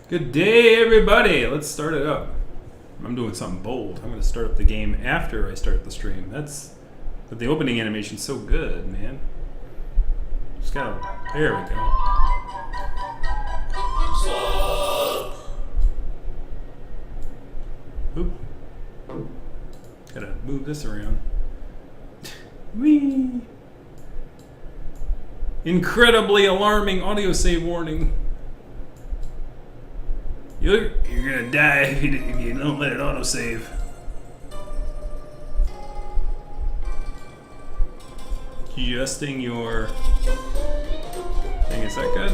Good day, everybody. Let's start it up. I'm doing something bold. I'm going to start up the game after I start the stream. But the opening animation's so good, man. Just gotta. There we go. Oop. Gotta move this around. Whee! Incredibly alarming autosave warning. You're gonna die if you don't let it autosave. Adjusting your thing. Is that good?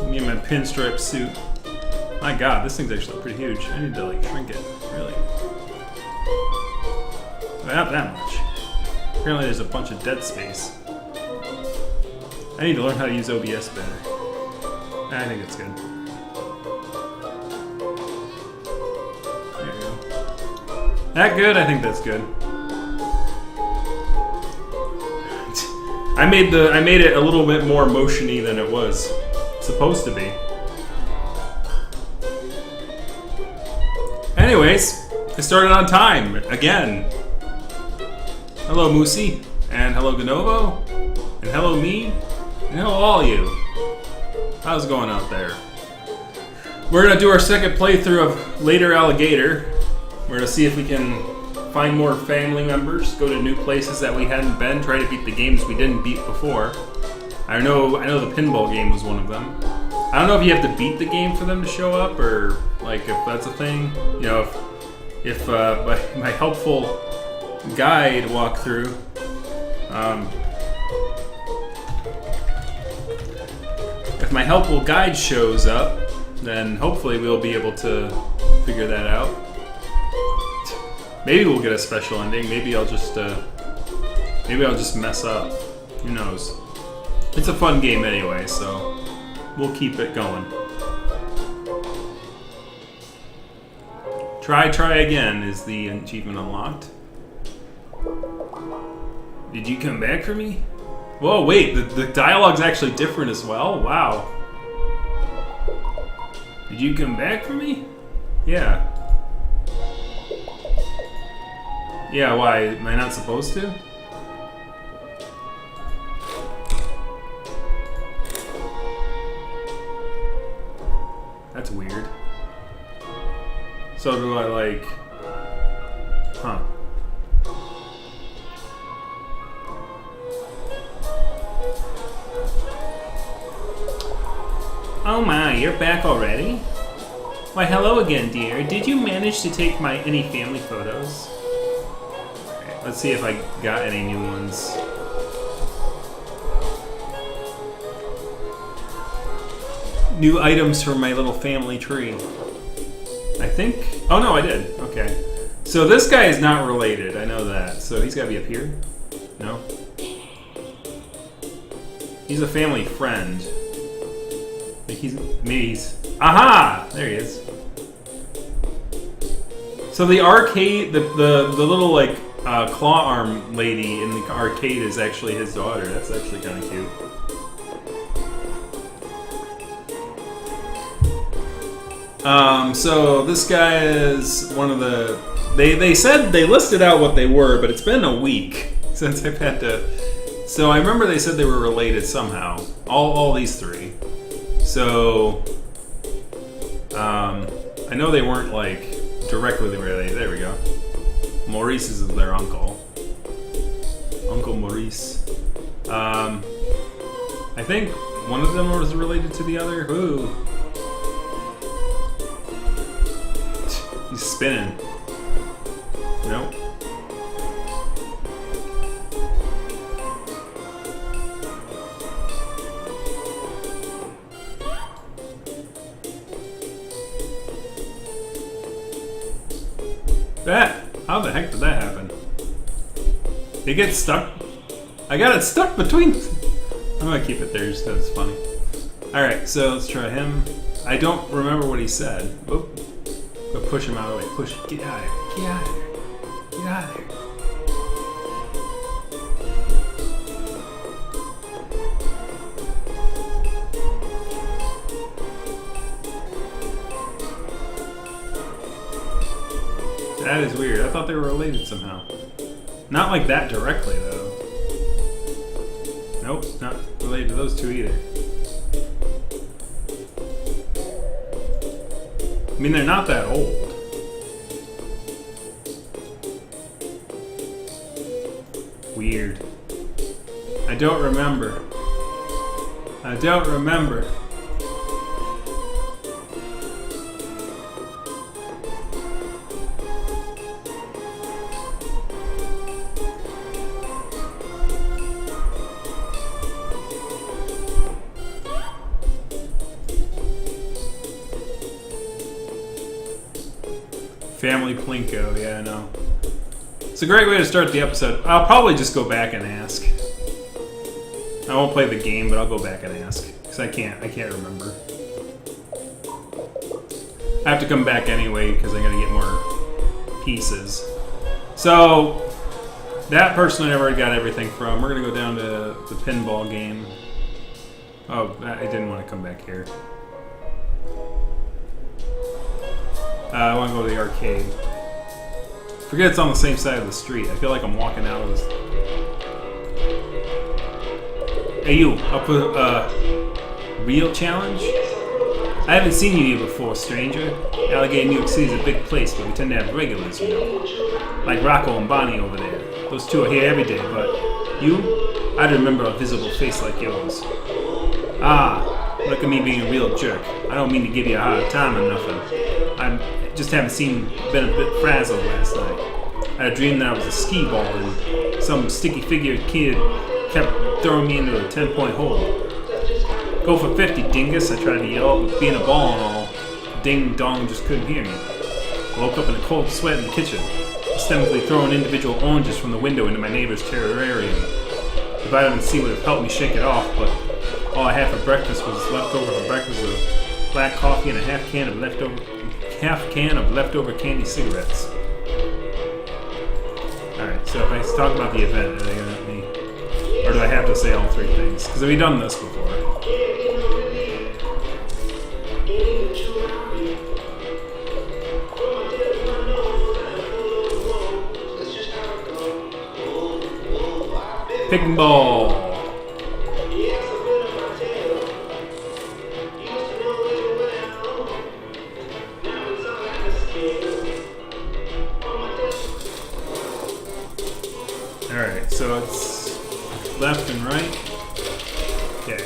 Me in my pinstripe suit. My God, this thing's actually pretty huge. I need to like shrink it. Really? Not that much. Apparently, there's a bunch of dead space. I need to learn how to use OBS better. I think it's good. There you go. That good? I think that's good. I made it a little bit more motiony than it was supposed to be. Anyways, I started on time again. Hello Moosey, and hello Ganovo, and hello me, and hello all you. How's it going out there? We're gonna do our second playthrough of Later Alligator. We're gonna see if we can find more family members, go to new places that we hadn't been, try to beat the games we didn't beat before. I know the pinball game was one of them. I don't know if you have to beat the game for them to show up, or like if that's a thing. You know, if my helpful guide walkthrough. If my helpful guide shows up, then hopefully we'll be able to figure that out. Maybe we'll get a special ending. Maybe I'll just mess up. Who knows? It's a fun game anyway, so we'll keep it going. Try again is the achievement unlocked. Did you come back for me? Whoa, wait, the dialogue's actually different as well? Wow. Did you come back for me? Yeah. Yeah, why? Am I not supposed to? That's weird. So do I like... Huh. Oh my, you're back already? Why, hello again, dear. Did you manage to take any family photos? Alright, let's see if I got any new ones. New items from my little family tree. I think... Oh no, I did. Okay. So this guy is not related, I know that. So he's gotta be up here? No? He's a family friend. Maybe he's... Aha! There he is. So the arcade, the little like claw arm lady in the arcade is actually his daughter. That's actually kind of cute. So this guy is one of the... They said they listed out what they were, but it's been a week since I've had to... So I remember they said they were related somehow. All these three. So, I know they weren't, like, directly related. There we go. Maurice is their uncle. Uncle Maurice. I think one of them was related to the other. Ooh. He's spinning. Nope. How the heck did that happen? It gets stuck? I got it stuck between... I'm gonna keep it there just because it's funny. Alright, so let's try him. I don't remember what he said. Oop. Go push him out of the way. Push. Get out of there. Get out of there. Get out of there. That is weird. I thought they were related somehow. Not like that directly, though. Nope, not related to those two either. I mean, they're not that old. Weird. I don't remember. I don't remember. Family Plinko, yeah, I know. It's a great way to start the episode. I'll probably just go back and ask. I won't play the game, but I'll go back and ask. Because I can't remember. I have to come back anyway, because I gotta get more pieces. So, that person I already got everything from. We're gonna go down to the pinball game. Oh, I didn't want to come back here. I want to go to the arcade. Forget it's on the same side of the street. I feel like I'm walking out of this. Hey you, up with a real challenge? I haven't seen you here before, stranger. Alligator, New York City is a big place, but we tend to have regulars, you know. Like Rocco and Bonnie over there. Those two are here every day, but you? I'd remember a visible face like yours. Ah, look at me being a real jerk. I don't mean to give you a hard time or nothing. I just haven't been a bit frazzled last night. I had a dream that I was a skee ball and some sticky-figured kid kept throwing me into a 10-point hole. Go for 50, dingus, I tried to yell, but being a ball and all, ding-dong just couldn't hear me. I woke up in a cold sweat in the kitchen, systemically throwing individual oranges from the window into my neighbor's terrarium. The vitamin C would have helped me shake it off, but all I had for breakfast was leftover of black coffee and a half can of leftover candy cigarettes. Alright, so if I talk about the event, are they gonna let me? Or do I have to say all three things? Because we've done this before. Pickleball. Alright, so it's left and right. Okay.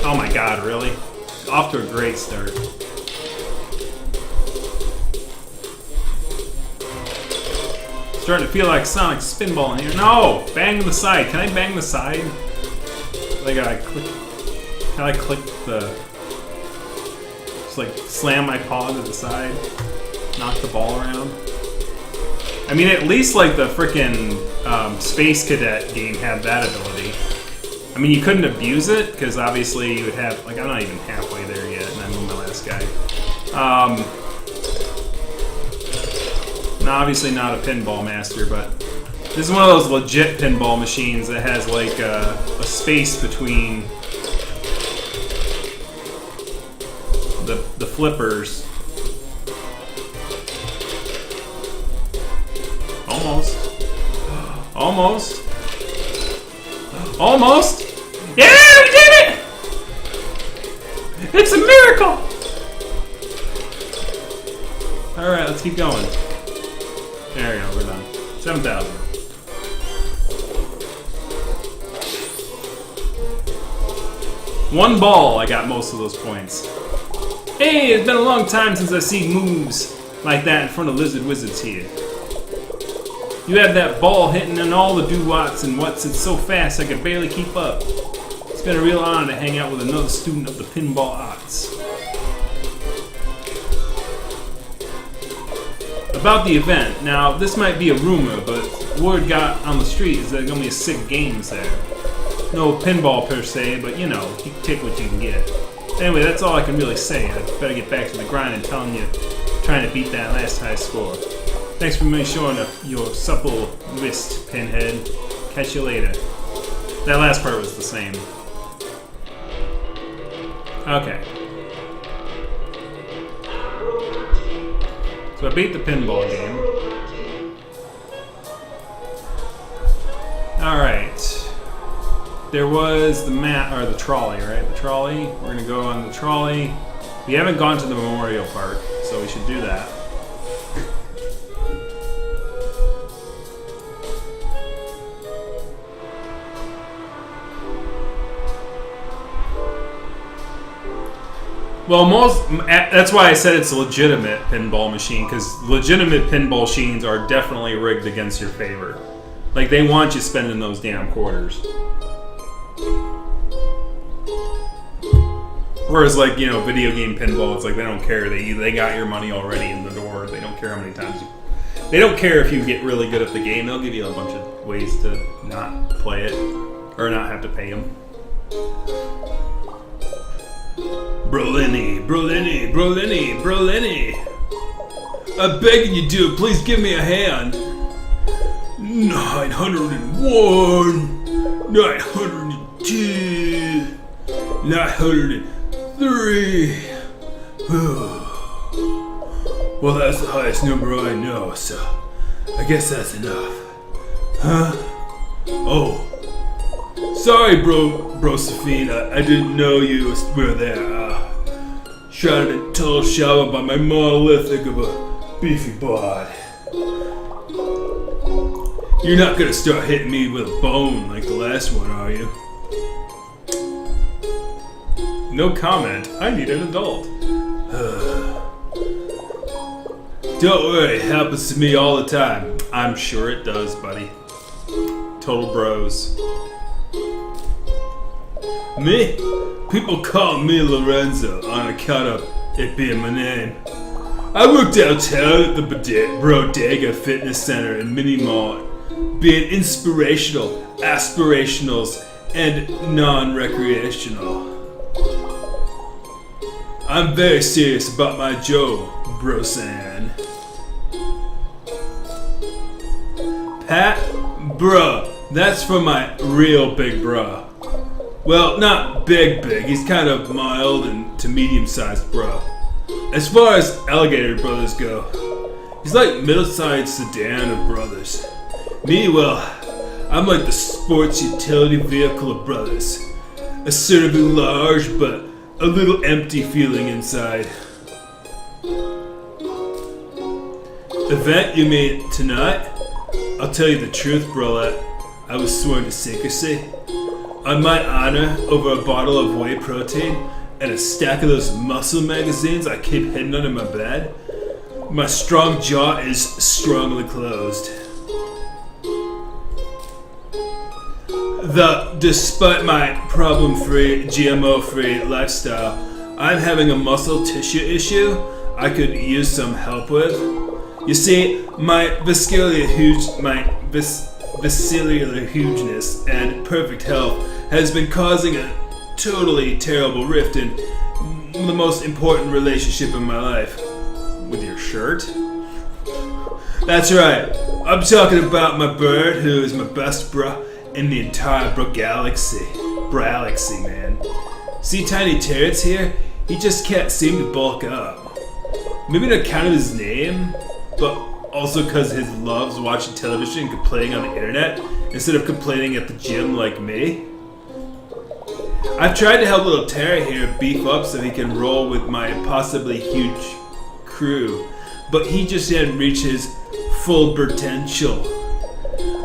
Oh my god, really? Off to a great start. Starting to feel like Sonic Spinball in here. No! Bang the side. Can I bang the side? Like I click. Can I click the? Just like slam my paw to the side, knock the ball around. I mean, at least like the frickin' Space Cadet game had that ability. I mean, you couldn't abuse it because obviously you would have like I'm not even halfway there yet, and I'm the last guy. No, obviously not a pinball master, but this is one of those legit pinball machines that has like a space between the flippers. Almost. Almost. Almost. Yeah, we did it! It's a miracle! Alright, let's keep going. There we go, we're done. 7,000. One ball, I got most of those points. Hey, it's been a long time since I've seen moves like that in front of Lizard Wizards here. You have that ball hitting on all the doo-wots and what's it's so fast I could barely keep up. It's been a real honor to hang out with another student of the pinball arts. About the event, now this might be a rumor, but word got on the street is that there's gonna be 6 games there. No pinball per se, but you know, you can take what you can get. Anyway, that's all I can really say. I better get back to the grind and telling you, trying to beat that last high score. Thanks for me showing your supple wrist, Pinhead. Catch you later. That last part was the same. Okay. So I beat the pinball game. Alright. There was the the trolley, right? The trolley. We're gonna go on the trolley. We haven't gone to the memorial park, so we should do that. Well, that's why I said it's a legitimate pinball machine, because legitimate pinball machines are definitely rigged against your favor. Like, they want you spending those damn quarters. Whereas, like, you know, video game pinball, it's like they don't care. They got your money already in the door. They don't care how many times they don't care if you get really good at the game. They'll give you a bunch of ways to not play it or not have to pay them. Brolini, Brolini, Brolini, Brolini. I'm begging you, dude, please give me a hand. 901, 902, 903. Well, that's the highest number I know, so I guess that's enough. Huh? Oh. Sorry, Brosephine, I didn't know you were there. Shot in a tall shower by my monolithic of a beefy bod. You're not gonna start hitting me with a bone like the last one, are you? No comment. I need an adult. Don't worry, it happens to me all the time. I'm sure it does, buddy. Total bros. Me? People call me Lorenzo on account of it being my name. I work downtown at the Bodega Fitness Center and Mini Mart, being inspirational, aspirationals, and non-recreational. I'm very serious about my Joe, Brosan. Pat? Bruh, that's for my real big bruh. Well, not big, he's kind of mild and to medium-sized bruh. As far as Alligator brothers go, he's like middle-sized sedan of brothers. Me, well, I'm like the sports utility vehicle of brothers. Assertively large, but a little empty feeling inside. Event you mean tonight? I'll tell you the truth, brolette. I was sworn to secrecy. On my honor, over a bottle of whey protein and a stack of those muscle magazines I keep hidden under my bed, my strong jaw is strongly closed. Despite my problem-free, GMO-free lifestyle, I'm having a muscle tissue issue I could use some help with. You see, my vascular hugeness and perfect health has been causing a totally terrible rift in the most important relationship in my life. With your shirt? That's right. I'm talking about my bird, who is my best bruh in the entire galaxy. Bralaxy, man. See Tiny Terrence here? He just can't seem to bulk up. Maybe on account of his name, but also because he loves watching television and complaining on the internet instead of complaining at the gym like me. I've tried to help little Terry here beef up so he can roll with my possibly huge crew, but he just hadn't reached his full potential.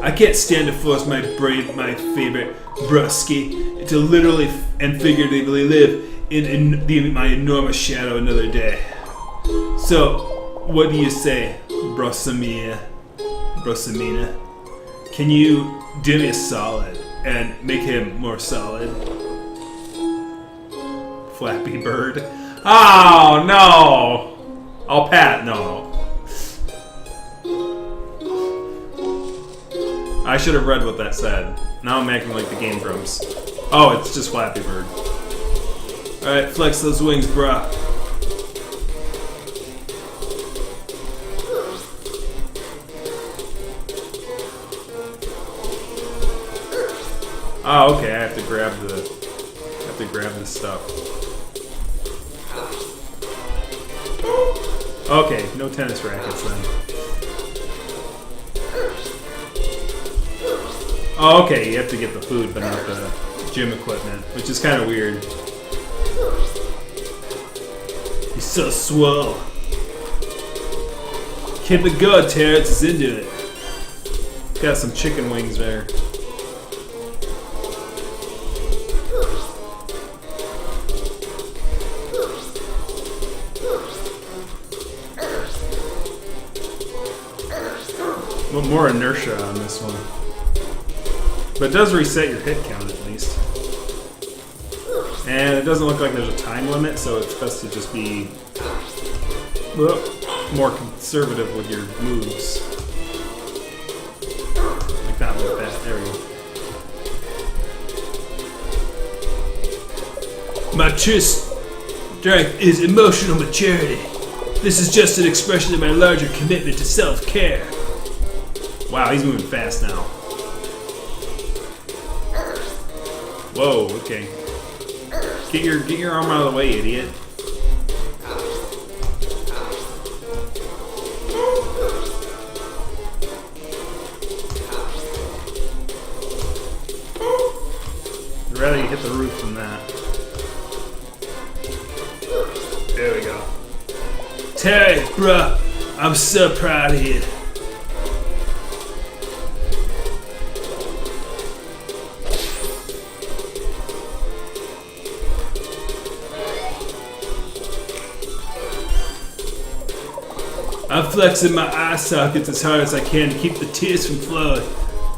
I can't stand to force my favorite brusky to literally and figuratively live in my enormous shadow another day. So, what do you say, Brosamina? Can you do me a solid and make him more solid? Flappy Bird. Oh, no! Oh, Pat, no. I should have read what that said. Now I'm acting like the game drums. Oh, it's just Flappy Bird. Alright, flex those wings, bruh. Oh, okay, I have to grab the stuff. Okay, no tennis rackets then. Oh, okay, you have to get the food, but not the gym equipment, which is kind of weird. He's so swole. Keep it going, Terrence is into it. Got some chicken wings there. A little more inertia on this one. But it does reset your hit count at least. And it doesn't look like there's a time limit, so it's best to just be more conservative with your moves. Like that, like that. There we go. My true strength is emotional maturity. This is just an expression of my larger commitment to self-care. Wow, he's moving fast now. Whoa, okay. Get your arm out of the way, idiot. I'd rather you hit the roof than that. There we go. Terry, bruh, I'm so proud of you. I'm flexing my eye sockets as hard as I can to keep the tears from flowing,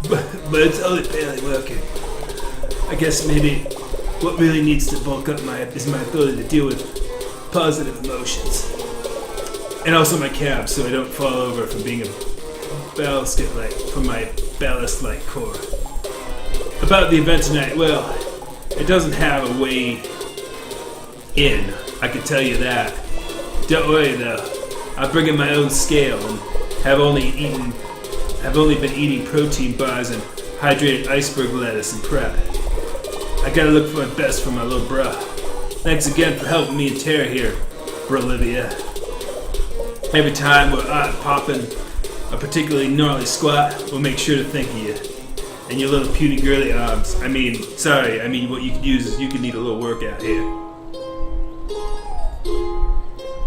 but it's only barely working. I guess maybe what really needs to bulk up is my ability to deal with positive emotions. And also my calves, so I don't fall over from being a from my ballast-like core. About the event tonight, well, it doesn't have a way in, I can tell you that. Don't worry though. I bring in my own scale and have only been eating protein bars and hydrated iceberg lettuce and prep. I gotta look for my best for my little bruh. Thanks again for helping me and Tara here, Brolivia. Every time we're out popping a particularly gnarly squat, we'll make sure to think of you. And your little puny girly arms. I mean, what you could use is you could need a little workout here.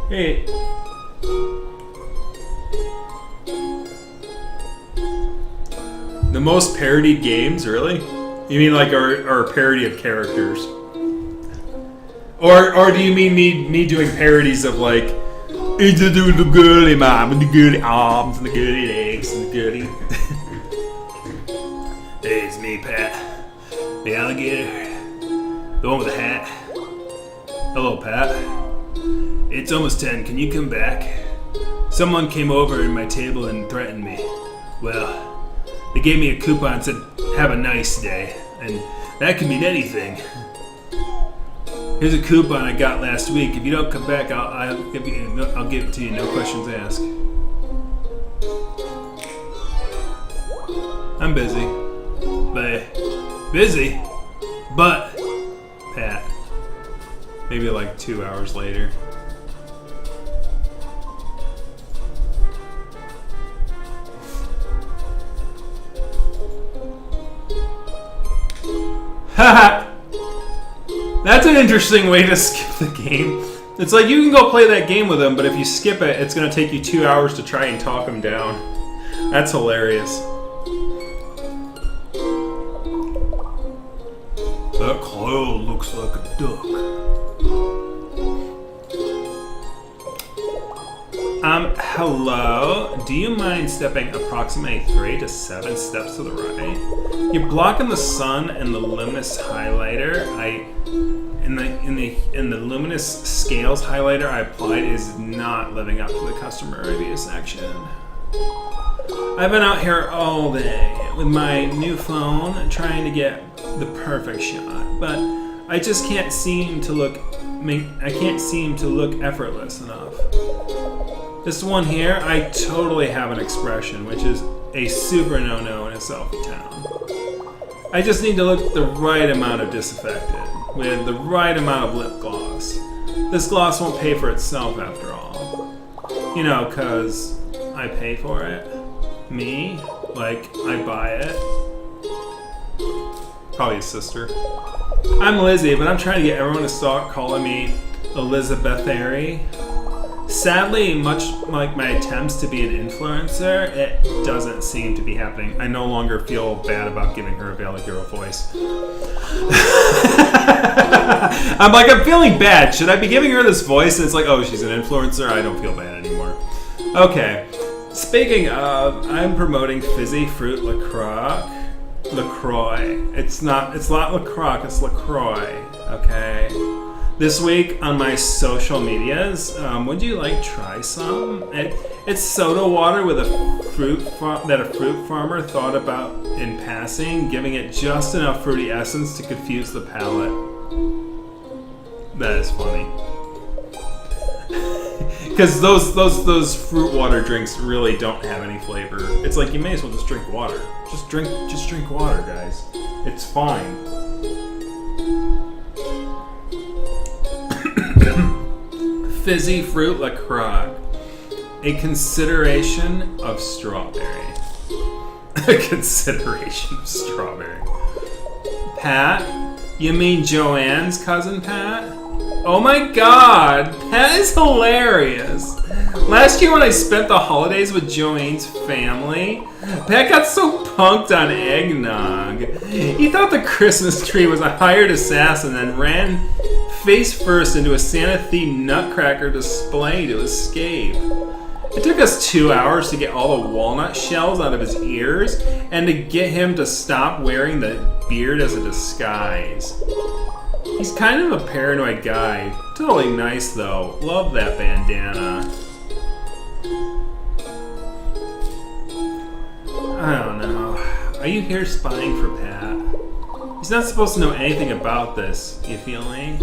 Hey. The most parodied games, really? You mean like our parody of characters? Or do you mean me doing parodies of like it's the girly mom and the girly arms and the girly legs and the girly Hey, it's me, Pat. The alligator. The one with the hat. Hello, Pat. It's almost 10. Can you come back? Someone came over at my table and threatened me. Well, they gave me a coupon and said, have a nice day. And that can mean anything. Here's a coupon I got last week. If you don't come back, I'll give it to you. No questions asked. I'm busy. But, Pat. Maybe like 2 hours later. Haha! That's an interesting way to skip the game. It's like you can go play that game with them, but if you skip it, it's going to take you 2 hours to try and talk them down. That's hilarious. That cloud looks like a duck. Hello? Do you mind stepping approximately 3 to 7 steps to the right? You're blocking the sun and the luminous highlighter. In the luminous scales highlighter I applied is not living up to the customer review section. I've been out here all day with my new phone trying to get the perfect shot, but I just can't seem to look effortless enough. This one here, I totally have an expression, which is a super no-no in a selfie town. I just need to look the right amount of disaffected, with the right amount of lip gloss. This gloss won't pay for itself after all. You know, cause I pay for it. Me? Like, I buy it. Probably his sister. I'm Lizzie, but I'm trying to get everyone to stop calling me Elizabethary. Sadly, much like my attempts to be an influencer, it doesn't seem to be happening. I no longer feel bad about giving her a Alligator voice. I'm feeling bad. Should I be giving her this voice? And it's like, oh, she's an influencer. I don't feel bad anymore. Okay. Speaking of, I'm promoting Fizzy Fruit LaCroix. It's not LaCroix, it's LaCroix. Okay. This week on my social medias, would you like try some? It's soda water with a fruit farmer thought about in passing, giving it just enough fruity essence to confuse the palate. That is funny. Because those fruit water drinks really don't have any flavor. It's like you may as well just drink water. Just drink water, guys. It's fine. Fizzy Fruit LaCroix. A consideration of strawberry. A consideration of strawberry. Pat? You mean Joanne's cousin Pat? Oh my god! Pat is hilarious! Last year when I spent the holidays with Joanne's family, Pat got so punked on eggnog. He thought the Christmas tree was a hired assassin and ran face first into a Santa-themed nutcracker display to escape. It took us 2 hours to get all the walnut shells out of his ears and to get him to stop wearing the beard as a disguise. He's kind of a paranoid guy. Totally nice though. Love that bandana. I don't know. Are you here spying for Pat? He's not supposed to know anything about this, you feel me?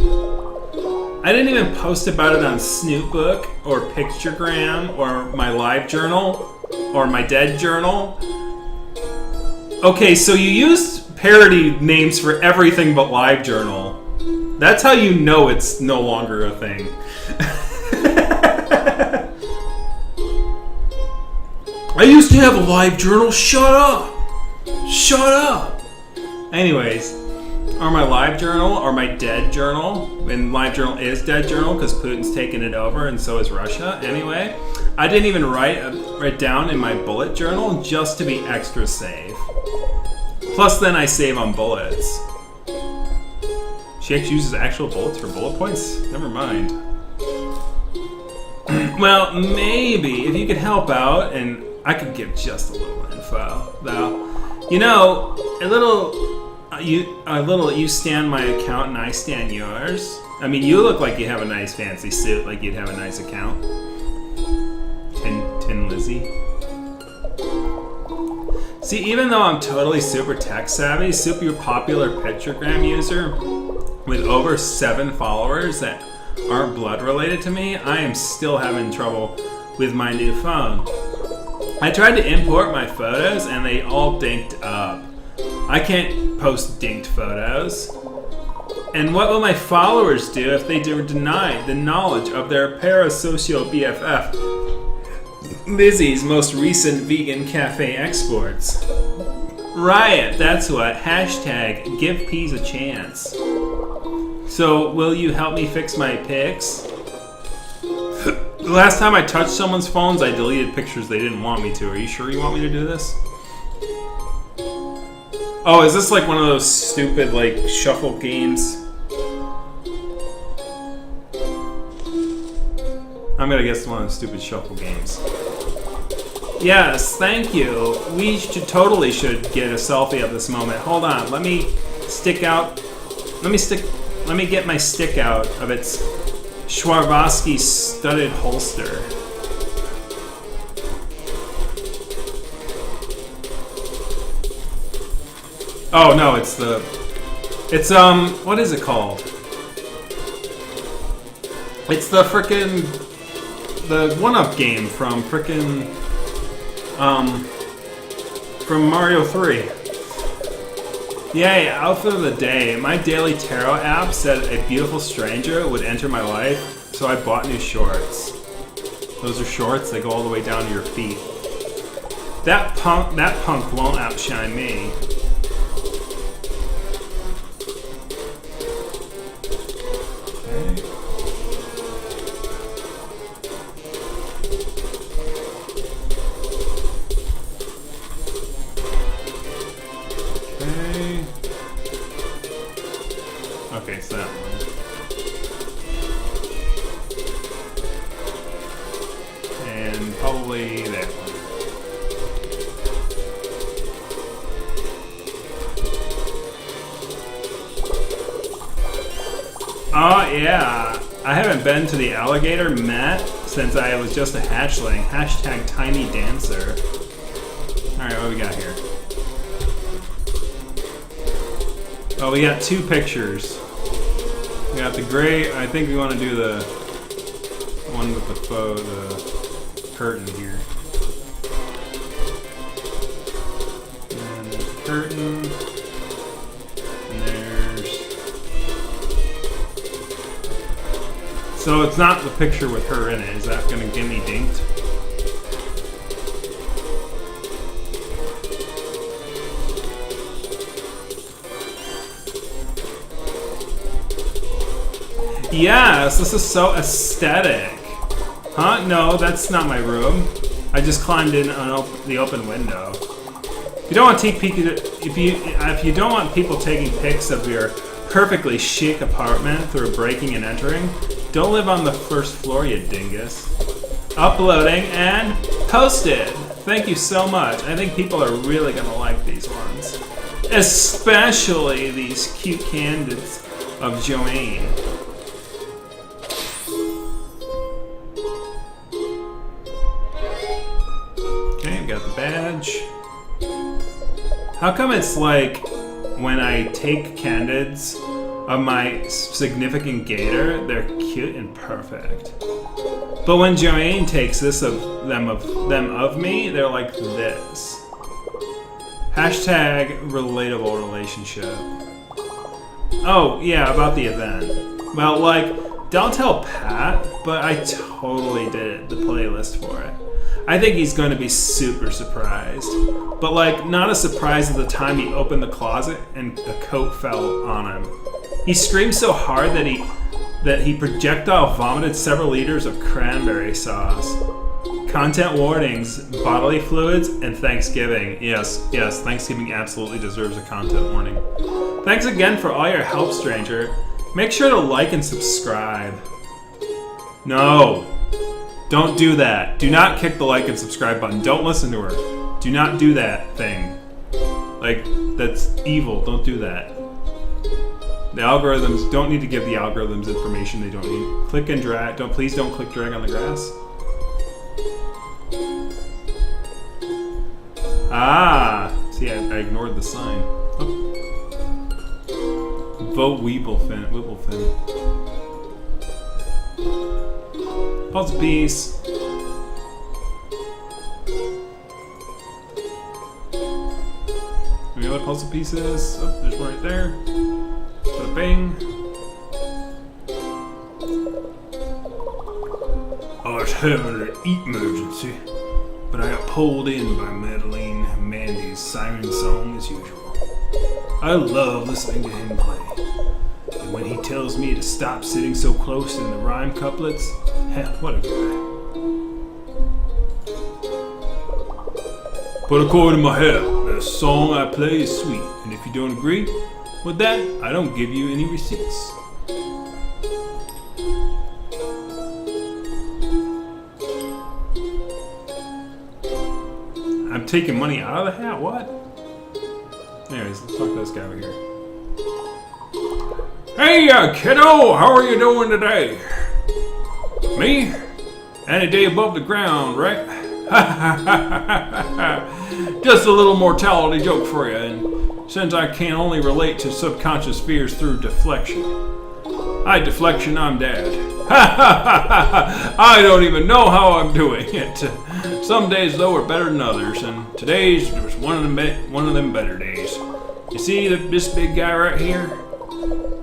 I didn't even post about it on Snoopbook or Picturegram or my live journal or my dead journal. Okay, so you used parody names for everything but live journal. That's how you know it's no longer a thing. I used to have a live journal. Shut up. Shut up. Anyways, or my live journal or my dead journal. And live journal is dead journal because Putin's taken it over and so is Russia. Anyway, I didn't even write down in my bullet journal just to be extra safe. Plus then I save on bullets. She actually uses actual bullets for bullet points? Never mind. Well, maybe if you could help out, and I could give just a little info, though. You know, you stand my account and I stand yours. I mean, you look like you have a nice fancy suit, like you'd have a nice account. Tin Lizzie. See, even though I'm totally super tech savvy, super popular Picturegram user, with over 7 followers that aren't blood related to me, I am still having trouble with my new phone. I tried to import my photos and they all dinked up. I can't post dinked photos. And what will my followers do if they are denied the knowledge of their parasocial BFF, Lizzie's most recent vegan cafe exports? Riot, that's what. Hashtag give peas a chance. So, will you help me fix my pics? The last time I touched someone's phones, I deleted pictures they didn't want me to. Are you sure you want me to do this? Oh, is this like one of those stupid, like, shuffle games? I'm gonna guess one of those stupid shuffle games. Yes, thank you. We totally should get a selfie of this moment. Hold on, let me get my stick out of its Swarovski studded holster. Oh no, it's what is it called? It's the one-up game from from Mario 3. Yay, outfit of the day. My daily tarot app said a beautiful stranger would enter my life, so I bought new shorts. Those are shorts. They go all the way down to your feet. That punk won't outshine me. Okay, it's that one. And probably that one. Oh, yeah. I haven't been to the Alligator Met since I was just a hatchling. Hashtag tiny dancer. Alright, what do we got here? Oh, we got two pictures. We got the gray. I think we want to do the one with the curtain here. And there's the curtain. And there's. So it's not the picture with her in it. Is that going to get me dinked? Yes, this is so aesthetic. Huh? No, that's not my room. I just climbed in on the open window. If you don't want if you don't want people taking pics of your perfectly chic apartment through breaking and entering, don't live on the first floor, you dingus. Uploading and posted. Thank you so much. I think people are really gonna like these ones, especially these cute candidates of Joanne. Got the badge. How come it's like when I take candids of my significant gator, they're cute and perfect, but when Joanne takes this of them of me, they're like this. Hashtag relatable relationship. Oh yeah, about the event. Well, like, don't tell Pat, but I totally did the playlist for it. I think he's going to be super surprised. But like, not a surprise at the time he opened the closet and a coat fell on him. He screamed so hard that he projectile vomited several liters of cranberry sauce. Content warnings, bodily fluids, and Thanksgiving. Yes, Thanksgiving absolutely deserves a content warning. Thanks again for all your help, stranger. Make sure to like and subscribe. No. Don't do that. Do not kick the like and subscribe button. Don't listen to her. Do not do that thing. Like, that's evil. Don't do that. The algorithms don't need to give the algorithms information they don't need. Click and drag. Please don't click drag on the grass. Ah! See, I ignored the sign. Oh. Vote Weeblefin. Puzzle piece. Any other puzzle pieces? Oh, there's one right there. Bada bing. I was having an emergency, but I got pulled in by Madeline Mandy's siren song as usual. I love listening to him play. And when he tells me to stop sitting so close in the rhyme couplets, hell, what a guy. But according to my hair, the song I play is sweet, and if you don't agree with that, I don't give you any receipts. I'm taking money out of the hat? What? Anyways, let's talk to this guy over here. Hey, kiddo, how are you doing today? Me? Any day above the ground, right? Just a little mortality joke for you, and since I can only relate to subconscious fears through deflection. Hi, deflection, I'm Dad. I don't even know how I'm doing it. Some days, though, are better than others, and today's was one of them better days. You see this big guy right here?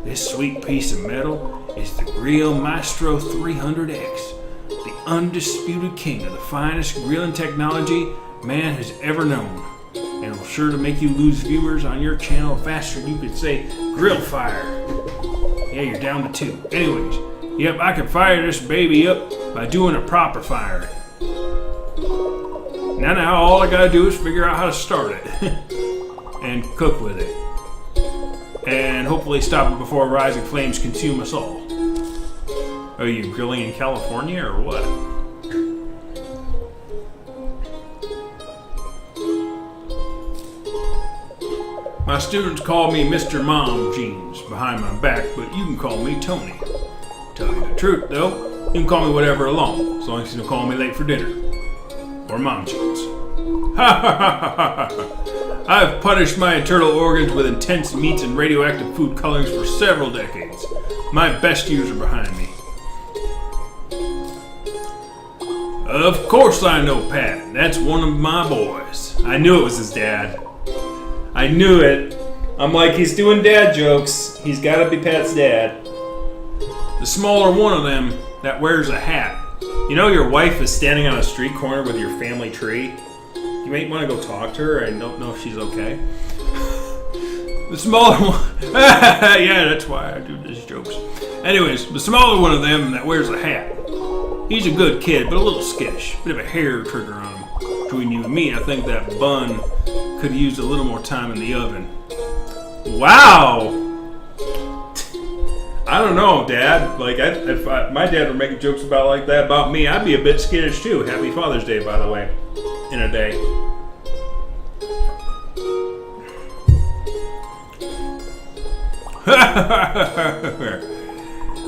This sweet piece of metal is the Grill Maestro 300X. the undisputed king of the finest grilling technology man has ever known. And it'll sure to make you lose viewers on your channel faster than you could say grill fire. Yeah, you're down to 2. Anyways, yep, I can fire this baby up by doing a proper firing. Now all I gotta do is figure out how to start it and cook with it. And hopefully stop it before rising flames consume us all. Are you grilling in California or what? My students call me Mr. Mom Jeans behind my back, but you can call me Tony. Tell you the truth though, you can call me whatever alone, as long as you don't call me late for dinner. Or Mom Jeans. Ha ha ha ha ha! I've punished my internal organs with intense meats and radioactive food colorings for several decades. My best years are behind me. Of course I know Pat. That's one of my boys. I knew it was his dad. I knew it. I'm like, he's doing dad jokes. He's gotta be Pat's dad. The smaller one of them that wears a hat. You know your wife is standing on a street corner with your family tree? You might want to go talk to her. I don't know if she's okay. The smaller one... yeah, that's why I do these jokes. Anyways, the smaller one of them that wears a hat. He's a good kid, but a little skittish. Bit of a hair trigger on him. Between you and me, I think that bun could have used a little more time in the oven. Wow! I don't know, Dad. Like, if my dad were making jokes about like that about me, I'd be a bit skittish too. Happy Father's Day, by the way. In a day.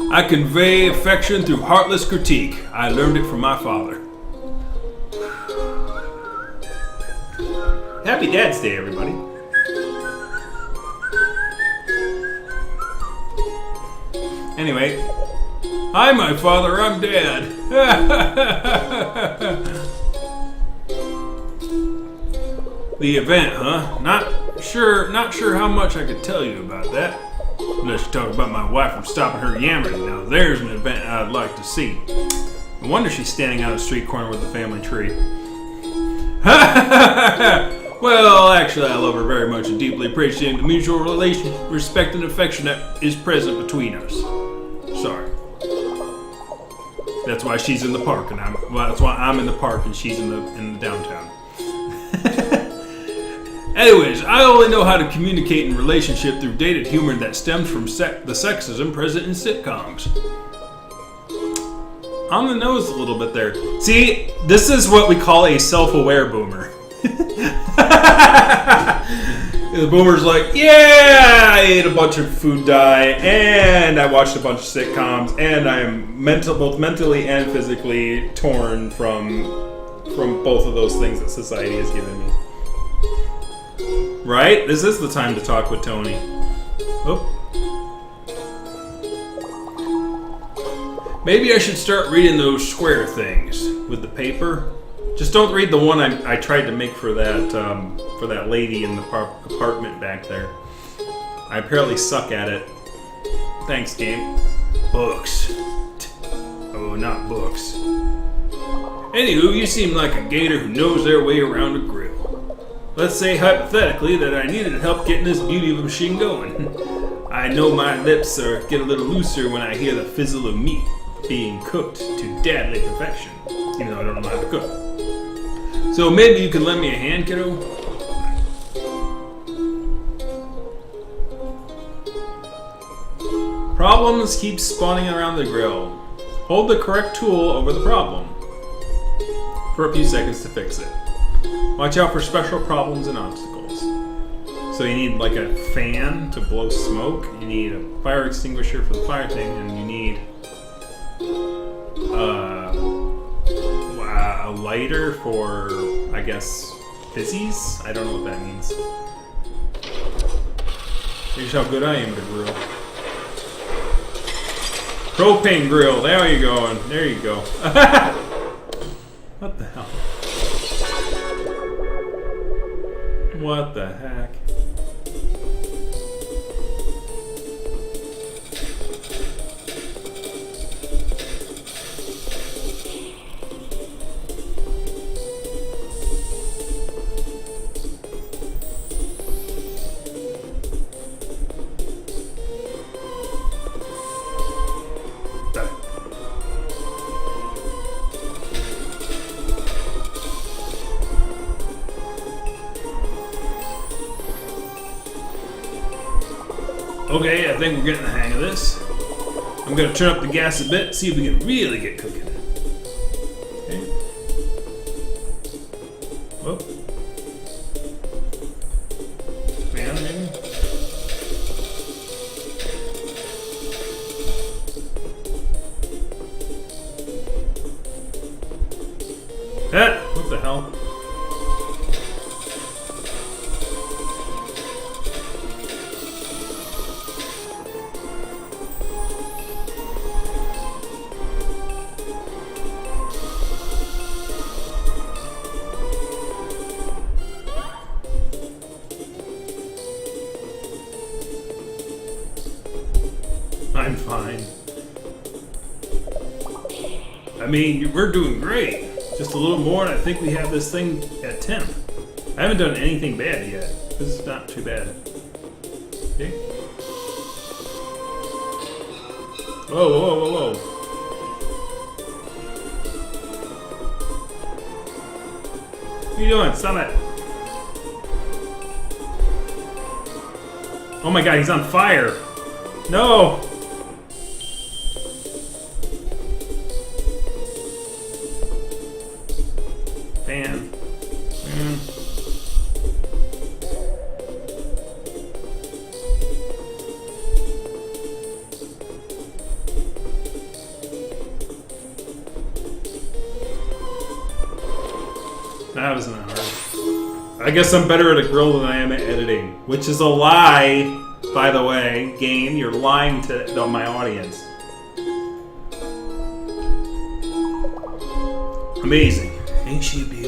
I convey affection through heartless critique. I learned it from my father. Happy Dad's Day, everybody. Anyway, hi, my father, I'm Dad. The event, huh? Not sure how much I could tell you about that. Unless you talk about my wife from stopping her yammering. Now there's an event I'd like to see. No wonder she's standing on a street corner with the family tree. Well, actually, I love her very much and deeply appreciate the mutual relation, respect, and affection that is present between us. Sorry. That's why she's in the park, and that's why I'm in the park and she's in the downtown. Anyways, I only know how to communicate in relationship through dated humor that stems from the sexism present in sitcoms. On the nose a little bit there. See, this is what we call a self-aware boomer. The boomer's like, yeah, I ate a bunch of food dye, and I watched a bunch of sitcoms, and I am both mentally and physically torn from both of those things that society has given me. Right? This is the time to talk with Tony. Oh. Maybe I should start reading those square things with the paper. Just don't read the one I tried to make for that lady in the apartment back there. I apparently suck at it. Thanks, game. Books. Oh, not books. Anywho, you seem like a gator who knows their way around a grill. Let's say hypothetically that I needed help getting this beauty of a machine going. I know my lips get a little looser when I hear the fizzle of meat being cooked to deadly perfection, even though I don't know how to cook. So maybe you can lend me a hand, kiddo? Problems keep spawning around the grill. Hold the correct tool over the problem for a few seconds to fix it. Watch out for special problems and obstacles. So you need like a fan to blow smoke, you need a fire extinguisher for the fire thing, and you need a lighter for, I guess, fizzies? I don't know what that means. Here's how good I am at a grill. Propane grill, there you go. There you go. What the hell? What the heck? Okay, I think we're getting the hang of this. I'm gonna turn up the gas a bit, see if we can really get cooking. Okay. Whoa. Fan, maybe? Ah! What the hell? I'm fine. I mean, we're doing great. Just a little more and I think we have this thing at temp. I haven't done anything bad yet. This is not too bad. Okay. Whoa, whoa, whoa, whoa. What are you doing? Stop it. Oh my god, he's on fire. No! Fan. That was not hard. I guess I'm better at a grill than I am at editing, which is a lie, by the way. Game, you're lying to my audience. Amazing. Ain't she a beauty?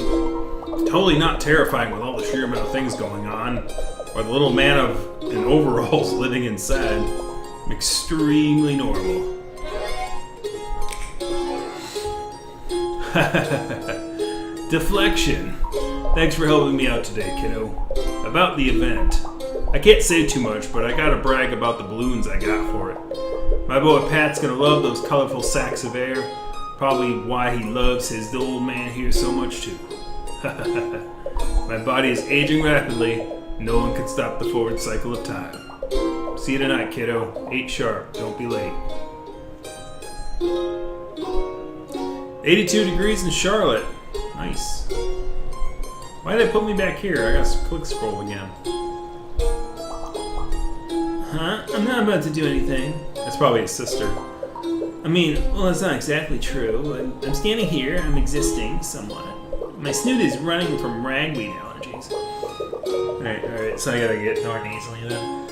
Totally not terrifying with all the sheer amount of things going on, or the little man in overalls living inside. I'm extremely normal. Deflection. Thanks for helping me out today, kiddo. About the event. I can't say too much, but I gotta brag about the balloons I got for it. My boy Pat's gonna love those colorful sacs of air. Probably why he loves his old man here so much too. My body is aging rapidly. No one can stop the forward cycle of time. See you tonight, kiddo. 8 sharp. Don't be late. 82 degrees in Charlotte. Nice. Why did they put me back here? I gotta click scroll again. Huh? I'm not about to do anything. That's probably his sister. I mean, well, that's not exactly true. I'm standing here. I'm existing somewhat. My snoot is running from ragweed allergies. Alright, so I gotta get more nasally then.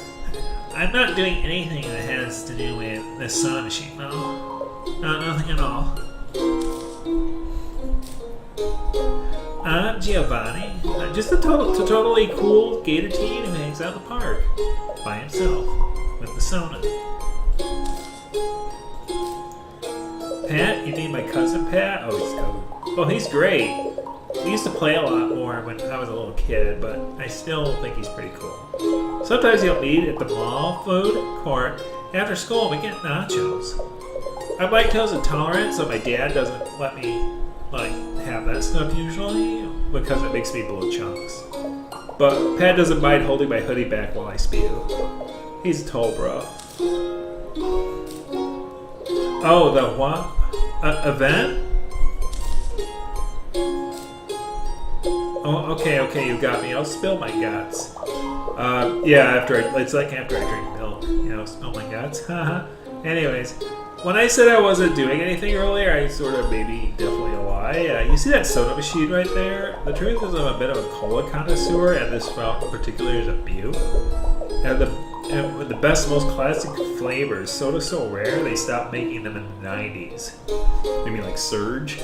I'm not doing anything that has to do with this soda machine, no. Nothing at all. I'm Giovanni. I'm just a totally cool gator teen who hangs out in the park by himself with the Sona. Pat? You mean my cousin Pat? Oh, he's cool. Well, he's great. We used to play a lot more when I was a little kid, but I still think he's pretty cool. Sometimes he'll meet at the mall food court. After school, we get nachos. I'm lactose intolerant, so my dad doesn't let me have that stuff usually because it makes me blow chunks. But Pat doesn't mind holding my hoodie back while I spew. He's a toll bro. Oh, the what? Event? Oh, okay, you got me. I'll spill my guts. Yeah, it's like after I drink milk, spill my guts. Anyways, when I said I wasn't doing anything earlier, I sort of maybe definitely a lie. You see that soda machine right there? The truth is I'm a bit of a cola connoisseur, and this fountain in particular is a beaut. And with the best, most classic flavors, soda's so rare they stopped making them in the 90s. You mean like Surge?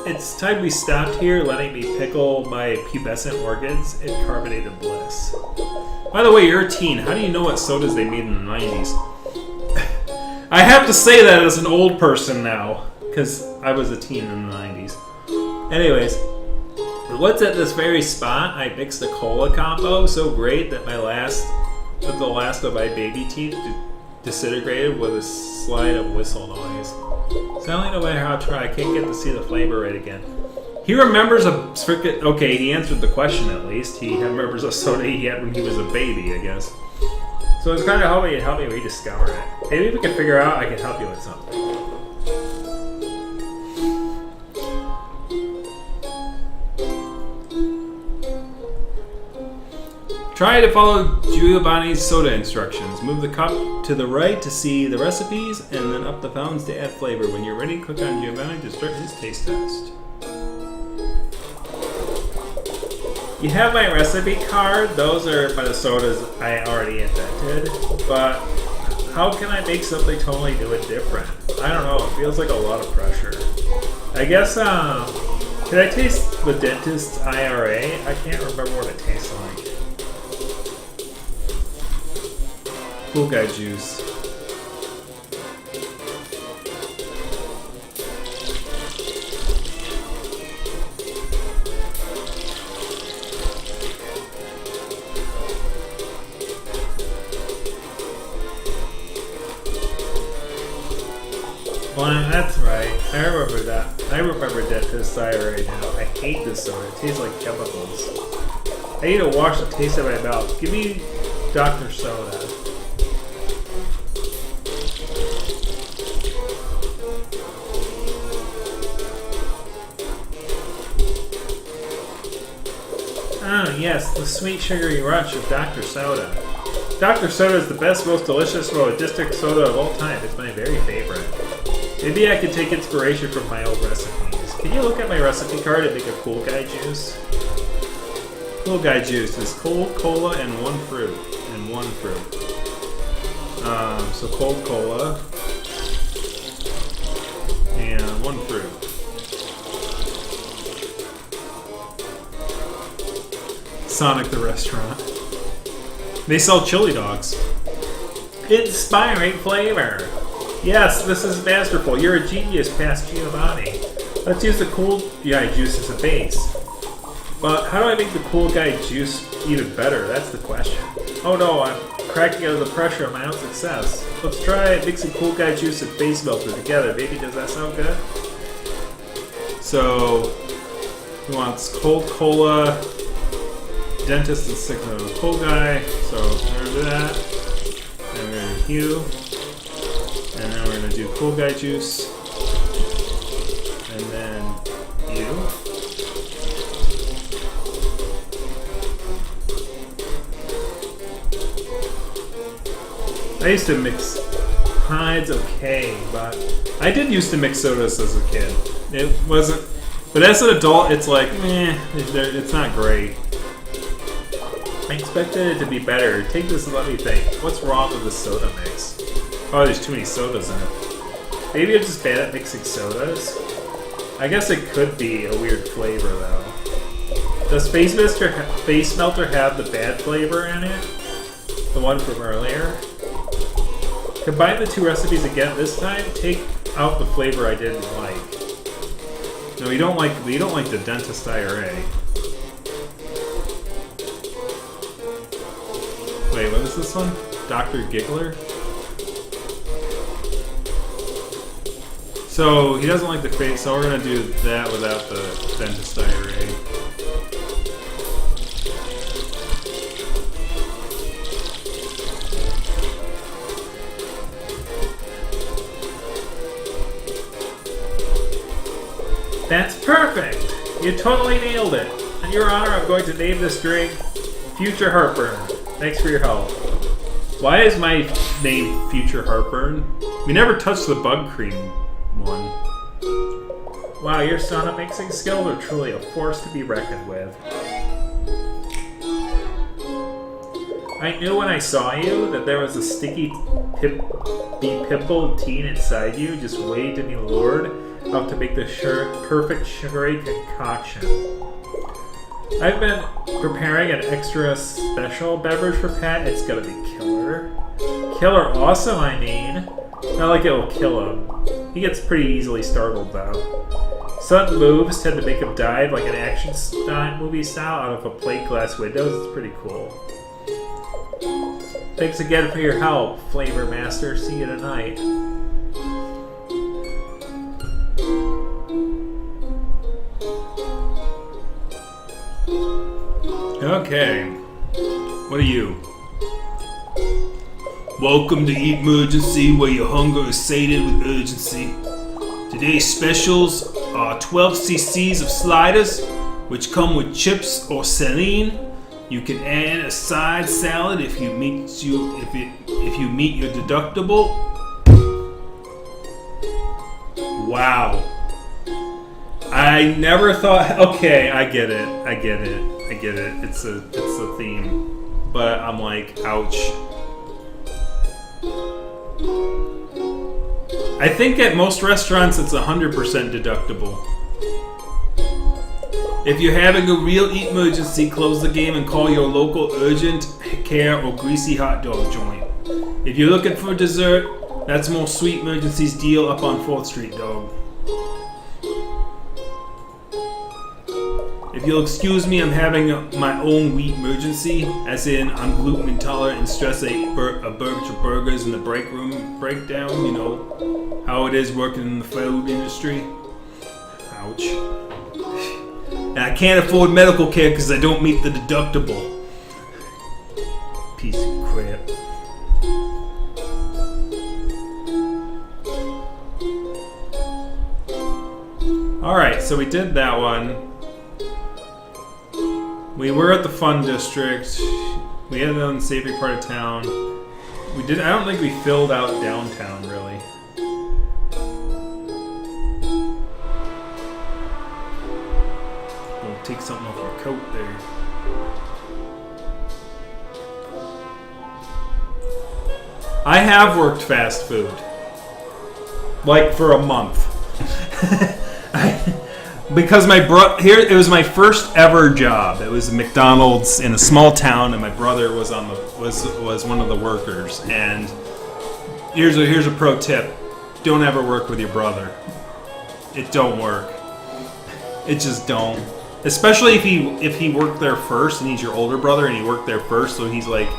It's time we stopped here letting me pickle my pubescent organs in carbonated bliss. By the way, you're a teen. How do you know what sodas they made in the 90s? I have to say that as an old person now, because I was a teen in the 90s. Anyways, what's at this very spot? I mixed a cola combo so great that the last of my baby teeth disintegrated with a slide of whistle noise. So I don't know how I try. I can't get to see the flavor right again. He remembers a frickin'... Okay, he answered the question at least. He remembers a soda he had when he was a baby, I guess. So it's kind of help me rediscover it. Maybe if we can figure out, I can help you with something. Try to follow Giovanni's soda instructions. Move the cup to the right to see the recipes, and then up the fountains to add flavor. When you're ready, click on Giovanni to start his taste test. You have my recipe card. Those are by the sodas I already invented. But how can I make something totally new and different? I don't know. It feels like a lot of pressure. I guess, can I taste the dentist's IRA? I can't remember what it tastes like. Cool guy juice. Well, that's right. I remember that. I remember dentist IRA now. I hate this soda. It tastes like chemicals. I need to wash the taste out of my mouth. Give me Dr. Soda. Ah, yes, the sweet sugary rush of Dr. Soda. Dr. Soda is the best, most delicious, melodistic soda of all time. It's my very favorite. Maybe I could take inspiration from my old recipes. Can you look at my recipe card and make a cool guy juice? Cool guy juice is cold cola and one fruit. So cold cola and one fruit. Sonic the restaurant. They sell chili dogs. Inspiring flavor. Yes, this is masterful. You're a genius past Giovanni. Let's use the cool guy juice as a base. But how do I make the cool guy juice even better? That's the question. Oh no, I'm cracking under the pressure of my own success. Let's try mixing cool guy juice and face melter together. Maybe does that sound good? So, he wants cold cola, dentist and signal with cool guy. So we're gonna do that. And we're gonna do hue. And then we're gonna do cool guy juice. And then hue. I used to mix Hides, okay, but I did used to mix sodas as a kid. It wasn't, but as an adult, it's like, it's not great. I expected it to be better. Take this and let me think. What's wrong with the soda mix? Oh, there's too many sodas in it. Maybe I'm just bad at mixing sodas? I guess it could be a weird flavor, though. Does Face Melter have the bad flavor in it? The one from earlier? Combine the two recipes again this time. Take out the flavor I didn't like. No, you don't like the dentist IRA. Wait, what is this one? Dr. Giggler? So he doesn't like the face, so we're gonna do that without the dentist IRA. That's perfect! You totally nailed it! In your honor, I'm going to name this drink Future Heartburn. Thanks for your help. Why is my name Future Heartburn? We never touched the bug cream one. Wow, your soda mixing skills are truly a force to be reckoned with. I knew when I saw you that there was a sticky pimpled teen inside you just waiting to be lured out to make the perfect sugary concoction. I've been preparing an extra special beverage for Pat. It's gonna be killer. Killer awesome, I mean. Not like it will kill him. He gets pretty easily startled, though. Sudden moves tend to make him dive like an action movie style out of a plate glass windows. It's pretty cool. Thanks again for your help, Flavor Master. See you tonight. Okay. What are you? Welcome to Eat Emergency, where your hunger is sated with urgency. Today's specials are 12 cc's of sliders, which come with chips or saline. You can add a side salad if you meet your deductible. Wow. I never thought. Okay, I get it. It's a theme, but I'm like, ouch. I think at most restaurants it's 100% deductible. If you're having a real eat emergency, close the game and call your local urgent care or greasy hot dog joint. If you're looking for dessert, that's more Sweet Emergency's deal up on 4th Street, dog. If you'll excuse me, I'm having my own wheat emergency, as in I'm gluten intolerant and stress ate a bunch of burgers in the break room breakdown. You know how it is working in the food industry. Ouch. And I can't afford medical care because I don't meet the deductible. Piece of crap. Alright, so we did that one. We were at the Fun District. We ended on the savory part of town. I don't think we filled out downtown, really. We'll take something off our coat there. I have worked fast food. Like for a month. Because it was my first ever job. It was McDonald's in a small town, and my brother was one of the workers. And here's a pro tip: don't ever work with your brother. It don't work. It just don't. Especially if he worked there first, and he's your older brother, and he worked there first, so he's gonna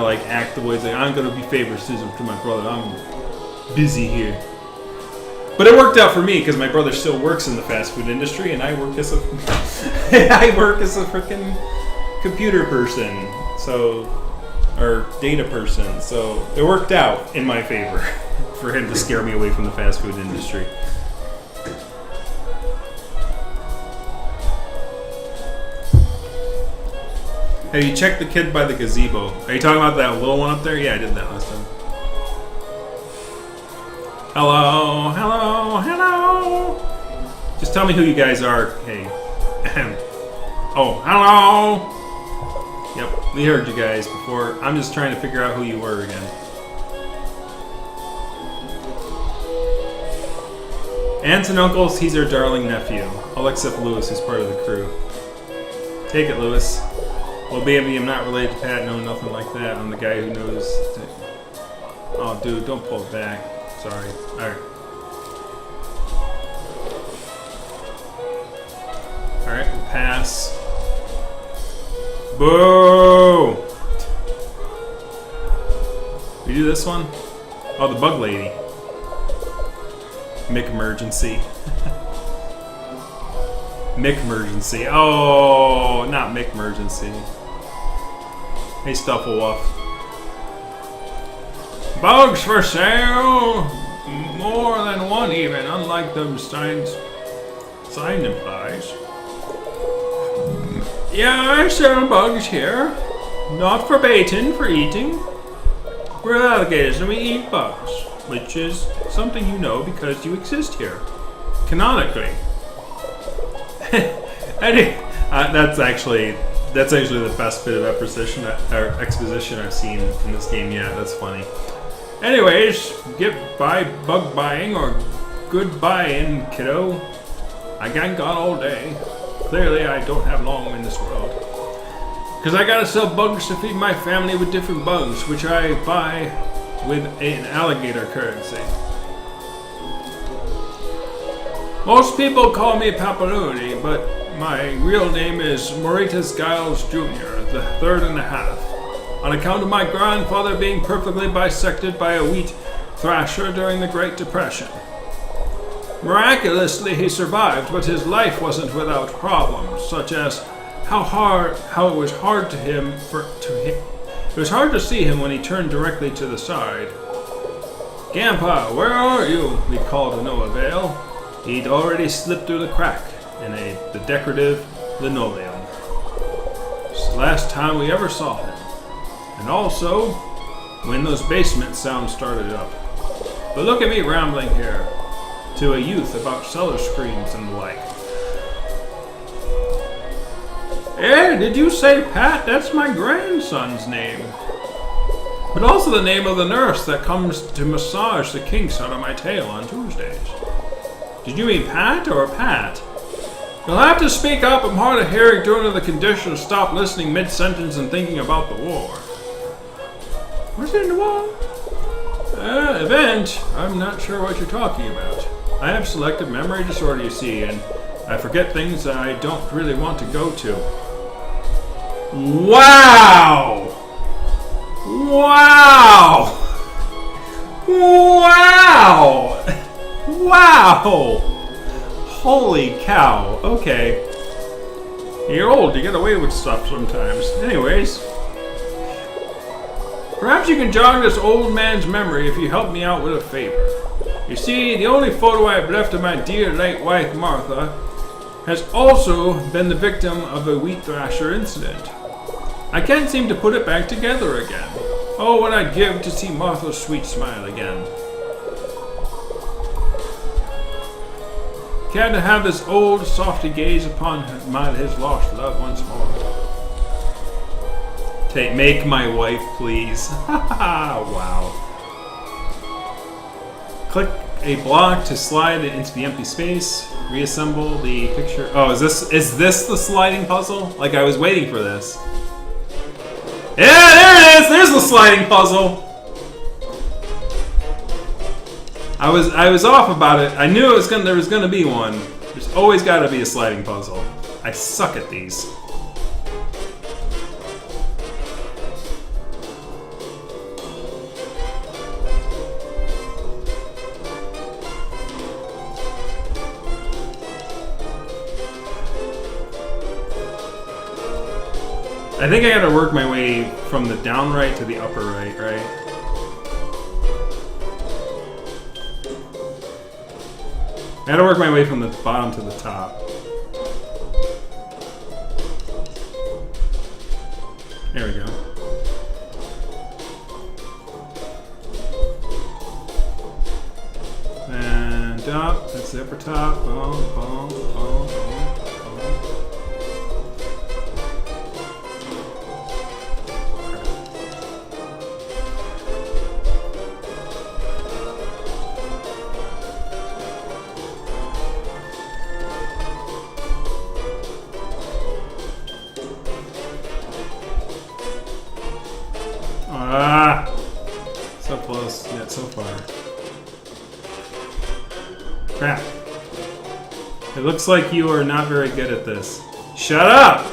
like act the way he's like, I'm gonna be favoritism to my brother. I'm busy here. But it worked out for me because my brother still works in the fast food industry, and I work as a freaking computer person, or data person. So it worked out in my favor for him to scare me away from the fast food industry. Have you checked the kid by the gazebo? Are you talking about that little one up there? Yeah, I did that last time. Hello, hello, hello. Just tell me who you guys are. Hey. Oh, hello. Yep, we heard you guys before. I'm just trying to figure out who you were again. Aunts and uncles, he's our darling nephew. All except Lewis, who's part of the crew. Take it, Lewis. Well, baby, I'm not related to Pat. No, nothing like that. I'm the guy who knows. Oh, dude, don't pull it back. Sorry. Alright. Alright, we'll pass. Boo! We do this one? Oh, the bug lady. McEmergency. McEmergency. Oh, not McEmergency. Hey, Stufflewuff. Bugs for sale! More than one even, unlike the sign implies. Yeah, I sell bugs here. Not for baiting, for eating. We're alligators and we eat bugs, which is something you know because you exist here. Canonically. That's actually the best bit of exposition I've seen in this game. Yeah, that's funny. Anyways, get by bug buying or good buying, kiddo. I gang gone all day. Clearly, I don't have long in this world. Because I gotta sell bugs to feed my family with different bugs, which I buy with an alligator currency. Most people call me Papaluni, but my real name is Mauritius Giles Jr., the third and a half. On account of my grandfather being perfectly bisected by a wheat thrasher during the Great Depression. Miraculously, he survived, but his life wasn't without problems, such as how it was hard to him it was hard to see him when he turned directly to the side. "Grandpa, where are you?" we called to no avail. He'd already slipped through the crack in the decorative linoleum. It's the last time we ever saw him. And also, when those basement sounds started up. But look at me rambling here to a youth about cellar screens and the like. "Eh, did you say Pat? That's my grandson's name. But also the name of the nurse that comes to massage the kinks out of my tail on Tuesdays." "Did you mean Pat or Pat?" "You'll have to speak up. I'm hard of hearing due to the condition to stop listening mid-sentence and thinking about the war." "What's in the war?" Event. I'm not sure what you're talking about. I have selective memory disorder, you see, and I forget things I don't really want to go to." Wow! Wow! Wow! Wow! Holy cow. Okay. You're old, you get away with stuff sometimes. Anyways. Perhaps you can jog this old man's memory if you help me out with a favor. You see, the only photo I have left of my dear late wife, Martha, has also been the victim of a wheat thrasher incident. I can't seem to put it back together again. Oh, what I'd give to see Martha's sweet smile again. Care to have this old softy gaze upon his lost love once more? Make my wife, please. Wow. Click a block to slide it into the empty space. Reassemble the picture. Oh, is this the sliding puzzle? Like, I was waiting for this. Yeah, there it is! There's the sliding puzzle! I was off about it. I knew there was gonna be one. There's always gotta be a sliding puzzle. I suck at these. I think I gotta work my way from the down right to the upper right, right? I gotta work my way from the bottom to the top. There we go. And up, that's the upper top. Boom, boom, boom, boom, boom. So close, yet so far. Crap. It looks like you are not very good at this. Shut up!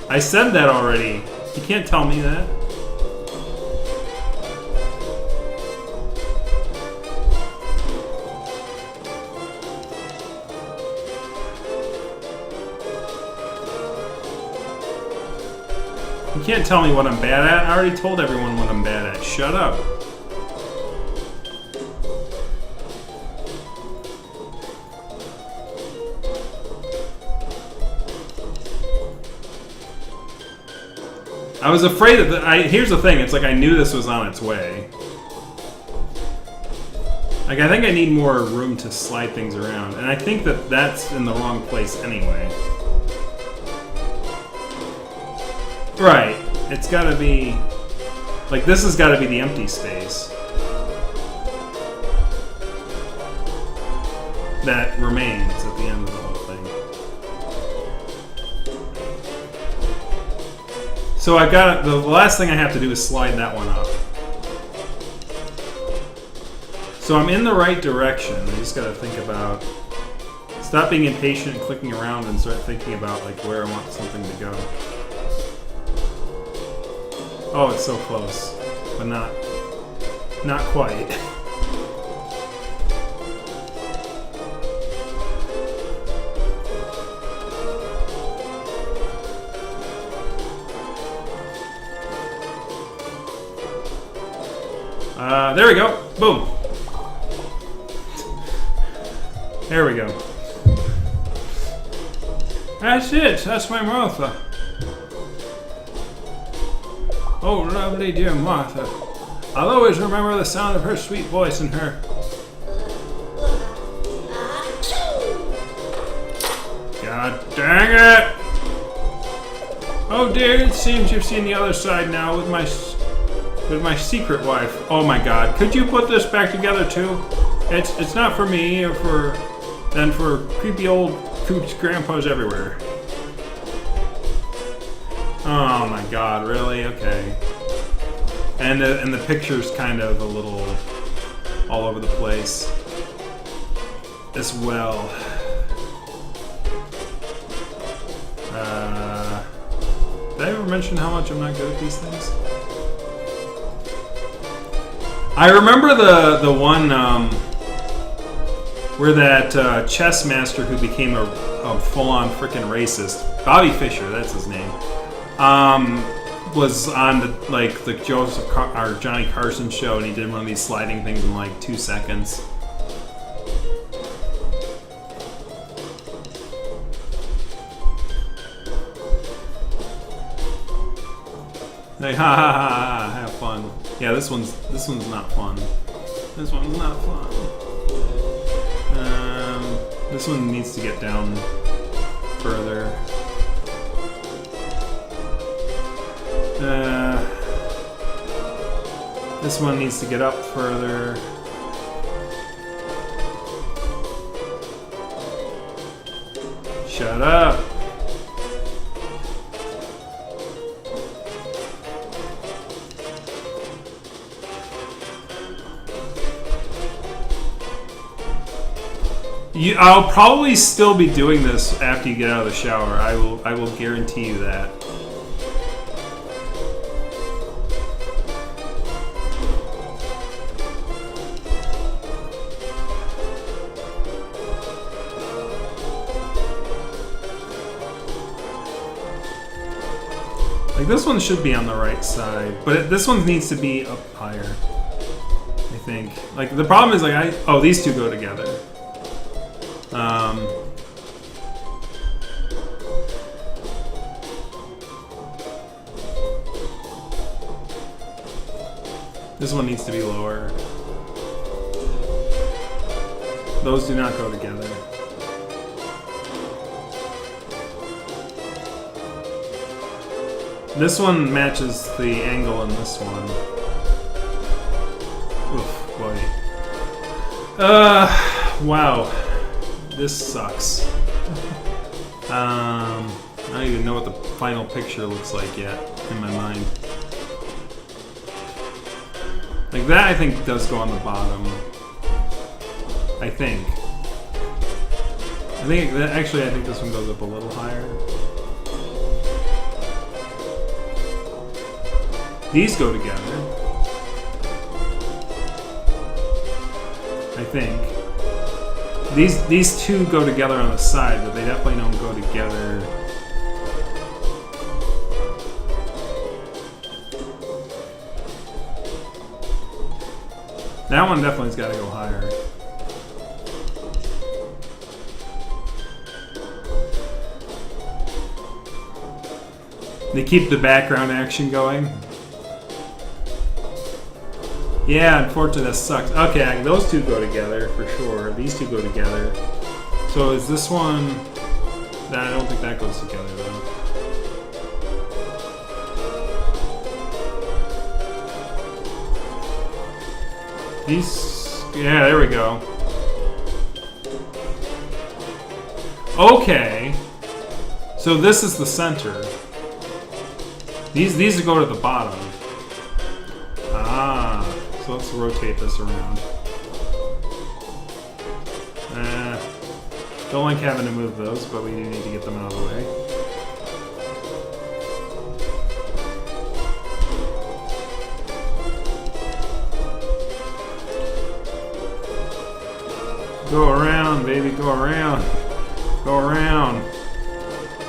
I said that already. You can't tell me that. You can't tell me what I'm bad at. I already told everyone what I'm bad at. Shut up. I was afraid that here's the thing, it's like I knew this was on its way. Like, I think I need more room to slide things around, and I think that that's in the wrong place anyway. Right, it's gotta be... Like, this has gotta be the empty space that remains at the end of the whole thing. So I've got the last thing I have to do is slide that one up. So I'm in the right direction. I just gotta think about... Stop being impatient and clicking around and start thinking about like where I want something to go. Oh, it's so close, but not quite. There we go. Boom. There we go. That's it. That's my Martha. Oh, lovely dear Martha. I'll always remember the sound of her sweet voice in her. God dang it! Oh dear, it seems you've seen the other side now with my secret wife. Oh my God! Could you put this back together too? It's not for me or for creepy old coots grandpas everywhere. Oh my God! Really? Okay. And the picture's kind of a little all over the place as well. Did I ever mention how much I'm not good at these things? I remember the one where that chess master who became a full-on freaking racist, Bobby Fischer, that's his name, was on the Joseph or Johnny Carson show, and he did one of these sliding things in like 2 seconds. Like, ha ha ha ha, have fun. Yeah, this one's not fun. This one's not fun. This one needs to get down further. This one needs to get up further. Shut up. I'll probably still be doing this after you get out of the shower. I will guarantee you that. Like, this one should be on the right side, but this one needs to be up higher, I think. Like, the problem is, like, these two go together. This one needs to be lower. Those do not go together. This one matches the angle in this one. Oof, boy. Wow. This sucks. I don't even know what the final picture looks like yet in my mind. Like that, I think does go on the bottom. I think actually, I think this one goes up a little higher. These go together. I think. These two go together on the side, but they definitely don't go together. That one definitely's got to go higher. They keep the background action going. Yeah, unfortunately that sucks. Okay, those two go together for sure. These two go together. So is this one... Nah, I don't think that goes together though. These... Yeah, there we go. Okay. So this is the center. These go to the bottom. Ah. So let's rotate this around. Don't like having to move those, but we do need to get them out of the way. Go around, baby, go around. Go around.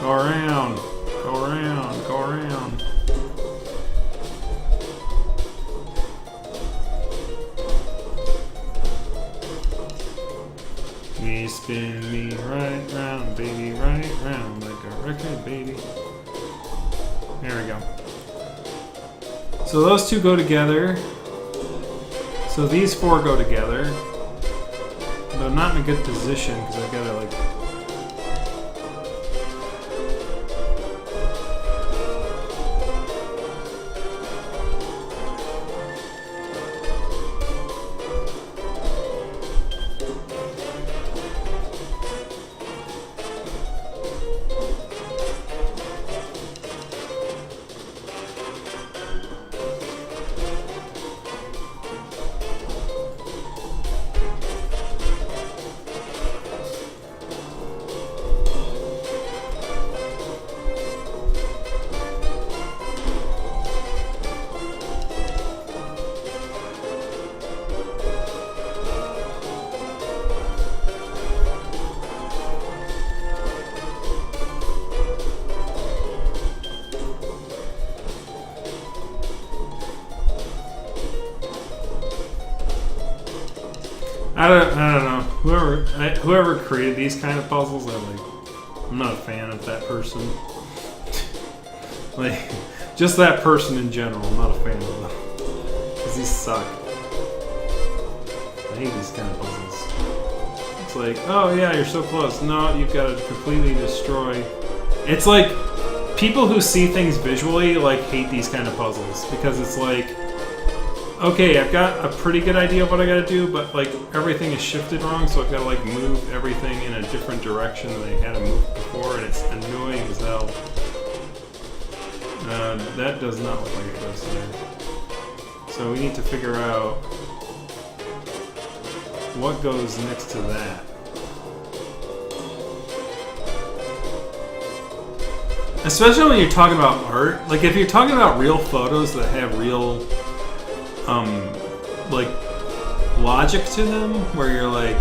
Go around. Go around. Go around. Me spin me right round, baby, right round like a record, baby. There we go. So those two go together. So these four go together. But I'm not in a good position because I've got to like... I don't know. Whoever created these kind of puzzles, I'm not a fan of that person. Like, just that person in general, I'm not a fan of them. Because these suck. I hate these kind of puzzles. It's like, oh yeah, you're so close. No, you've got to completely destroy. It's like, people who see things visually, like, hate these kind of puzzles. Because it's like, okay, I've got a pretty good idea of what I gotta do, but like everything is shifted wrong, so I've gotta like move everything in a different direction than I had to move before, and it's annoying as hell. That does not look like it goes there. So we need to figure out what goes next to that. Especially when you're talking about art. Like if you're talking about real photos that have real like logic to them, where you're like,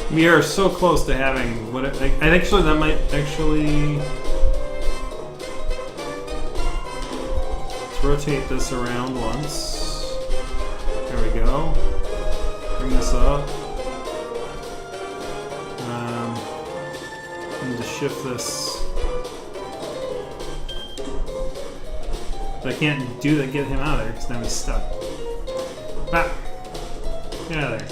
we are so close to having what it, and actually that might actually, let's rotate this around once. There we go. Bring this up. I need to shift this. But I can't do that. Get him out of there because now he's stuck. Bap. Get out of there.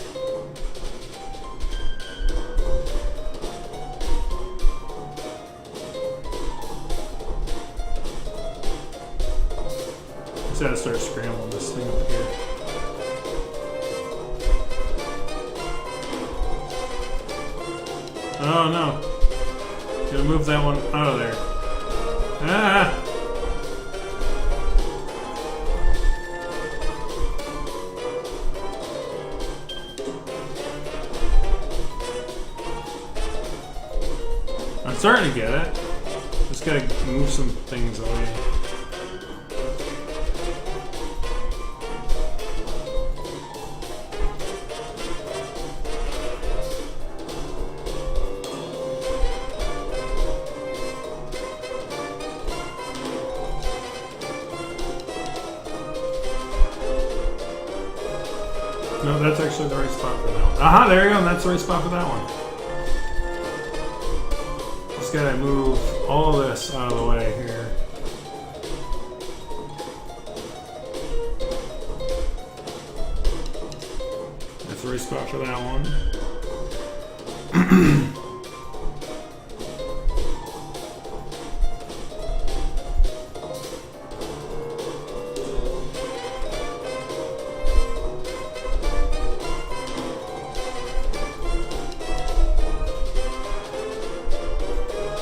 Just gotta start scrambling this thing up here. Oh no. Gotta move that one out of there. Ah! I'm starting to get it. Just gotta move some things away. No, that's actually the right spot for that one. Aha, there you go, and that's the right spot for that one. Just gotta move all this out of the way here. That's the right spot for that one.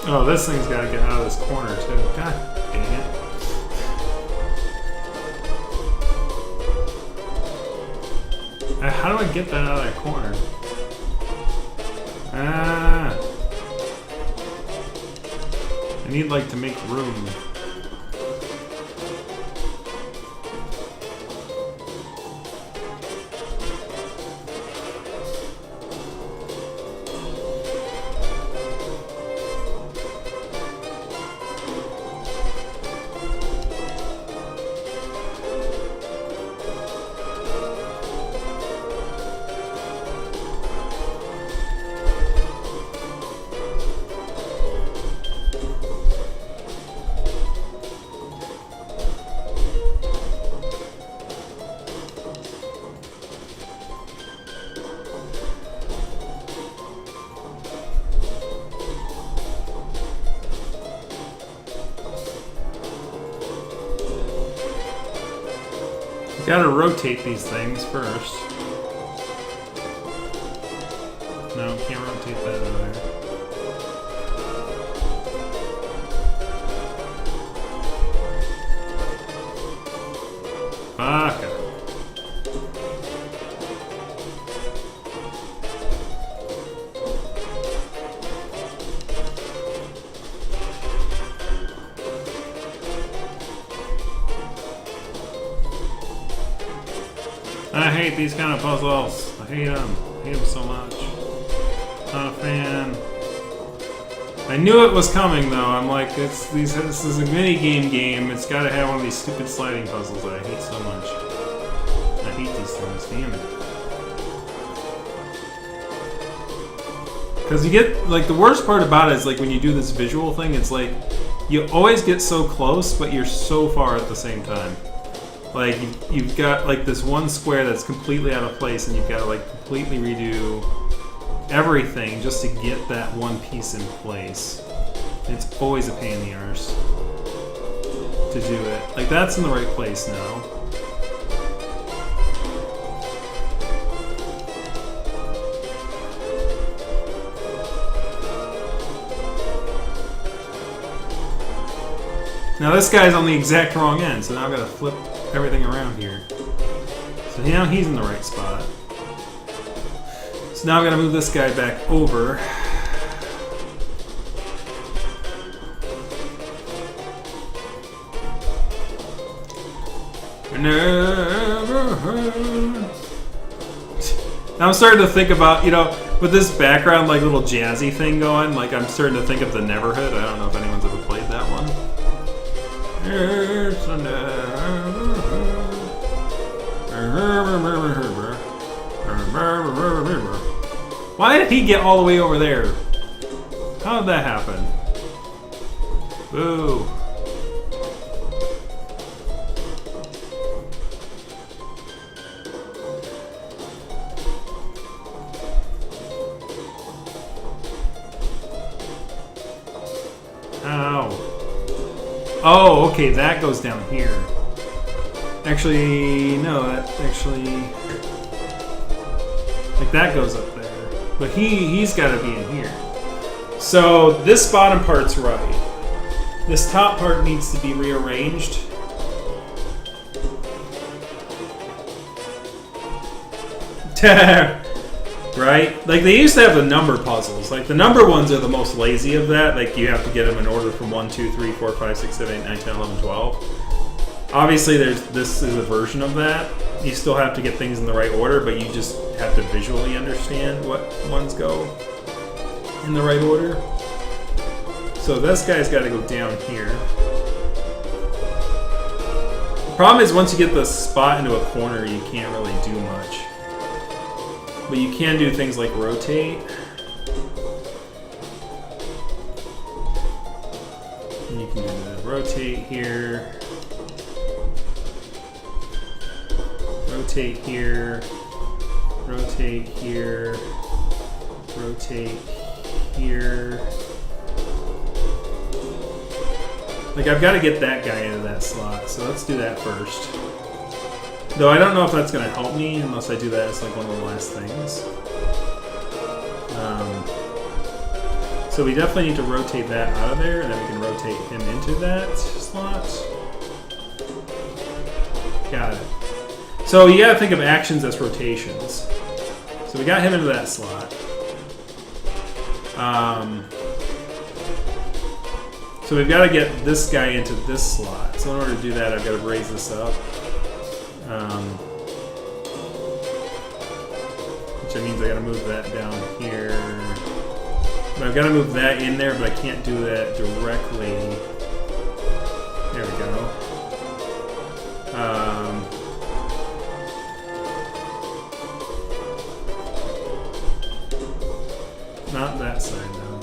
Oh, this thing's gotta get out of this corner too. God dang it. How do I get that out of that corner? Ah. I need like to make room. Gotta rotate these things first. No, can't rotate that over there. Fuck. I hate these kind of puzzles. I hate them. I hate them so much. Not a fan. I knew it was coming though. I'm like, this is a mini game. It's got to have one of these stupid sliding puzzles that I hate so much. I hate these things. Damn it. Because you get, like, the worst part about it is like when you do this visual thing, it's like you always get so close, but you're so far at the same time. Like, you've got, like, this one square that's completely out of place, and you've got to, like, completely redo everything just to get that one piece in place. And it's always a pain in the arse to do it. Like, that's in the right place now. Now, this guy's on the exact wrong end, so now I've got to flip everything around here. So now he's in the right spot. So now I'm gonna move this guy back over. Now I'm starting to think about, you know, with this background, like, little jazzy thing going, like, I'm starting to think of the Neverhood. I don't know if anyone's ever played that one. It's a Why did he get all the way over there? How did that happen? Boo. Ow. Oh, okay, that goes down here. Actually, no, that actually... Like, that goes up there. But he's got to be in here. So, this bottom part's right. This top part needs to be rearranged. Right? Like, they used to have the number puzzles. Like, the number ones are the most lazy of that. Like, you have to get them in order from 1, 2, 3, 4, 5, 6, 7, 8, 9, 10, 11, 12. Obviously, this is a version of that. You still have to get things in the right order, but you just have to visually understand what ones go in the right order. So this guy's got to go down here. The problem is once you get the spot into a corner, you can't really do much. But you can do things like rotate. And you can do the rotate here. Rotate here. Rotate here. Rotate here. Like, I've got to get that guy into that slot, so let's do that first. Though I don't know if that's going to help me unless I do that as like one of the last things. So we definitely need to rotate that out of there, and then we can rotate him into that slot. Got it. So you gotta think of actions as rotations. So we got him into that slot. So we've got to get this guy into this slot. So in order to do that, I've got to raise this up. Which means I got to move that down here. But I've got to move that in there, but I can't do that directly. There we go. Not that side, though.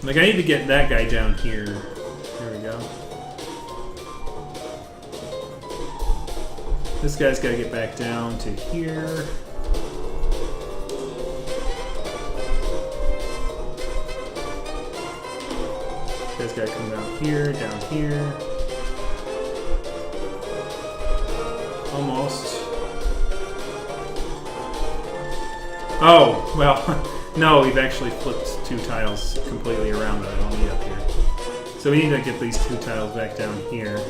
Like, I need to get that guy down here. There we go. This guy's got to get back down to here. This guy's got to come down here, down here. Almost. Oh, well, no, we've actually flipped 2 tiles completely around that I don't need up here. So we need to get these 2 tiles back down here.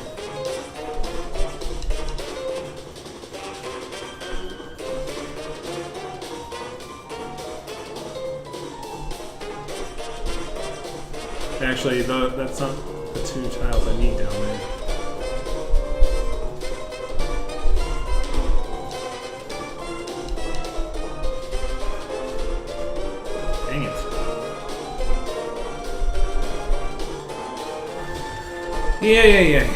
Actually, that's not the 2 tiles I need down there. Dang it. Yeah.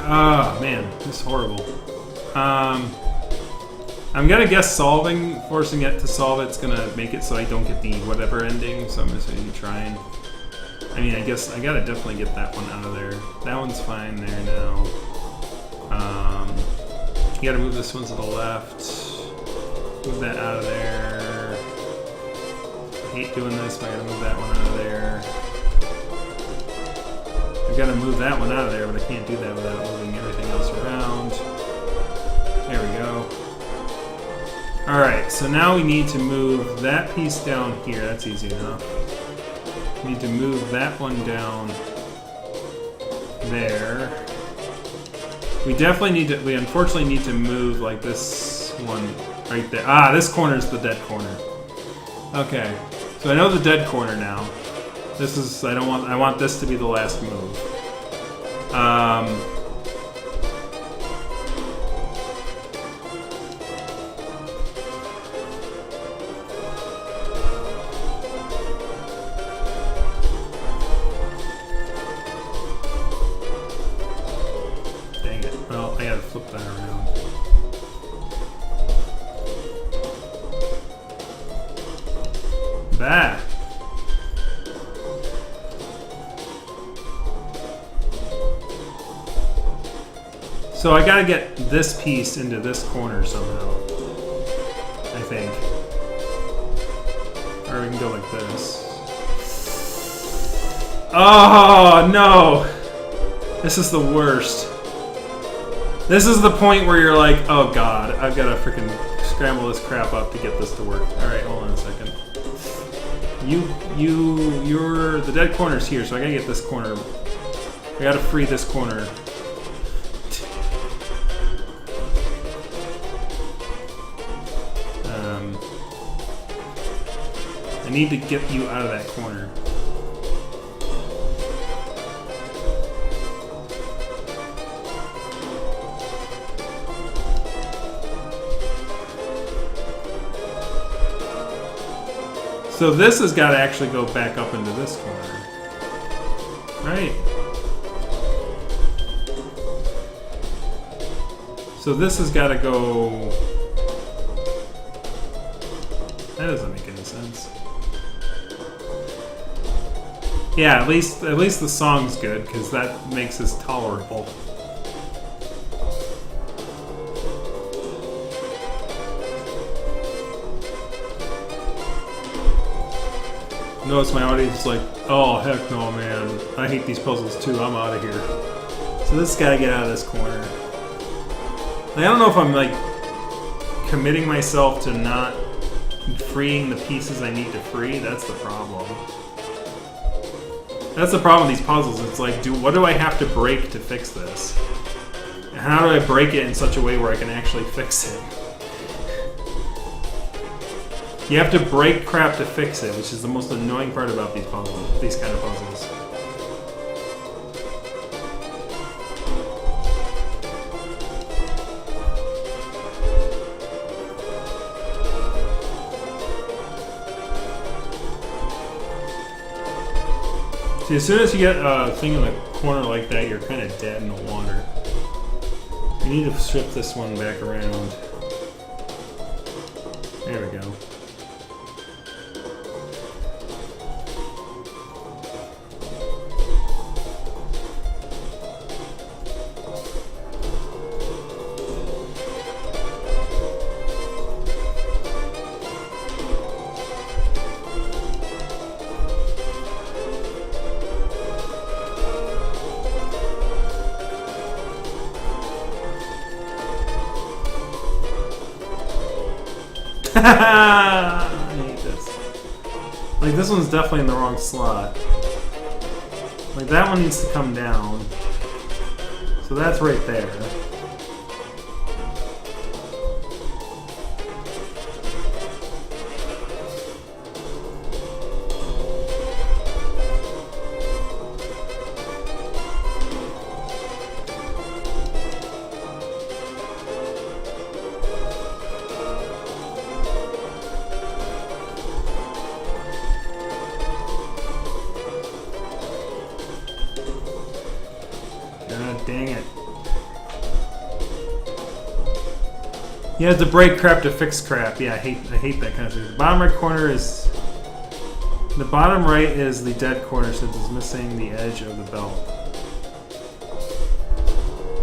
Oh, man, this is horrible. I'm gonna guess forcing it to solve it's gonna make it so I don't get the whatever ending, so I'm just gonna be trying. I mean, I guess I gotta definitely get that one out of there. That one's fine there now. You gotta move this one to the left. Move that out of there. I hate doing this, but I gotta move that one out of there. I gotta move that one out of there, but I can't do that without moving everything else around. There we go. Alright, so now we need to move that piece down here. That's easy enough. We need to move that one down there. We unfortunately need to move like this one right there. Ah, this corner is the dead corner. Okay, so I know the dead corner now. This is, I want this to be the last move. Dang it. Well, I gotta flip that around. That. So I gotta get this piece into this corner somehow, I think. Or we can go like this. Oh, no! This is the worst. This is the point where you're like, oh god, I've gotta freaking scramble this crap up to get this to work. Alright, hold on a second. You're the dead corner's here, so I gotta get this corner. I gotta free this corner. I need to get you out of that corner. So this has got to actually go back up into this corner. Right. So this has got to go... That doesn't make any sense. Yeah, at least the song's good, because that makes this tolerable. Notice my audience is like, oh heck no, man. I hate these puzzles too, I'm out of here. So this has got to get out of this corner. Like, I don't know if I'm like committing myself to not freeing the pieces I need to free. That's the problem. That's the problem with these puzzles. It's like, what do I have to break to fix this? And how do I break it in such a way where I can actually fix it? You have to break crap to fix it, which is the most annoying part about these puzzles, these kind of puzzles. See, as soon as you get a thing in the corner like that, you're kind of dead in the water. You need to strip this one back around. There we go. I hate this. Like, this one's definitely in the wrong slot. Like, that one needs to come down. So that's right there. Dang it. You have to break crap to fix crap. Yeah, I hate that kind of thing. The bottom right corner is... The bottom right is the dead corner since it's missing the edge of the belt.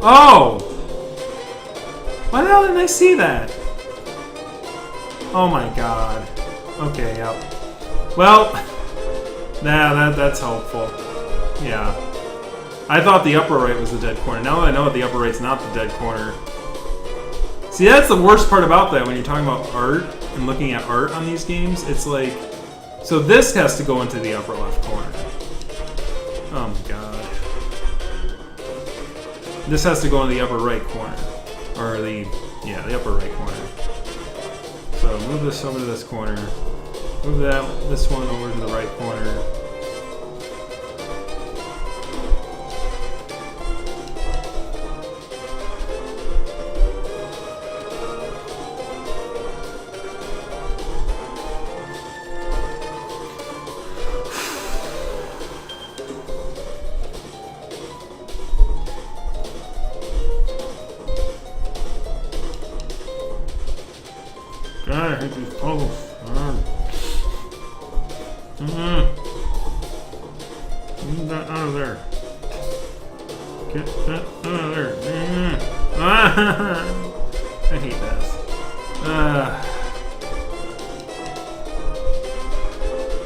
Oh! Why the hell didn't I see that? Oh my god. Okay, yep. Well, that's helpful. Yeah. I thought the upper right was the dead corner. Now that I know that the upper right's not the dead corner. See, that's the worst part about that when you're talking about art and looking at art on these games. It's like, so this has to go into the upper left corner. Oh my god. This has to go in the upper right corner. Or the upper right corner. So move this over to this corner. Move this one over to the right corner. God, I hate these puzzles. Get that out of there. Get that out of there. I hate this.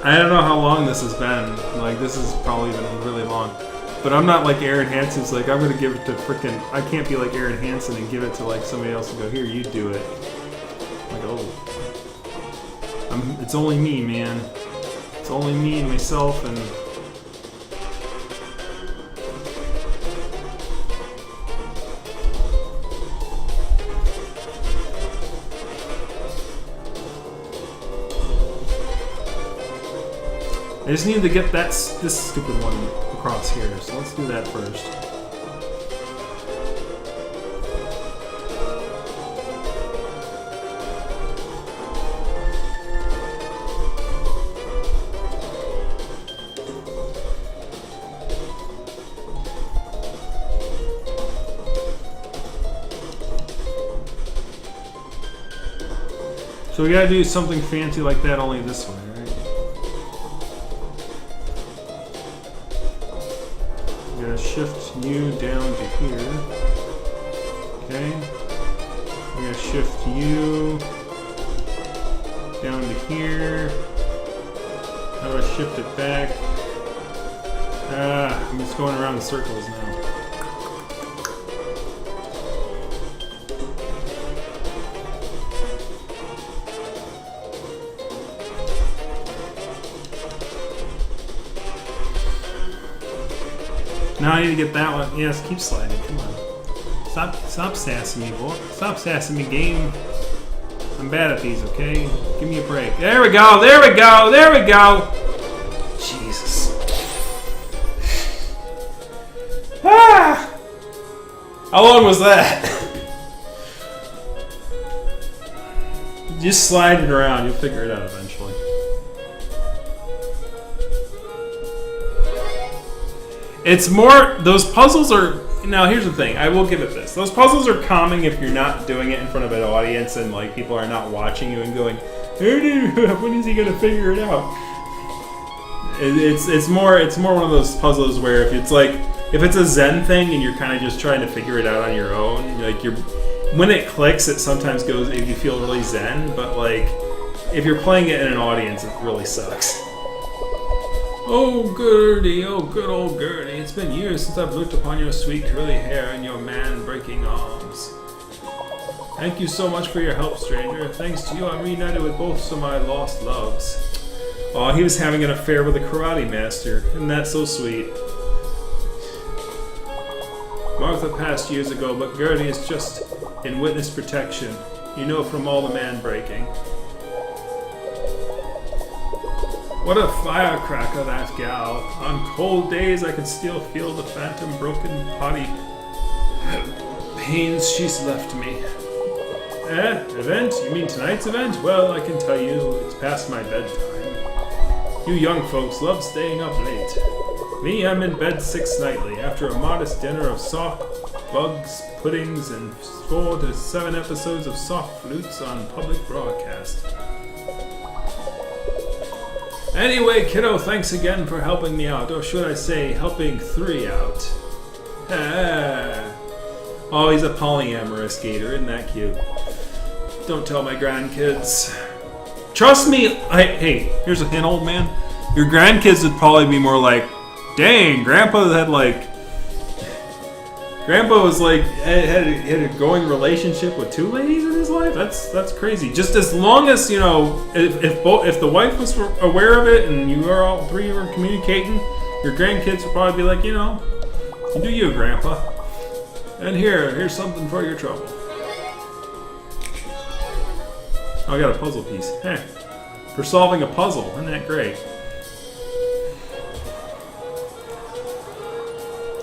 I don't know how long this has been. Like, this has probably been really long. But I'm not like Aaron Hansen's like, I'm gonna give it to frickin'... I can't be like Aaron Hansen and give it to like somebody else and go, here, you do it. Like, oh. It's only me, man. It's only me and myself and... I just need to get this stupid one across here, so let's do that first. So we gotta do something fancy like that only this way, right? We gotta shift you down to here. Okay. We gotta shift you down to here. How do I shift it back? I'm just going around in circles now. Now I need to get that one. Yes, keep sliding. Come on. Stop sassing me, boy. Stop sassing me, game. I'm bad at these, okay? Give me a break. There we go. There we go. There we go. Jesus. Ah! How long was that? Just slide it around. You'll figure it out eventually. It's more, those puzzles are, now here's the thing, I will give it this. Those puzzles are calming if you're not doing it in front of an audience and like people are not watching you and going, when is he gonna figure it out? It's more one of those puzzles where if it's a Zen thing and you're kind of just trying to figure it out on your own, like when it clicks, it sometimes goes, if you feel really Zen, but like if you're playing it in an audience, it really sucks. Oh, Gertie, oh, good old Gertie. It's been years since I've looked upon your sweet curly hair and your man-breaking arms. Thank you so much for your help, stranger. Thanks to you, I'm reunited with both of my lost loves. Oh, he was having an affair with a karate master. Isn't that so sweet? Martha passed years ago, but Gertie is just in witness protection. You know, from all the man-breaking. What a firecracker, that gal. On cold days, I could still feel the phantom broken potty pains she's left me. Event? You mean tonight's event? Well, I can tell you, it's past my bedtime. You young folks love staying up late. Me, I'm in bed 6 nightly, after a modest dinner of soft bugs, puddings, and 4 to 7 episodes of soft flutes on public broadcast. Anyway, kiddo, thanks again for helping me out, or should I say, helping 3 out. Oh, he's a polyamorous gator, isn't that cute? Don't tell my grandkids. Trust me, hey, here's a hint, old man. Your grandkids would probably be more like, dang, Grandpa had a going relationship with 2 ladies in his life. That's crazy. Just as long as, you know, if the wife was aware of it and you are all 3 were communicating, your grandkids would probably be like, you know, you do you, Grandpa. And here's something for your trouble. Oh, I got a puzzle piece. Hey, for solving a puzzle, isn't that great?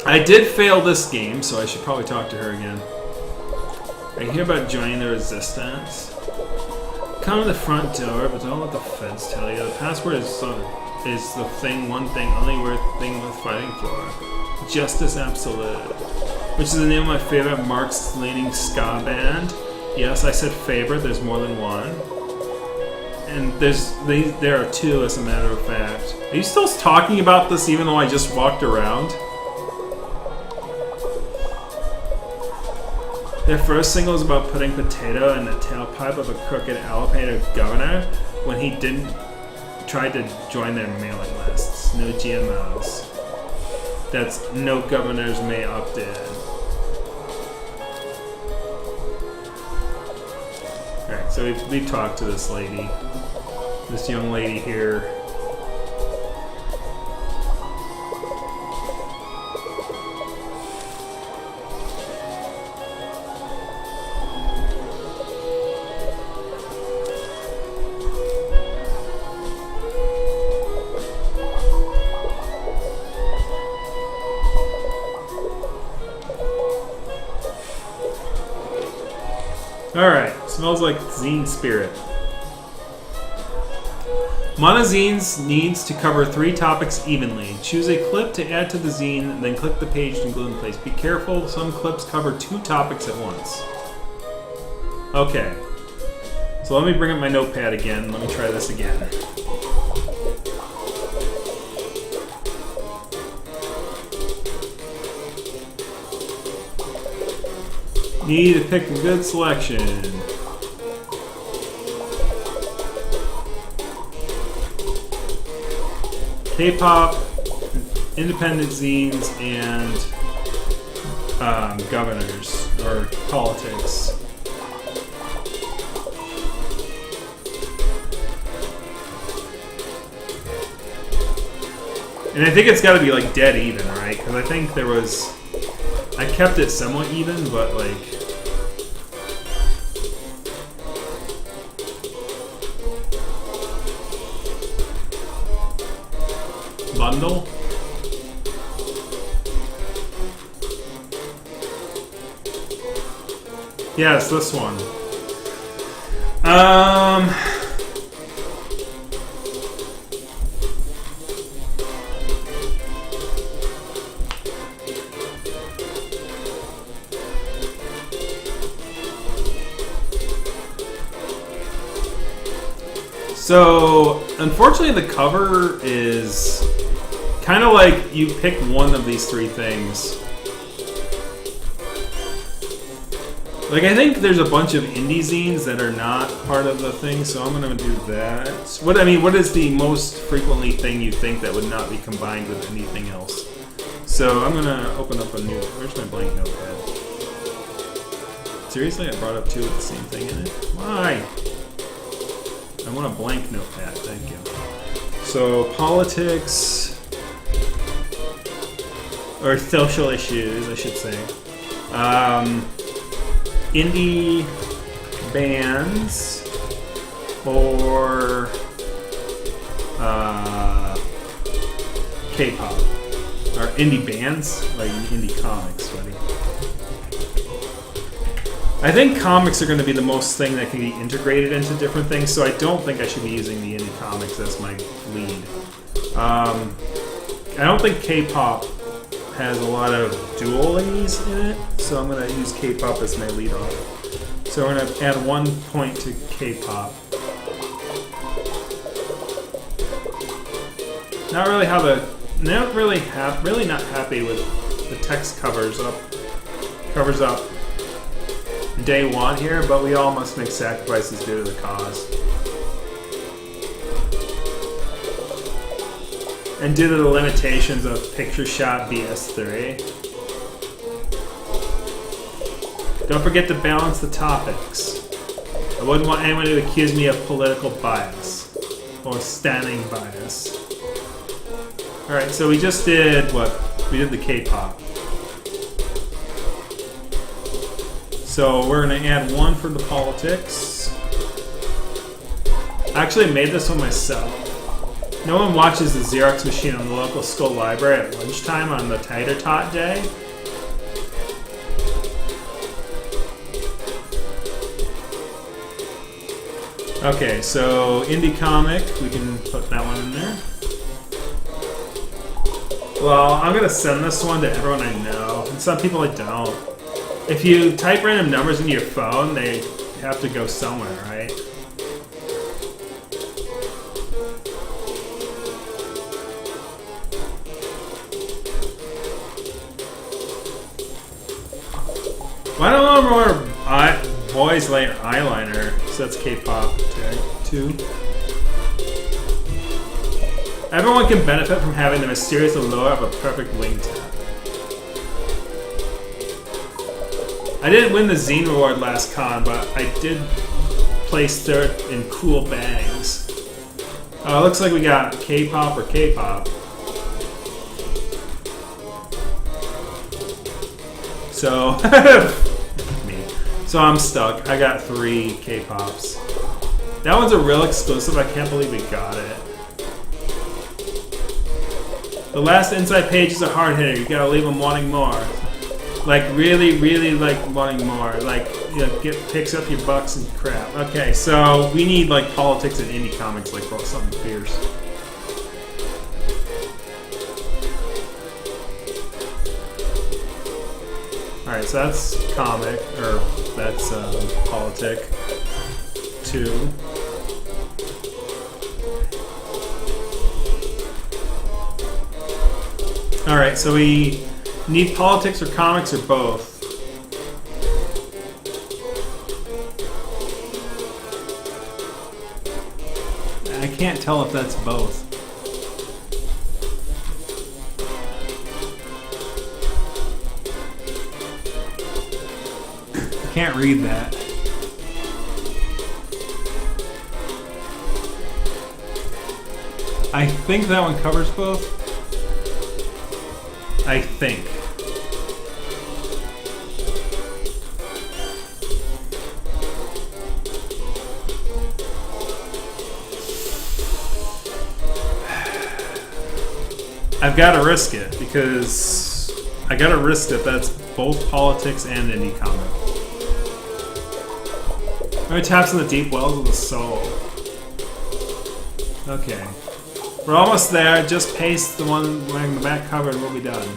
I did fail this game, so I should probably talk to her again. Are you here about joining the resistance? Come to the front door, but don't let the feds tell you. The password is the one thing, only thing worth fighting for. Justice Absolute. Which is the name of my favorite Marx-leaning ska band. Yes, I said favorite, there's more than one. And there are 2, as a matter of fact. Are you still talking about this even though I just walked around? Their first single is about putting potato in the tailpipe of a crooked Alligator governor when he tried to join their mailing lists. No GMOs. That's no governors may opt in. Alright, so we've talked to this lady. This young lady here. Alright, smells like zine spirit. Monozines needs to cover 3 topics evenly. Choose a clip to add to the zine, then click the page and glue in place. Be careful, some clips cover 2 topics at once. Okay. So let me bring up my notepad again. Let me try this again. Need to pick a good selection. K-pop, independent zines, and governors, or politics. And I think it's got to be like dead even, right? Because I think there was... I kept it somewhat even, but like... Bundle? Yes, this one. So, unfortunately, the cover is kind of like you pick one of these three things. Like, I think there's a bunch of indie zines that are not part of the thing, so I'm going to do that. What is the most frequently thing you think that would not be combined with anything else? So I'm going to open up a new... Where's my blank notepad? Seriously? I brought up two with the same thing in it? Why? I want a blank notepad, thank you. So, politics... Or social issues, I should say. Indie bands or K-pop. Or indie bands, like indie comics, buddy. I think comics are going to be the most thing that can be integrated into different things, so I don't think I should be using the indie comics as my lead. I don't think K-pop has a lot of dualities in it, so I'm going to use K-pop as my lead off. So we're going to add 1 point to K-pop. Not really not happy with the text covers up day one here, but we all must make sacrifices due to the cause. And due to the limitations of Picture Shop BS3. Don't forget to balance the topics. I wouldn't want anyone to accuse me of political bias or standing bias. Alright, so we just did what? We did the K-pop. So we're going to add 1 for the politics. I actually made this one myself. No one watches the Xerox machine on the local school library at lunchtime on the Tater Tot day. Okay, so indie comic, we can put that one in there. Well, I'm going to send this one to everyone I know, and some people I don't. If you type random numbers into your phone, they have to go somewhere, right? Why don't I more boys layer eyeliner? So that's K-pop. Okay, 2. Everyone can benefit from having the mysterious allure of a perfect wingtip. I didn't win the zine reward last con, but I did place 3rd in cool bags. Oh, it looks like we got K-pop or K-pop. So, me. So I'm stuck. I got 3 K-pops. That one's a real exclusive. I can't believe we got it. The last inside page is a hard hitter. You gotta leave them wanting more. Like really, really like wanting more. Like, you know, picks up your bucks and crap. Okay, so we need like politics and indie comics, like something fierce. Alright, so that's comic, or that's politic. 2. Alright, so we need politics or comics or both. I can't tell if that's both. I can't read that. I think that one covers both. I think. I've got to risk it because I got to risk that that's both politics and indie comic. It taps in the deep wells of the soul. Okay. We're almost there. Just paste the one wearing the back cover and we'll be done.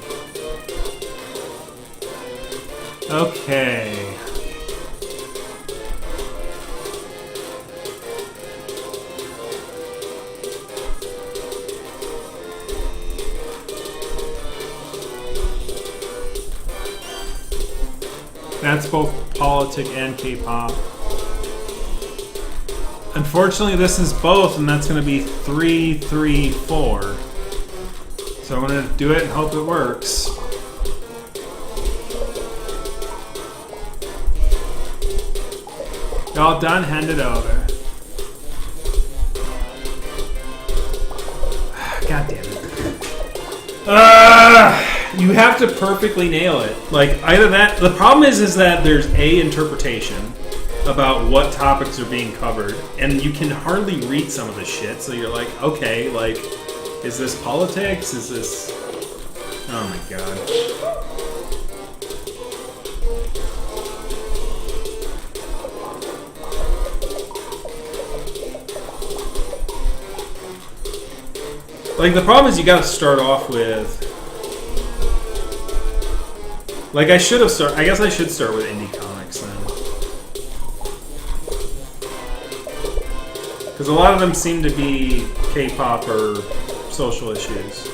Okay. That's both politic and K-pop. Unfortunately, this is both, and that's going to be 3, 3, 4. So I'm going to do it and hope it works. All done, hand it over. God damn it. You have to perfectly nail it. Like, either that... The problem is that there's a interpretation about what topics are being covered, and you can hardly read some of the shit, so you're like, okay, like, is this politics? Is this... Oh my god. Like, the problem is you gotta start off with... Like, I should have started... I guess I should start with indie comics then. Because a lot of them seem to be K-pop or social issues.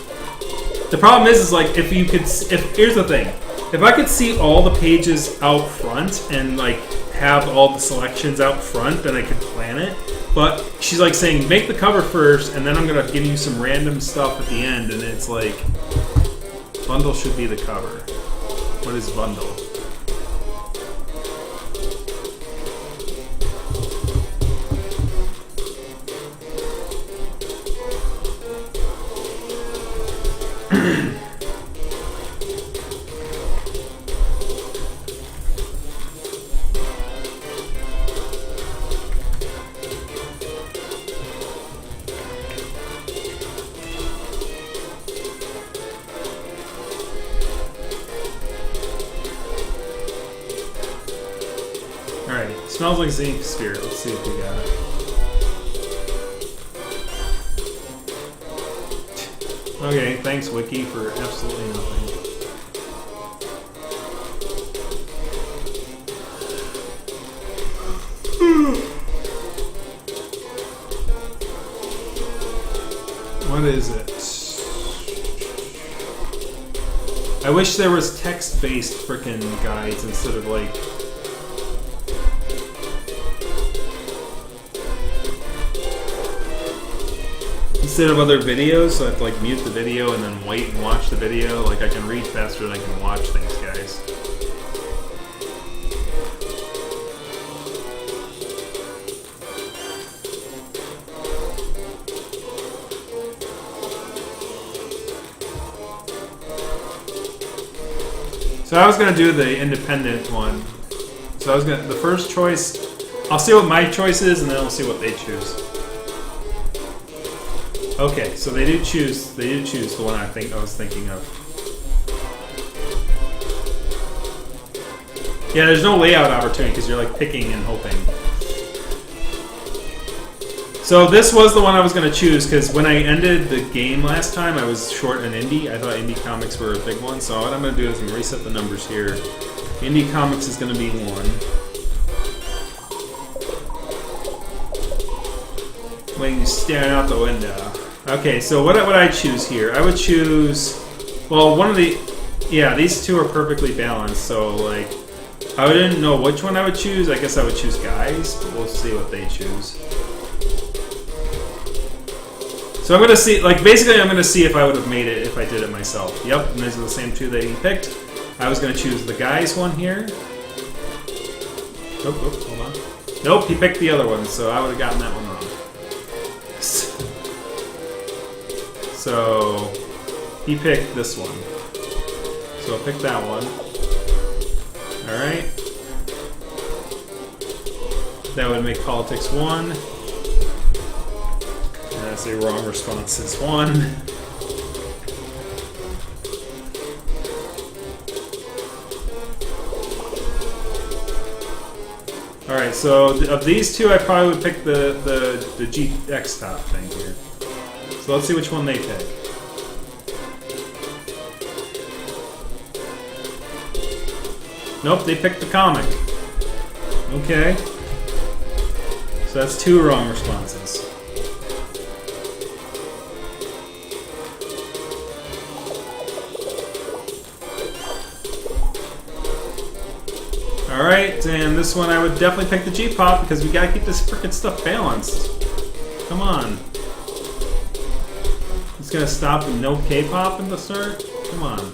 The problem is like, if you could... Here's the thing. If I could see all the pages out front and, like, have all the selections out front, then I could plan it. But she's, like, saying, make the cover first, and then I'm going to give you some random stuff at the end, and it's like... Bundle should be the cover. What is bundle? Smells like zinc spirit. Let's see if we got it. Okay, thanks Wiki for absolutely nothing. What is it? I wish there was text-based frickin' guides instead of like... Instead of other videos, so I have to like mute the video and then wait and watch the video. Like I can read faster than I can watch things, guys. So I was gonna do the independent one. So I was gonna, the first choice, I'll see what my choice is and then I'll see what they choose. Okay, so they do choose the one I was thinking of. Yeah, there's no layout opportunity because you're like picking and hoping. So this was the one I was going to choose because when I ended the game last time, I was short an indie. I thought indie comics were a big one. So what I'm going to do is I'm going to reset the numbers here. Indie comics is going to be 1. When you staring out the window. Okay, so what would I choose here? I would choose... Well, one of the... Yeah, these two are perfectly balanced, so, like... I didn't know which one I would choose. I guess I would choose guys, but we'll see what they choose. So I'm going to see... Like, basically I'm going to see if I would have made it if I did it myself. Yep, and these are the same two that he picked. I was going to choose the guys one here. Oh, hold on. Nope, he picked the other one, so I would have gotten that one wrong. So, he picked this one. So I'll pick that one. Alright. That would make politics 1. And that's a wrong response is 1. Alright, so of these two, I probably would pick the GX top thing here. So let's see which one they pick. Nope, they picked the comic. Okay. So that's 2 wrong responses. Alright, and this one I would definitely pick the G-pop because we gotta keep this frickin' stuff balanced. Come on. It's gonna stop with no K-pop in the start? Come on.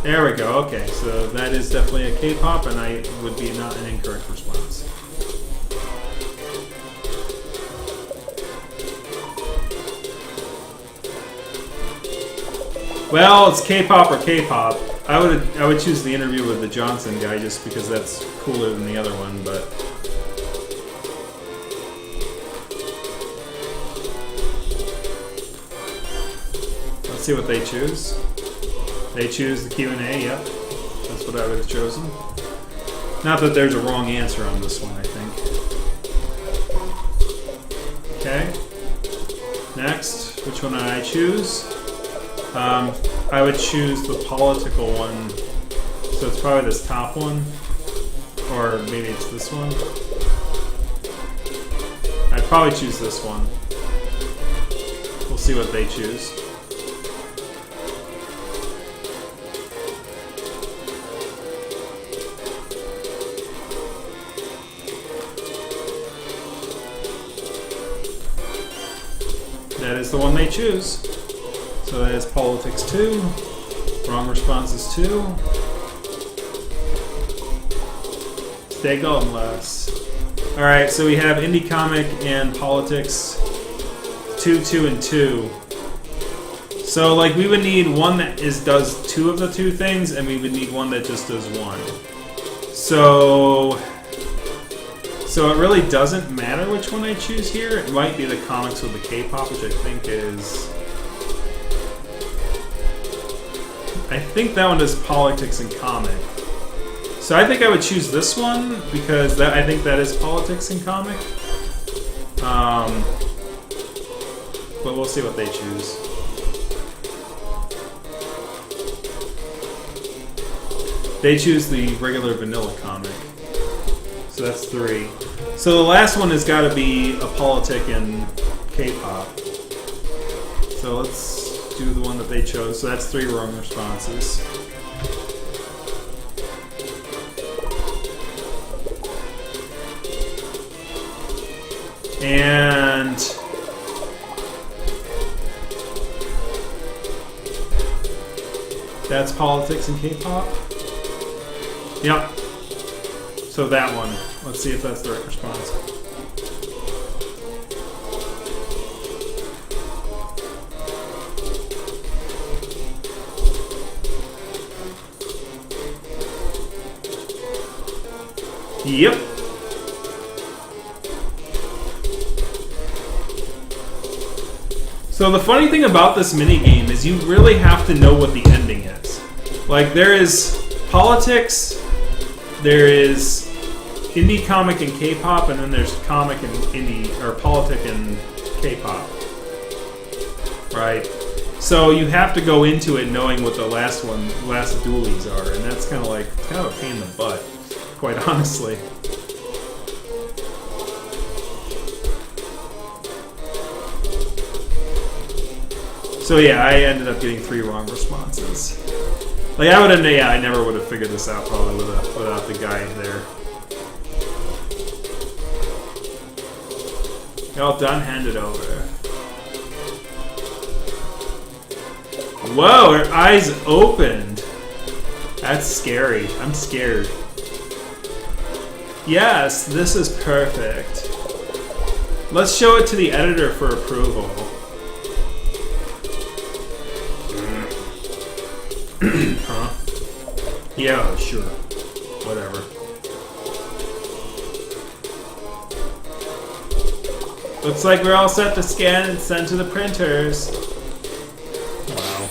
There we go, okay, so that is definitely a K-pop and I would be not an incorrect response. Well, it's K-pop or K-pop. I would choose the interview with the Johnson guy just because that's cooler than the other one, but let's see what they choose. They choose the Q&A, yep. That's what I would have chosen. Not that there's a wrong answer on this one, I think. Okay. Next, which one did I choose? I would choose the political one. So it's probably this top one. Or maybe it's this one. I'd probably choose this one. We'll see what they choose. That is the one they choose. So that is politics 2. Wrong response is 2. Stay golden, Les. Alright, so we have indie comic and politics 2, 2, and 2. So like we would need one that does 2 of the 2 things, and we would need one that just does 1. So it really doesn't matter which one I choose here. It might be the comics with the K-pop, which I think is... I think that one does politics and comic. So I think I would choose this one because I think that is politics and comic. But we'll see what they choose. They choose the regular vanilla comic. So that's 3. So the last one has got to be a politic and K-pop. So let's do the one that they chose. So that's 3 wrong responses. And that's politics and K-pop. Yep. So that one. Let's see if that's the right response. Yep. So the funny thing about this minigame is you really have to know what the ending is. Like there is politics, there is indie comic and K-pop, and then there's comic and indie, or politic and K-pop. Right? So you have to go into it knowing what the last dualies are, and that's kind of a pain in the butt, quite honestly. So yeah, I ended up getting 3 wrong responses. Like I never would have figured this out probably without the guy there. All done, hand it over. Whoa, her eyes opened. That's scary. I'm scared. Yes, this is perfect. Let's show it to the editor for approval. Huh? Yeah, sure. Whatever. Looks like we're all set to scan and send to the printers. Wow.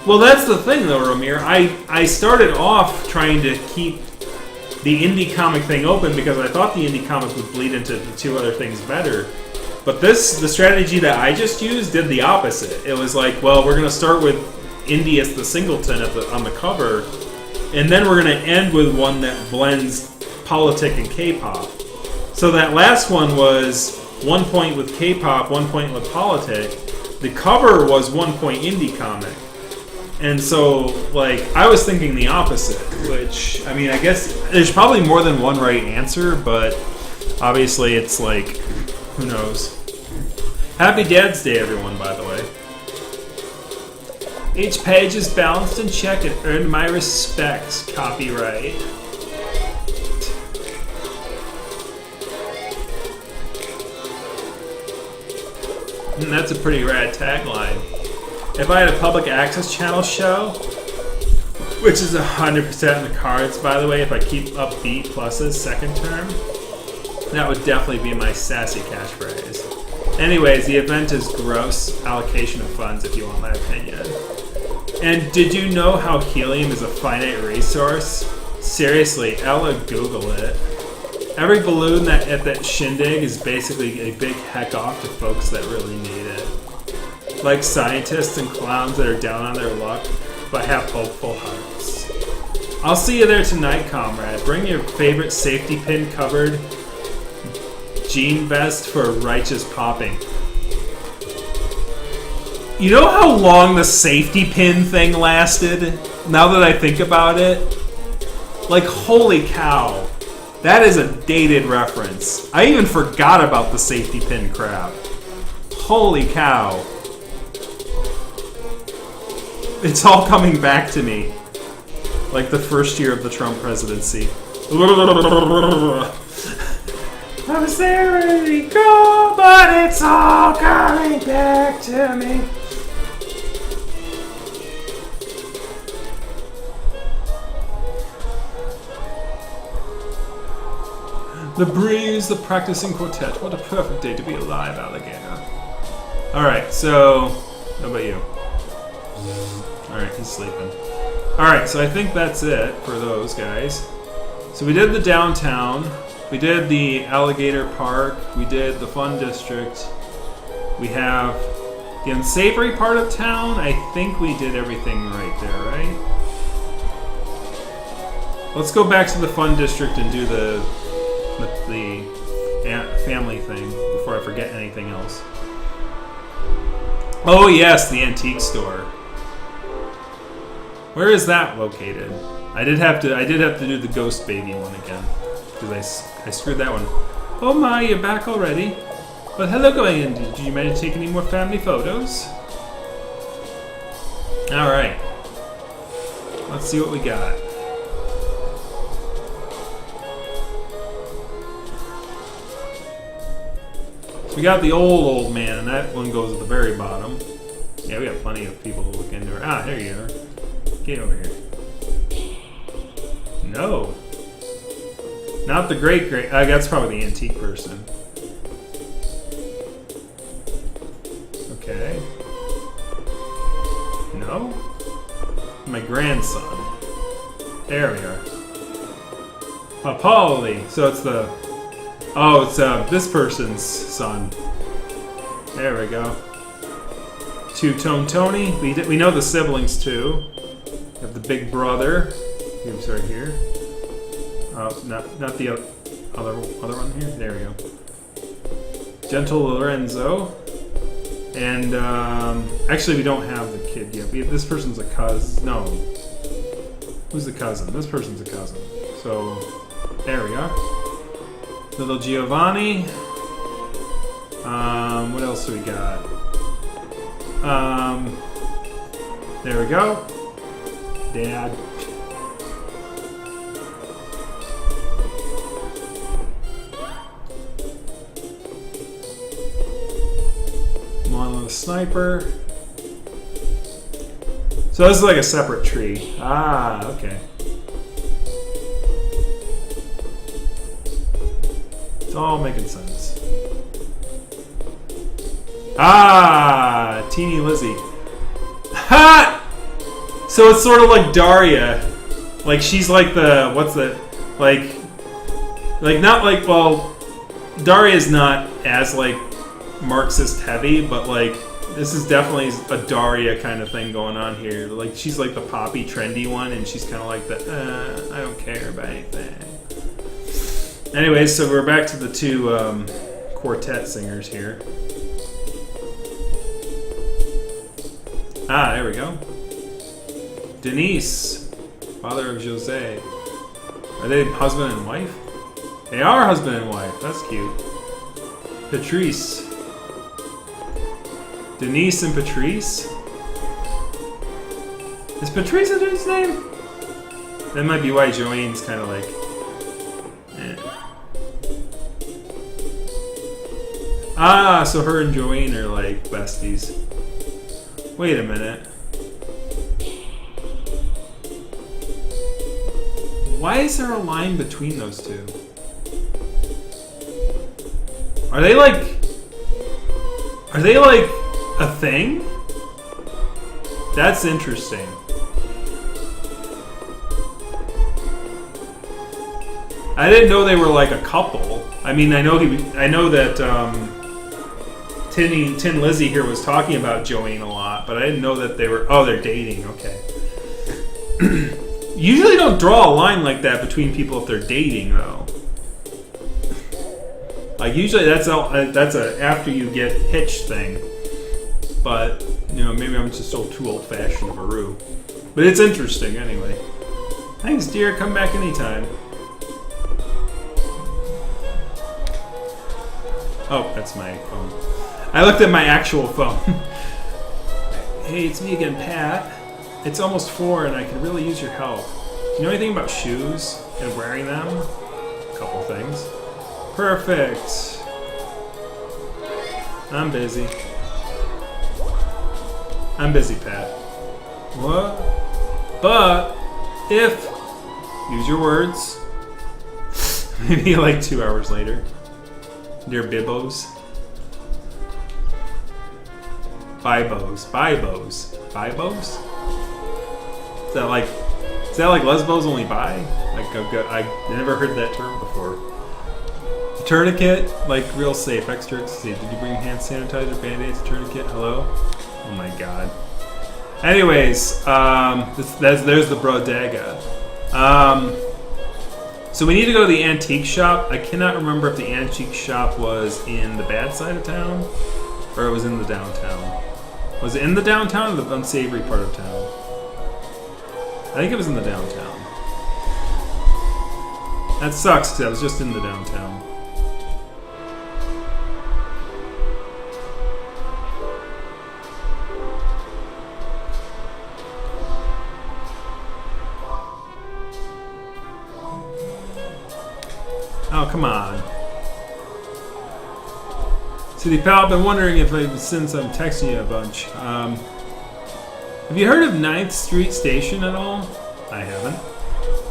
Well, that's the thing, though, Ramir. I started off trying to keep the indie comic thing open because I thought the indie comic would bleed into the two other things better. But the strategy that I just used did the opposite. It was like, well, we're going to start with indie as the singleton on the cover, and then we're going to end with one that blends politic and K-pop. So that last one was 1 point with K-pop, 1 point with politic. The cover was 1 point indie comic. And so, like, I was thinking the opposite, which, I mean, I guess there's probably more than one right answer, but obviously it's like, who knows. Happy Dad's Day, everyone, by the way. Each page is balanced and checked and earned my respects. Copyright. That's a pretty rad tagline. If I had a public access channel show, which is 100% in the cards, by the way, if I keep up B Plus's second term, that would definitely be my sassy catchphrase. Anyways, the event is gross allocation of funds, if you want my opinion. And did you know how helium is a finite resource? Seriously, Ella, Google it. Every balloon at that shindig is basically a big heck off to folks that really need it. Like scientists and clowns that are down on their luck, but have hopeful hearts. I'll see you there tonight, comrade. Bring your favorite safety pin covered jean vest for righteous popping. You know how long the safety pin thing lasted? Now that I think about it? Like, holy cow. That is a dated reference. I even forgot about the safety pin crap. Holy cow. It's all coming back to me. Like the first year of the Trump presidency. I was there ready to go, but it's all coming back to me. The Breeze, the Practicing Quartet. What a perfect day to be alive, Alligator. Alright, so... how about you? Alright, he's sleeping. Alright, so I think that's it for those guys. So we did the downtown. We did the Alligator Park. We did the Fun District. We have the unsavory part of town. I think we did everything right there, right? Let's go back to the Fun District and do the family thing before I forget anything else. Oh yes, the antique store. Where is that located? I did have to do the Ghost Baby one again because I screwed that one. Oh my, you're back already. But hello, going in. Did you manage to take any more family photos? All right. Let's see what we got. So we got the old man, and that one goes at the very bottom. Yeah, we got plenty of people to look into her. Ah, there you are. Get over here. No. Not the great. That's probably the antique person. Okay. No? My grandson. There we are. Paulie. So it's the... oh, it's this person's son. There we go. Two-Tone Tony. We know the siblings too. We have the big brother. He's right here. Oh, not the other one here. There we go. Gentle Lorenzo. And actually, we don't have the kid yet. This person's a cousin. No. Who's the cousin? This person's a cousin. So there we are. Little Giovanni. What else do we got? There we go. Dad. sniper. So this is like a separate tree. Ah, okay. It's all making sense. Ah, Teeny Lizzie. Ha! So it's sort of like Daria. Like she's like the, what's the, like not like, well, Daria's not as like Marxist heavy, but like this is definitely a Daria kind of thing going on here. Like she's like the poppy trendy one, and she's kind of like the I don't care about anything. Anyway, so we're back to the two quartet singers here. Ah, there we go. Denise, father of Jose. Are they husband and wife? They are husband and wife. That's cute. Patrice. Denise and Patrice? Is Patrice a dude's name? That might be why Joanne's kind of like... eh. Ah, so her and Joanne are like besties. Wait a minute. Why is there a line between those two? Are they like a thing? That's interesting. I didn't know they were like a couple. I mean, I know that Tin Lizzie here was talking about Joanne a lot, but I didn't know that they were. Oh, they're dating. Okay. Usually don't draw a line like that between people if they're dating, though. Like usually that's a after you get hitched thing. But you know, maybe I'm just so too old-fashioned of a roo. But it's interesting anyway. Thanks, dear. Come back anytime. Oh, that's my phone. I looked at my actual phone. Hey, it's me again, Pat. It's almost 4 and I could really use your help. Do you know anything about shoes and wearing them? A couple things. Perfect. I'm busy. I'm busy, Pat. What? But if, use your words, maybe like 2 hours later, dear Bibbos. Bibos. Bibos. Bibos? Is that like lesbos only bi? Like I never heard that term before. Tourniquet, like real safe, extra safe. Did you bring hand sanitizer, band-aids, tourniquet? Hello? Oh my god. Anyways, there's the bodega. So we need to go to the antique shop. I cannot remember if the antique shop was in the bad side of town or it was in the downtown. Was it in the downtown or the unsavory part of town? I think it was in the downtown. That sucks because I was just in the downtown. Oh, come on. See, pal, I've been wondering if since I'm texting you a bunch. Have you heard of 9th Street Station at all? I haven't.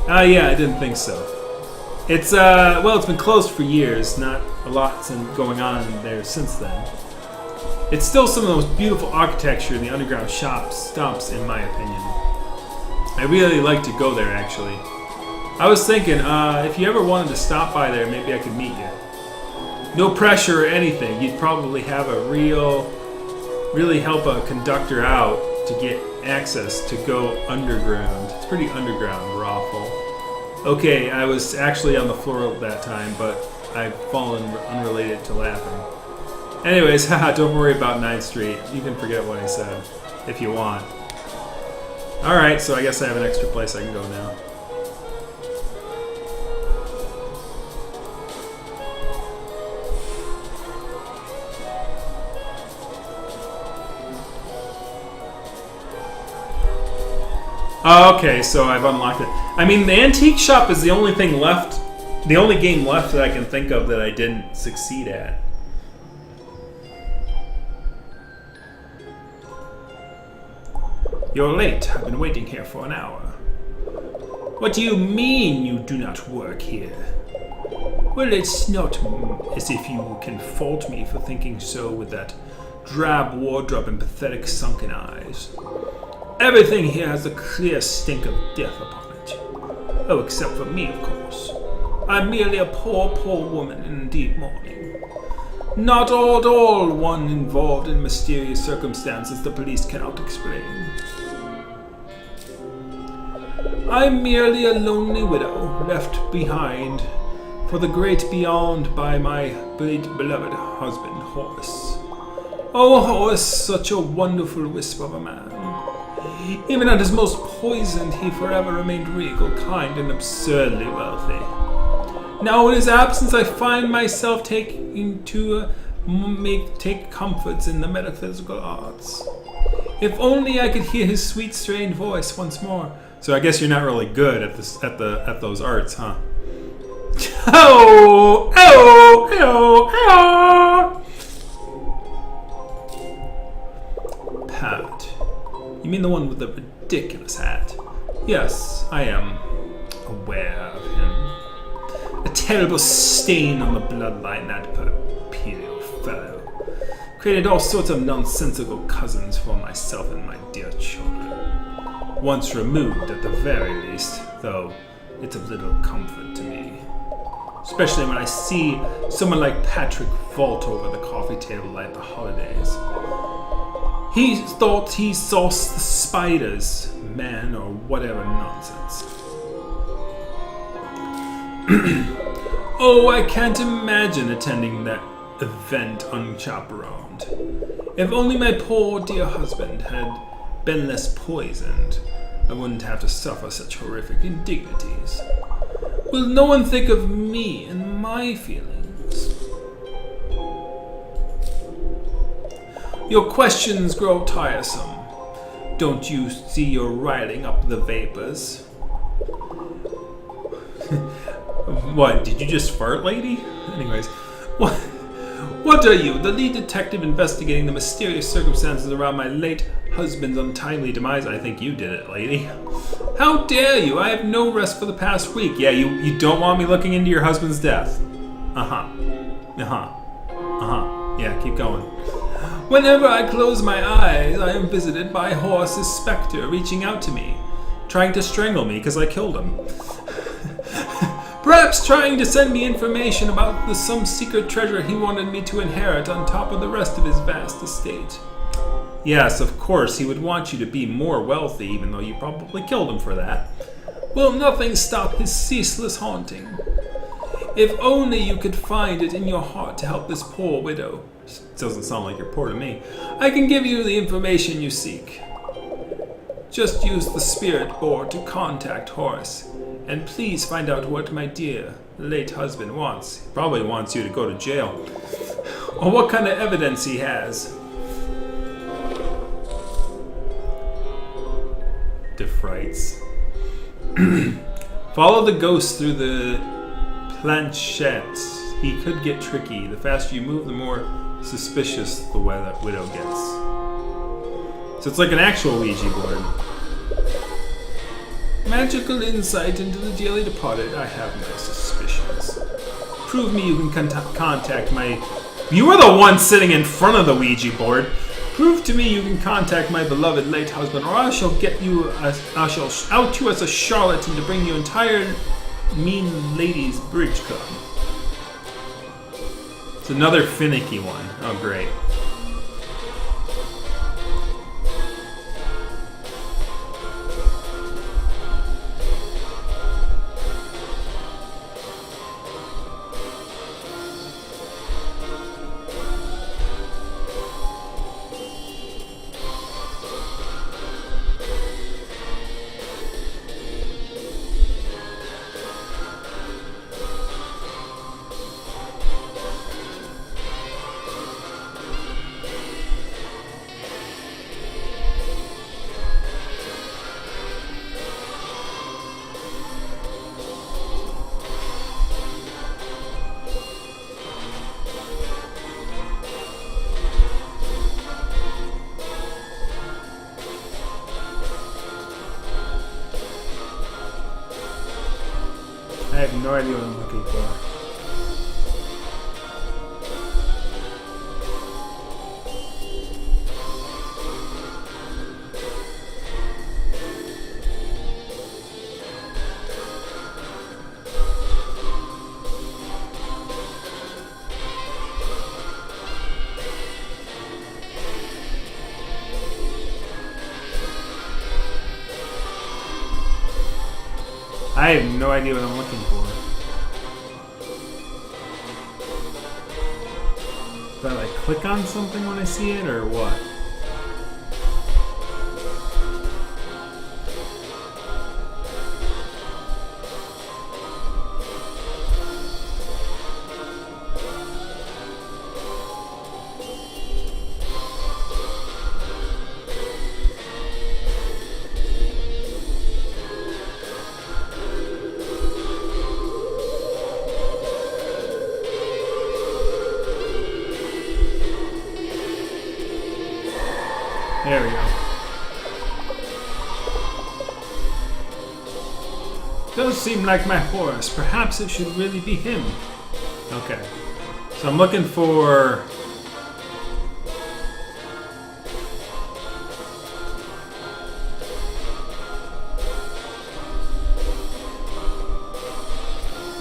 Yeah, I didn't think so. It's, well, it's been closed for years. Not a lot's going on there since then. It's still some of the most beautiful architecture in the underground stumps, in my opinion. I really like to go there, actually. I was thinking, if you ever wanted to stop by there, maybe I could meet you. No pressure or anything. You'd probably have a really help a conductor out to get access to go underground. It's pretty underground, Raffle. Okay, I was actually on the floor that time, but I've fallen unrelated to laughing. Anyways, haha, don't worry about 9th Street. You can forget what I said, if you want. Alright, so I guess I have an extra place I can go now. Oh, okay, so I've unlocked it. I mean, the antique shop is the only thing left, the only game left that I can think of that I didn't succeed at. You're late. I've been waiting here for an hour. What do you mean you do not work here? Well, it's not as if you can fault me for thinking so with that drab wardrobe and pathetic sunken eyes. Everything here has a clear stink of death upon it. Oh, except for me, of course. I'm merely a poor woman in deep mourning. Not at all one involved in mysterious circumstances the police cannot explain. I'm merely a lonely widow, left behind for the great beyond by my beloved husband, Horace. Oh, Horace, such a wonderful wisp of a man. Even at his most poisoned, he forever remained regal, kind, and absurdly wealthy. Now, in his absence, I find myself taking to take comforts in the metaphysical arts. If only I could hear his sweet, strained voice once more. So I guess you're not really good at this, at those arts, huh? Oh, oh, oh, oh. Pat. You mean the one with the ridiculous hat? Yes, I am aware of him. A terrible stain on the bloodline, that perpetual fellow. Created all sorts of nonsensical cousins for myself and my dear children. Once removed, at the very least, though it's of little comfort to me. Especially when I see someone like Patrick vault over the coffee table at the holidays. He thought he saw the spiders, man, or whatever nonsense. Oh, I can't imagine attending that event unchaperoned. If only my poor dear husband had been less poisoned, I wouldn't have to suffer such horrific indignities. Will no one think of me and my feelings? Your questions grow tiresome. Don't you see you're riling up the vapors? What, did you just fart, lady? Anyways, what are you, the lead detective investigating the mysterious circumstances around my late husband's untimely demise? I think you did it, lady. How dare you? I have no rest for the past week. Yeah, you don't want me looking into your husband's death. Yeah, keep going. Whenever I close my eyes, I am visited by Horace's specter reaching out to me, trying to strangle me because I killed him. Perhaps trying to send me information about some secret treasure he wanted me to inherit on top of the rest of his vast estate. Yes, of course, he would want you to be more wealthy, even though you probably killed him for that. Will nothing stop his ceaseless haunting? If only you could find it in your heart to help this poor widow. Doesn't sound like you're poor to me. I can give you the information you seek. Just use the spirit board to contact Horace. And please find out what my dear late husband wants. He probably wants you to go to jail. Or what kind of evidence he has. Defrites. Follow the ghost through the planchettes. He could get tricky. The faster you move, the more suspicious the widow gets. So it's like an actual Ouija board. Magical insight into the dearly departed. I have my suspicions. Prove me you can contact my... You were the one sitting in front of the Ouija board. Prove to me you can contact my beloved late husband, or I shall I shall out you as a charlatan to bring you entire mean ladies bridge club. It's another finicky one. Oh, great. have no idea what I'm looking for. I have no idea what I'm looking for. Do I like click on something when I see it or what? There we go. Does seem like my horse. Perhaps it should really be him. Okay. So I'm looking for...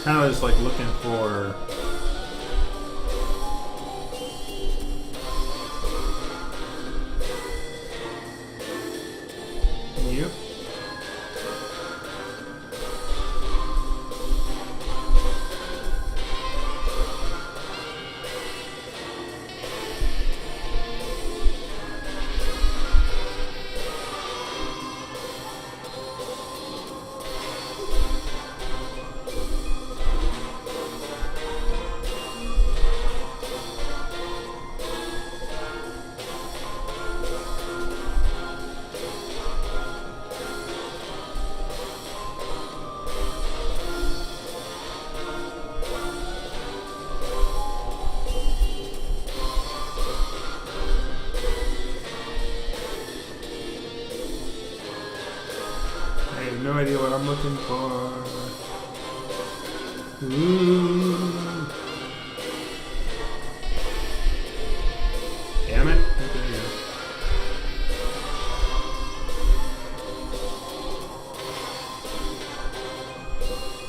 kind of just like looking for... Yep. I have no idea what I'm looking for. Ooh. Damn it. Okay.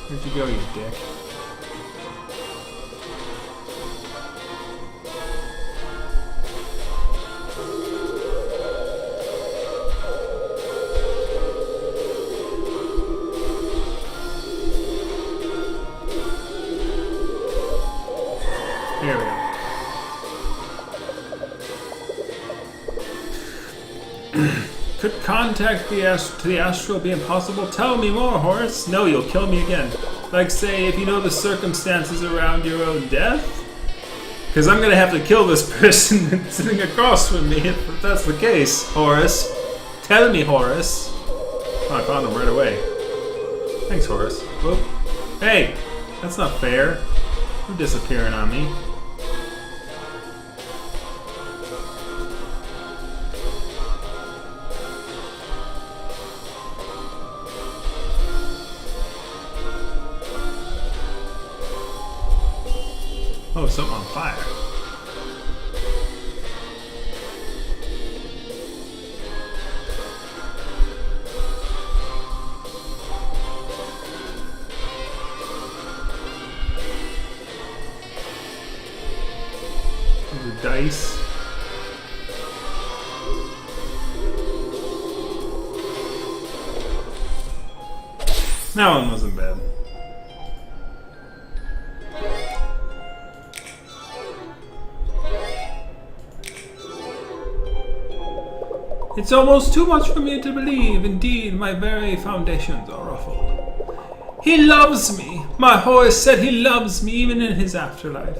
Where'd you go, you dick? There we go. Could contact to the astral be impossible? Tell me more, Horace. No, you'll kill me again. Like, say, if you know the circumstances around your own death? Because I'm going to have to kill this person sitting across from me if that's the case, Horace. Tell me, Horace. Oh, I found him right away. Thanks, Horace. Whoop. Hey, that's not fair. You're disappearing on me. Oh, something on fire. The dice. That one wasn't bad. It's almost too much for me to believe. Indeed, my very foundations are ruffled. He loves me. My horse said he loves me even in his afterlife.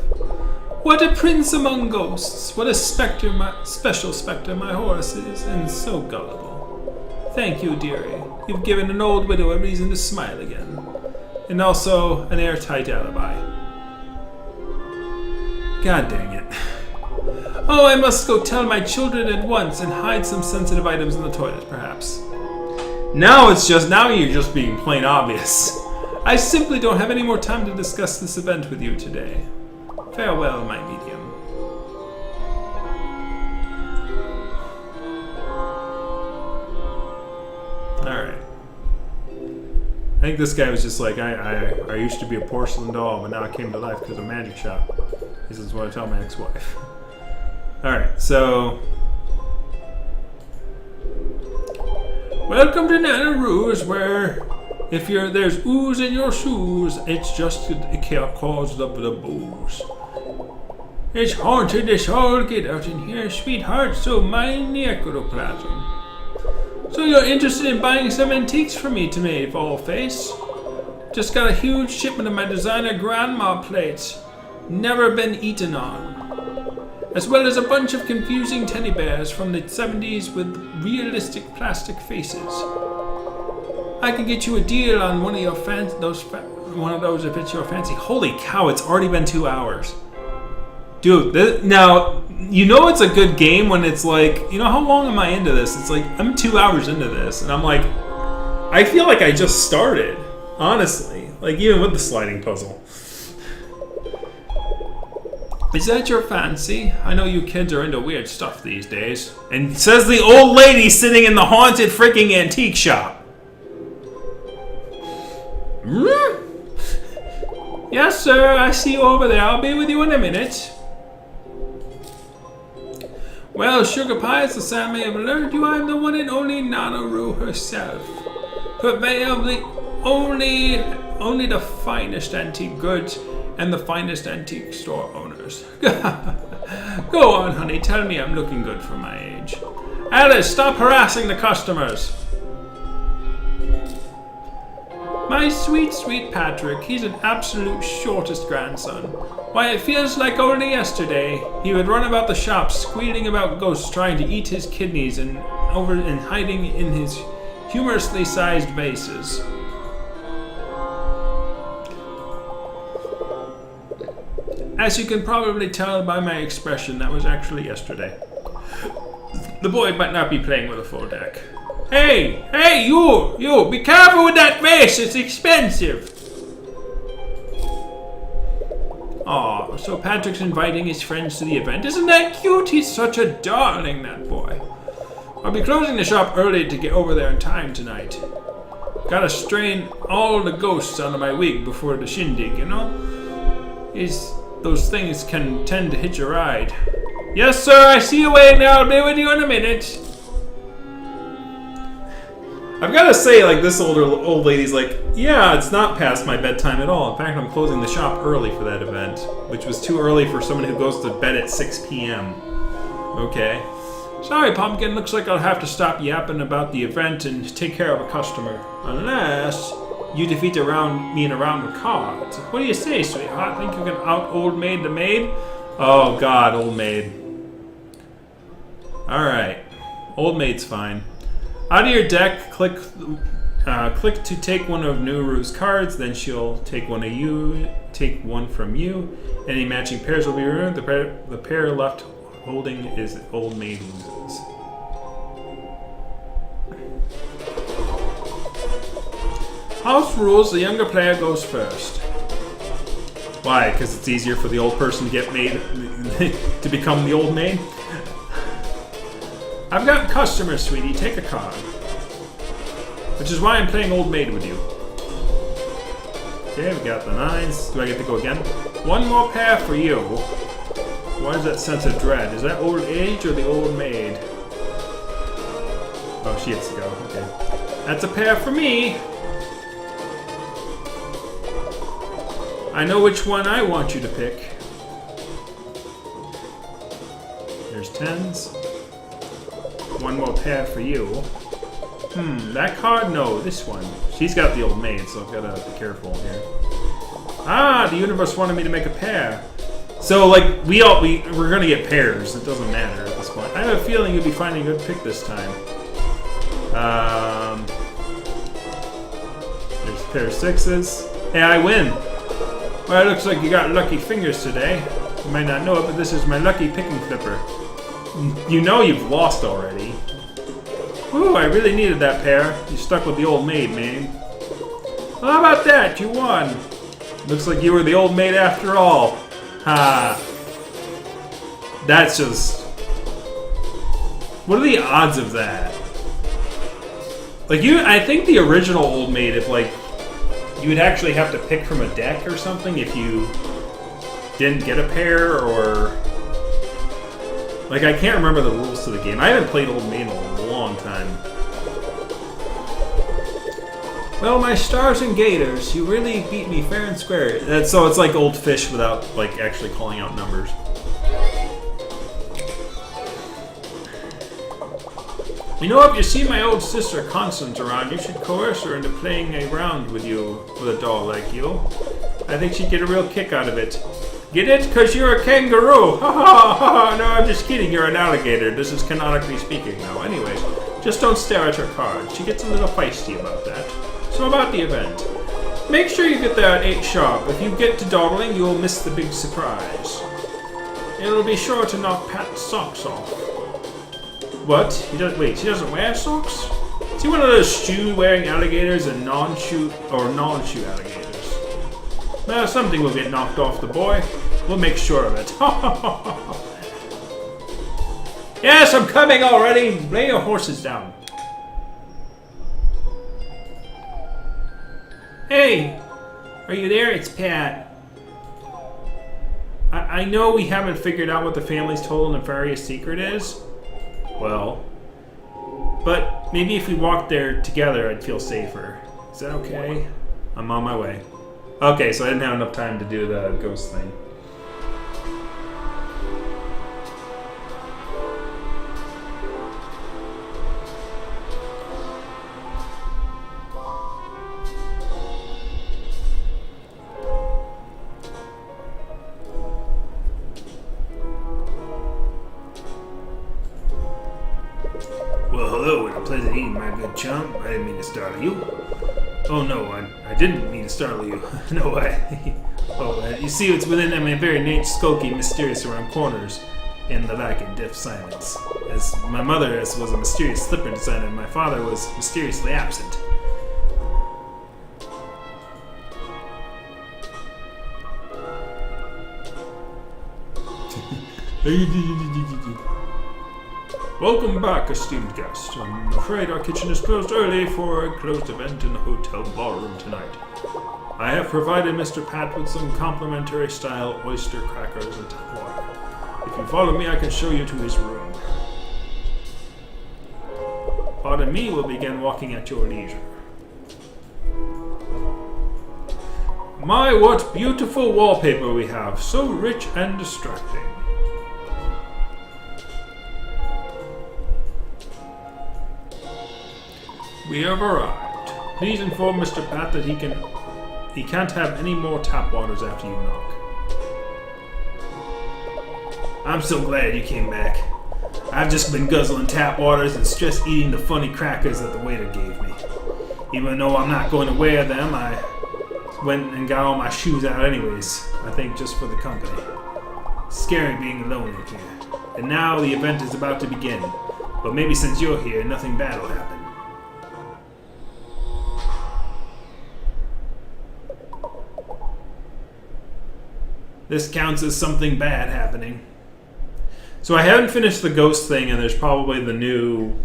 What a prince among ghosts. What a special spectre my horse is, and so gullible. Thank you, dearie. You've given an old widow a reason to smile again. And also an airtight alibi. God dang it. Oh, I must go tell my children at once and hide some sensitive items in the toilet, perhaps. Now you're just being plain obvious. I simply don't have any more time to discuss this event with you today. Farewell, my medium. Alright. I think this guy was just like, I used to be a porcelain doll, but now I came to life because of a magic shop. This is what I tell my ex-wife. Alright, so... Welcome to Nana Rouge, where if there's ooze in your shoes, it's just a cause of the booze. It's haunted, it's all get out in here, sweetheart, so mind the ectoplasm. So you're interested in buying some antiques from me today, Ballface? Just got a huge shipment of my designer grandma plates, never been eaten on. As well as a bunch of confusing teddy bears from the 70s with realistic plastic faces. I can get you a deal on one of your one of those if it's your fancy. Holy cow, it's already been 2 hours. Dude, now, you know it's a good game when it's like, you know, how long am I into this? It's like, I'm 2 hours into this, and I'm like, I feel like I just started, honestly. Like, even with the sliding puzzle. Is that your fancy? I know you kids are into weird stuff these days. And says the old lady sitting in the haunted freaking antique shop. Yes, sir, I see you over there. I'll be with you in a minute. Well, Sugar Pie, as the sound may have alerted you, I'm the one and only Nana Roo herself. Purveyor of only the finest antique goods and the finest antique store owners. Go on, honey, tell me I'm looking good for my age. Alice, stop harassing the customers. My sweet, sweet Patrick, he's an absolute shortest grandson. Why, it feels like only yesterday he would run about the shop squealing about ghosts trying to eat his kidneys and hiding in his humorously sized vases. As you can probably tell by my expression, that was actually yesterday. The boy might not be playing with a full deck. Hey, you, be careful with that vase, it's expensive. Aw, so Patrick's inviting his friends to the event. Isn't that cute? He's such a darling, that boy. I'll be closing the shop early to get over there in time tonight. Gotta strain all the ghosts out of my wig before the shindig, you know? Those things can tend to hitch a ride. Yes, sir, I see you waiting now. I'll be with you in a minute. I've got to say, like, this old lady's like, yeah, it's not past my bedtime at all. In fact, I'm closing the shop early for that event, which was too early for someone who goes to bed at 6 p.m. Okay. Sorry, Pumpkin. Looks like I'll have to stop yapping about the event and take care of a customer. Unless you defeat me in a round of cards. What do you say, sweetheart? Think you can out-old maid the maid? Oh, God, old maid. Alright. Old maid's fine. Out of your deck, click to take one of Nuru's cards, then she'll take one from you. Any matching pairs will be removed. The pair left holding is old maid loses. House rules, the younger player goes first. Why? Because it's easier for the old person to get made to become the old maid? I've got customers, sweetie. Take a card. Which is why I'm playing old maid with you. Okay, we got the 9s. Do I get to go again? One more pair for you. Why is that sense of dread? Is that old age or the old maid? Oh, she gets to go. Okay. That's a pair for me. I know which one I want you to pick. There's 10s. One more pair for you. That card? No, this one. She's got the old maid, so I've got to be careful here. Ah, the universe wanted me to make a pair. So, like, we're gonna get pairs. It doesn't matter at this point. I have a feeling you'll be finding a good pick this time. There's a pair of 6s. Hey, I win. Well, it looks like you got lucky fingers today. You might not know it, but this is my lucky picking flipper. You know you've lost already. Ooh, I really needed that pair. You stuck with the old maid, man. Well, how about that? You won. Looks like you were the old maid after all. Ha. That's just... What are the odds of that? Like, I think the original old maid, if, like, you would actually have to pick from a deck or something if you didn't get a pair, or... Like, I can't remember the rules to the game. I haven't played Old Maid in a long time. Well, my stars and gators, you really beat me fair and square. So it's like Old Fish without, like, actually calling out numbers. You know, if you see my old sister Constance around, you should coerce her into playing a round with you, with a doll like you. I think she'd get a real kick out of it. Get it? Because you're a kangaroo! Ha ha ha! No, I'm just kidding, you're an alligator. This is canonically speaking now. Anyways, just don't stare at her cards. She gets a little feisty about that. So about the event. Make sure you get there at 8 sharp. If you get to dawdling, you'll miss the big surprise. It'll be sure to knock Pat's socks off. What? Wait, she doesn't wear socks? Is he one of those shoe-wearing alligators and non-shoe alligators? Well, something will get knocked off the boy. We'll make sure of it. Yes, I'm coming already. Lay your horses down. Hey, are you there? It's Pat. I know we haven't figured out what the family's total nefarious secret is. Well, but maybe if we walked there together, I'd feel safer. Is that okay? I'm on my way. Okay, so I didn't have enough time to do the ghost thing. Well, hello, and a pleasure eating, my good chum. I didn't mean to startle you. Oh no, I didn't mean to startle you. No way. You see, it's within my very nature skulky, mysterious around corners, in the lack and deaf silence. As my mother was a mysterious slipper designer, and my father was mysteriously absent. Welcome back, esteemed guest. I'm afraid our kitchen is closed early for a closed event in the hotel ballroom tonight. I have provided Mr. Pat with some complimentary style oyster crackers and water. If you follow me, I can show you to his room. Pardon me, we'll begin walking at your leisure. My, what beautiful wallpaper we have, so rich and distracting. We have arrived. Please inform Mr. Pat that he can't have any more tap waters after you knock. I'm so glad you came back. I've just been guzzling tap waters and stress eating the funny crackers that the waiter gave me. Even though I'm not going to wear them, I went and got all my shoes out anyways. I think just for the company. Scary being alone in here. And now the event is about to begin. But maybe since you're here, nothing bad will happen. This counts as something bad happening. So I haven't finished the ghost thing, and there's probably the new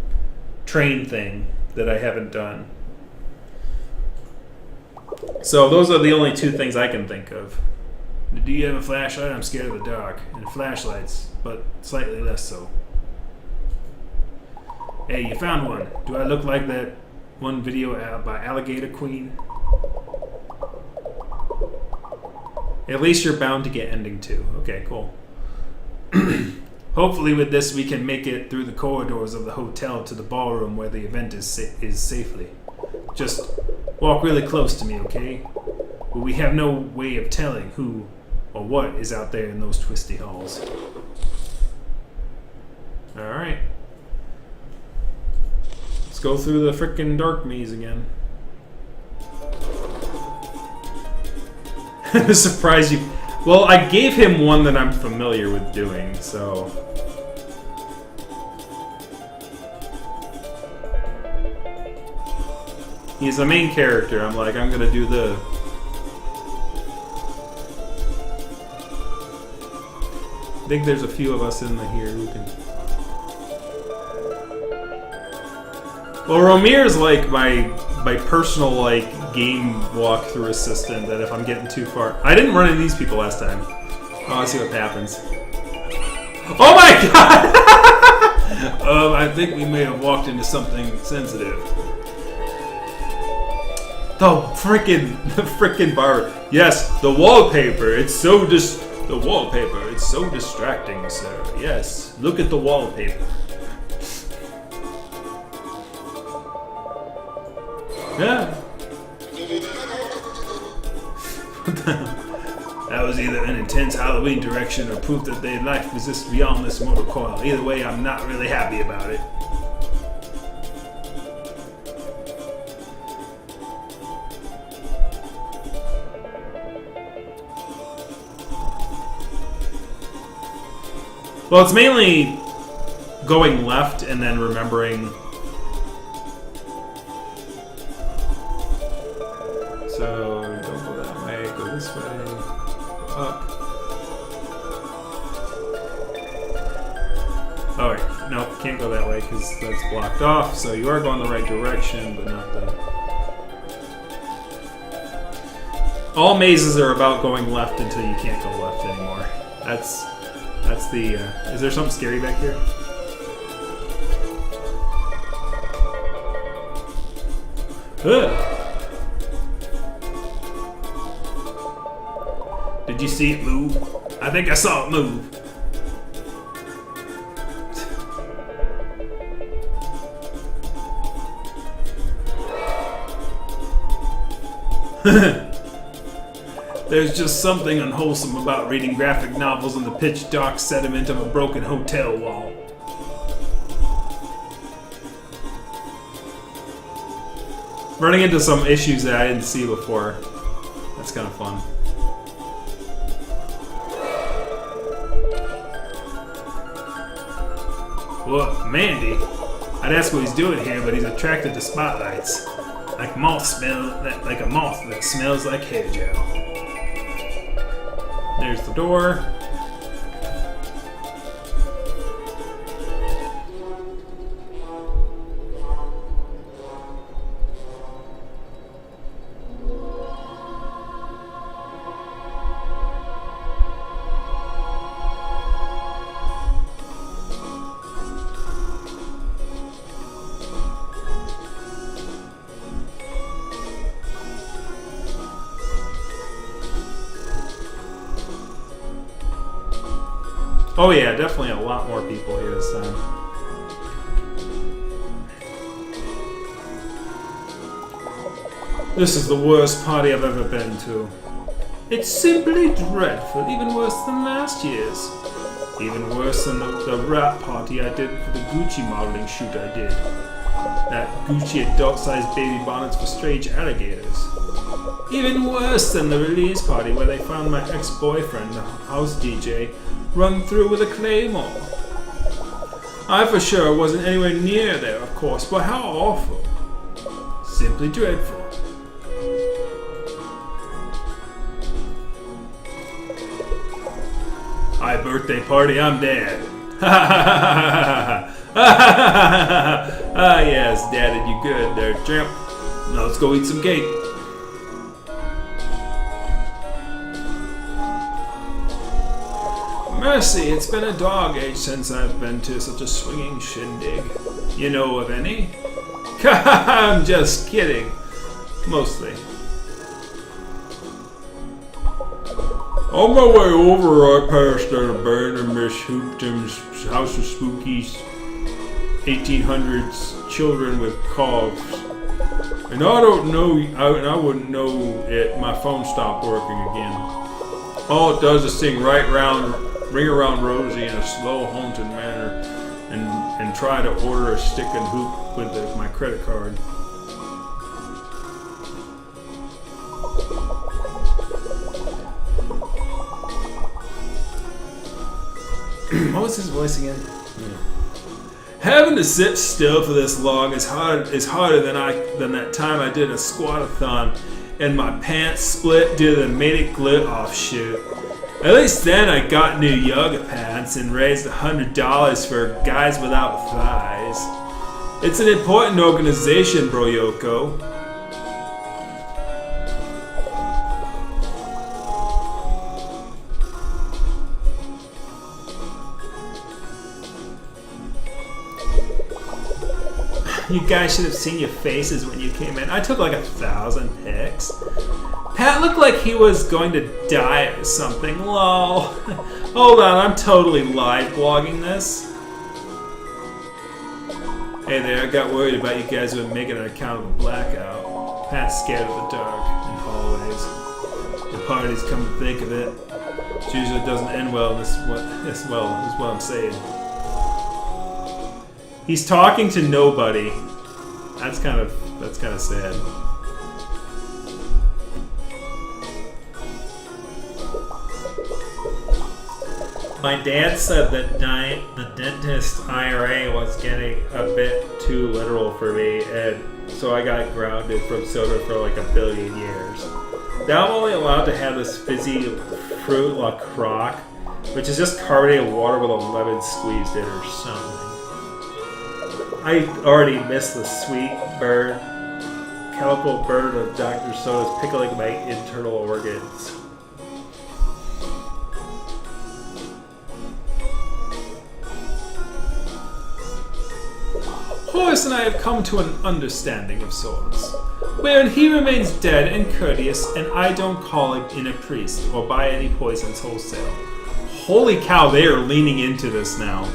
train thing that I haven't done. So those are the only two things I can think of. Do you have a flashlight? I'm scared of the dark. And flashlights, but slightly less so. Hey, you found one. Do I look like that one video by Alligator Queen? At least you're bound to get ending 2. Okay, cool. Hopefully with this we can make it through the corridors of the hotel to the ballroom where the event is safely. Just walk really close to me, okay? But we have no way of telling who or what is out there in those twisty halls. Alright. Let's go through the frickin' dark maze again. Surprise you. Well, I gave him one that I'm familiar with doing, so... He's the main character. I'm like, I'm gonna do the... I think there's a few of us in here who can... Well, Ramir's like my personal like game walkthrough assistant that if I'm getting too far... I didn't run into these people last time. Oh, let's see what happens. Oh my god! I think we may have walked into something sensitive. The frickin' bar. Yes, the wallpaper. It's so the wallpaper. It's so distracting, sir. Yes, look at the wallpaper. Yeah. That was either an intense Halloween direction or proof that their life resists beyond this mortal coil. Either way, I'm not really happy about it. Well, it's mainly going left and then remembering. So, don't go that way, go this way, go up. Alright, no, can't go that way because that's blocked off, so you are going the right direction, but not the... All mazes are about going left until you can't go left anymore. That's the, is there something scary back here? Ugh. Did you see it move? I think I saw it move. There's just something unwholesome about reading graphic novels in the pitch dark sediment of a broken hotel wall. Running into some issues that I didn't see before. That's kind of fun. Well, Mandy. I'd ask what he's doing here, but he's attracted to spotlights. Like a moth that smells like hair gel. There's the door. Oh yeah, definitely a lot more people here this time. This is the worst party I've ever been to. It's simply dreadful, even worse than last year's. Even worse than the rap party I did for the Gucci modeling shoot I did. That Gucci adult-sized baby bonnets for strange alligators. Even worse than the release party where they found my ex-boyfriend, the house DJ, run through with a claymore. I for sure wasn't anywhere near there, of course, but how awful. Simply dreadful. Hi, birthday party, I'm dead. Ah, yes, Daddy, you good there, champ. Now let's go eat some cake. Mercy, it's been a dog age since I've been to such a swinging shindig. You know of any? I'm just kidding. Mostly. On my way over, I passed that abandoned Miss Hoopton's House of Spookies 1800s children with coughs. And I don't know, I wouldn't know it, my phone stopped working again. All it does is ring around Rosie in a slow, haunted manner and try to order a stick and hoop with my credit card. What was his voice again? Yeah. Having to sit still for this long is harder than that time I did a squat-a-thon and my pants split due to the mated glit offshoot. At least then I got new yoga pants and raised $100 for guys without thighs. It's an important organization, bro Yoko. You guys should have seen your faces when you came in. I took like 1,000 pics. Pat looked like he was going to die or something. Lol. Hold on, I'm totally live blogging this. Hey there, I got worried about you guys would make it an account of a blackout. Pat's scared of the dark and hallways. The parties, come to think of it, usually doesn't end well. This is what I'm saying. He's talking to nobody. That's kind of sad. My dad said that the dentist IRA was getting a bit too literal for me, and so I got grounded from soda for like 1 billion years. Now I'm only allowed to have this fizzy fruit la croc, which is just carbonated water with a lemon squeezed in or something. I already miss the sweet burn, chemical burn of Dr. Soda's pickling my internal organs. Horace and I have come to an understanding of sorts, wherein he remains dead and courteous, and I don't call in a priest or buy any poisons wholesale. Holy cow, they are leaning into this now.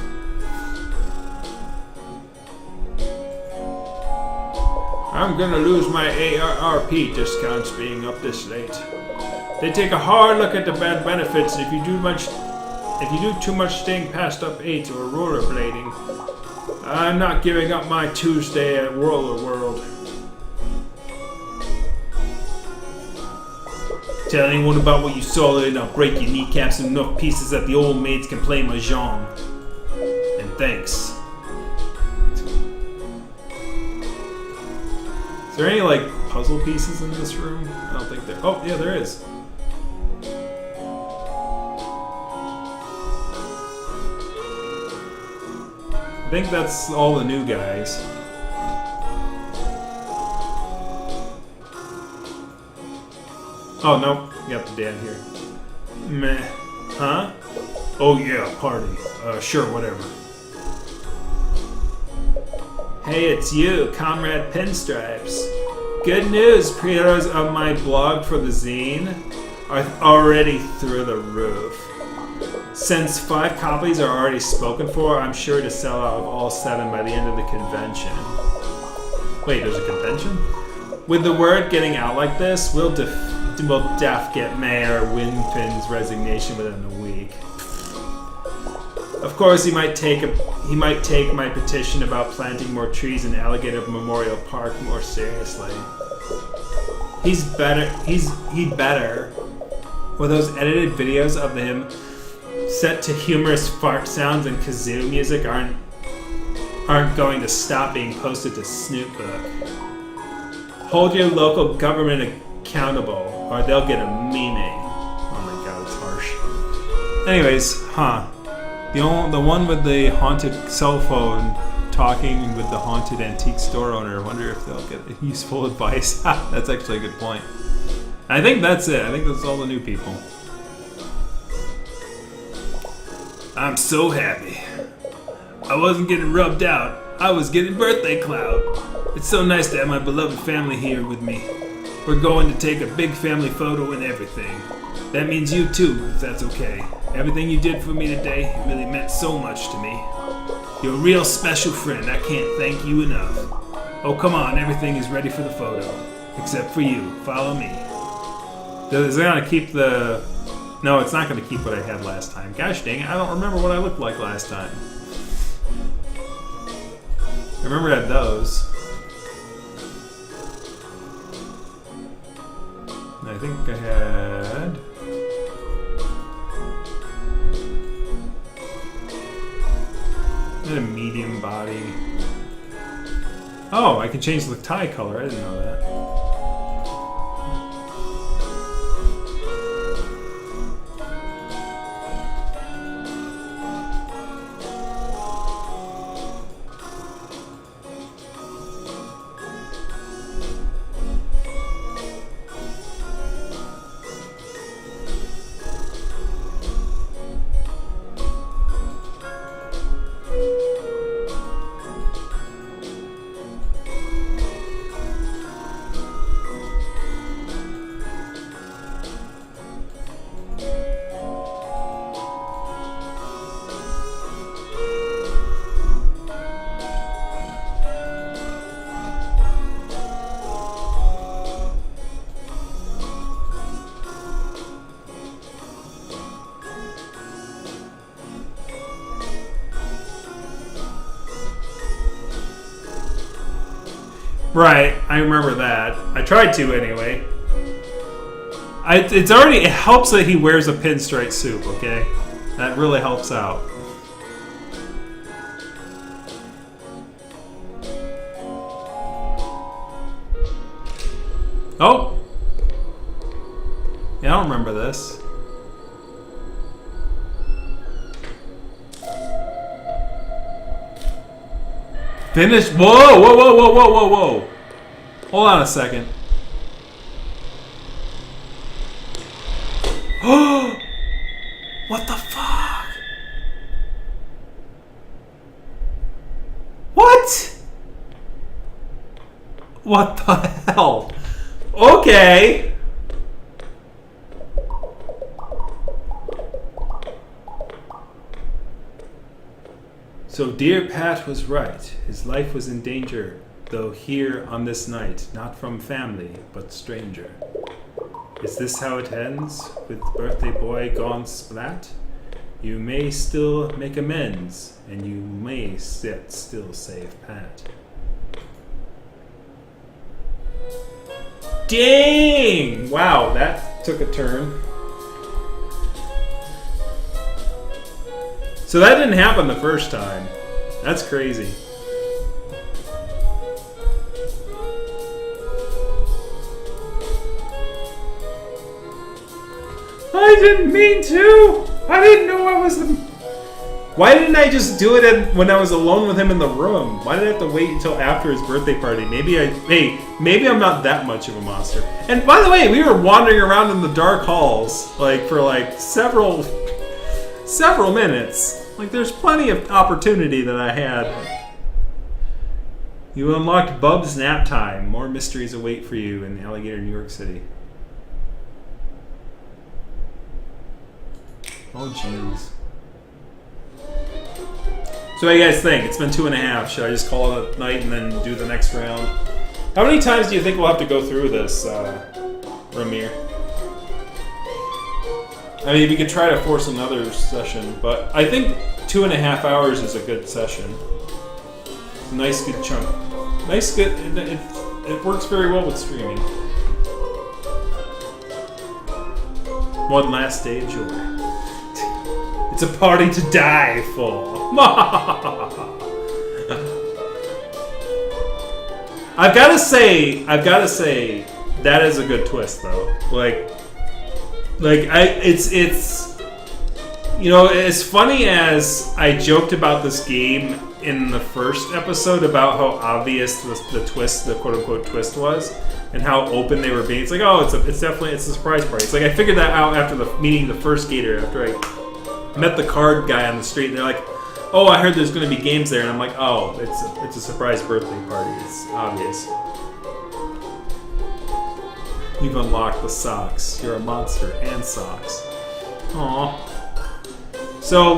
I'm gonna lose my ARRP discounts being up this late. They take a hard look at the bad benefits if you do too much staying past up 8 or rollerblading. I'm not giving up my Tuesday at Roller World. Tell anyone about what you saw and I'll break your kneecaps in enough pieces that the old maids can play mahjong. And thanks. Is there any, like, puzzle pieces in this room? I don't think there... Oh, yeah, there is. I think that's all the new guys. Oh, no. You got the dad here. Meh. Huh? Oh, yeah, party. Sure, whatever. Hey, it's you, Comrade Pinstripes. Good news, pre-orders of my blog for the zine are already through the roof. Since 5 copies are already spoken for, I'm sure to sell out of all 7 by the end of the convention. Wait, there's a convention? With the word getting out like this, will Def get Mayor Winfin's resignation within a week. Of course, he might take my petition about planting more trees in Alligator Memorial Park more seriously. He'd better. Or those edited videos of him set to humorous fart sounds and kazoo music aren't going to stop being posted to Snoopbook. Hold your local government accountable, or they'll get a memeing. Oh my god, it's harsh. Anyways, the one with the haunted cell phone talking with the haunted antique store owner. I wonder if they'll get useful advice. That's actually a good point. I think that's it. I think that's all the new people. I'm so happy. I wasn't getting rubbed out. I was getting birthday clout. It's so nice to have my beloved family here with me. We're going to take a big family photo and everything. That means you too, if that's okay. Everything you did for me today really meant so much to me. You're a real special friend. I can't thank you enough. Oh, come on. Everything is ready for the photo. Except for you. Follow me. Is it going to keep the... No, it's not going to keep what I had last time. Gosh dang it. I don't remember what I looked like last time. I remember I had those. I think I had... And a medium body. Oh, I can change the tie color. I didn't know that. Right, I remember that. I tried to anyway. It helps that he wears a pinstripe suit, okay? That really helps out. Oh! Yeah, I don't remember this. Finish. Whoa, whoa, whoa, whoa, whoa, whoa, whoa. Hold on a second. Oh! What the fuck? What? What the hell? Okay. So dear Pat was right. His life was in danger, though here on this night, not from family, but stranger. Is this how it ends, with birthday boy gone splat? You may still make amends, and you may still save Pat. Dang! Wow, that took a turn. So that didn't happen the first time. That's crazy. I didn't mean to! I didn't know I was the... Why didn't I just do it when I was alone with him in the room? Why did I have to wait until after his birthday party? Maybe I'm not that much of a monster. And by the way, we were wandering around in the dark halls for several minutes. Like, there's plenty of opportunity that I had. You unlocked Bub's nap time. More mysteries await for you in Alligator, New York City. Oh, jeez. So what do you guys think? It's been 2.5. Should I just call it a night and then do the next round? How many times do you think we'll have to go through this, Ramir? I mean, we could try to force another session, but I think 2.5 hours is a good session. It's a nice, good chunk. Nice, good. It works very well with streaming. One last day of joy. It's a party to die for. I've got to say, that is a good twist, though. It's you know, as funny as I joked about this game in the first episode about how obvious the twist, the quote unquote twist was, and how open they were being. It's like, oh, it's definitely a surprise party. It's like I figured that out after meeting the first Gator, after I met the card guy on the street, and they're like, oh, I heard there's going to be games there, and I'm like, oh, it's a surprise birthday party. It's obvious. You've unlocked the socks. You're a monster and socks. Aww. So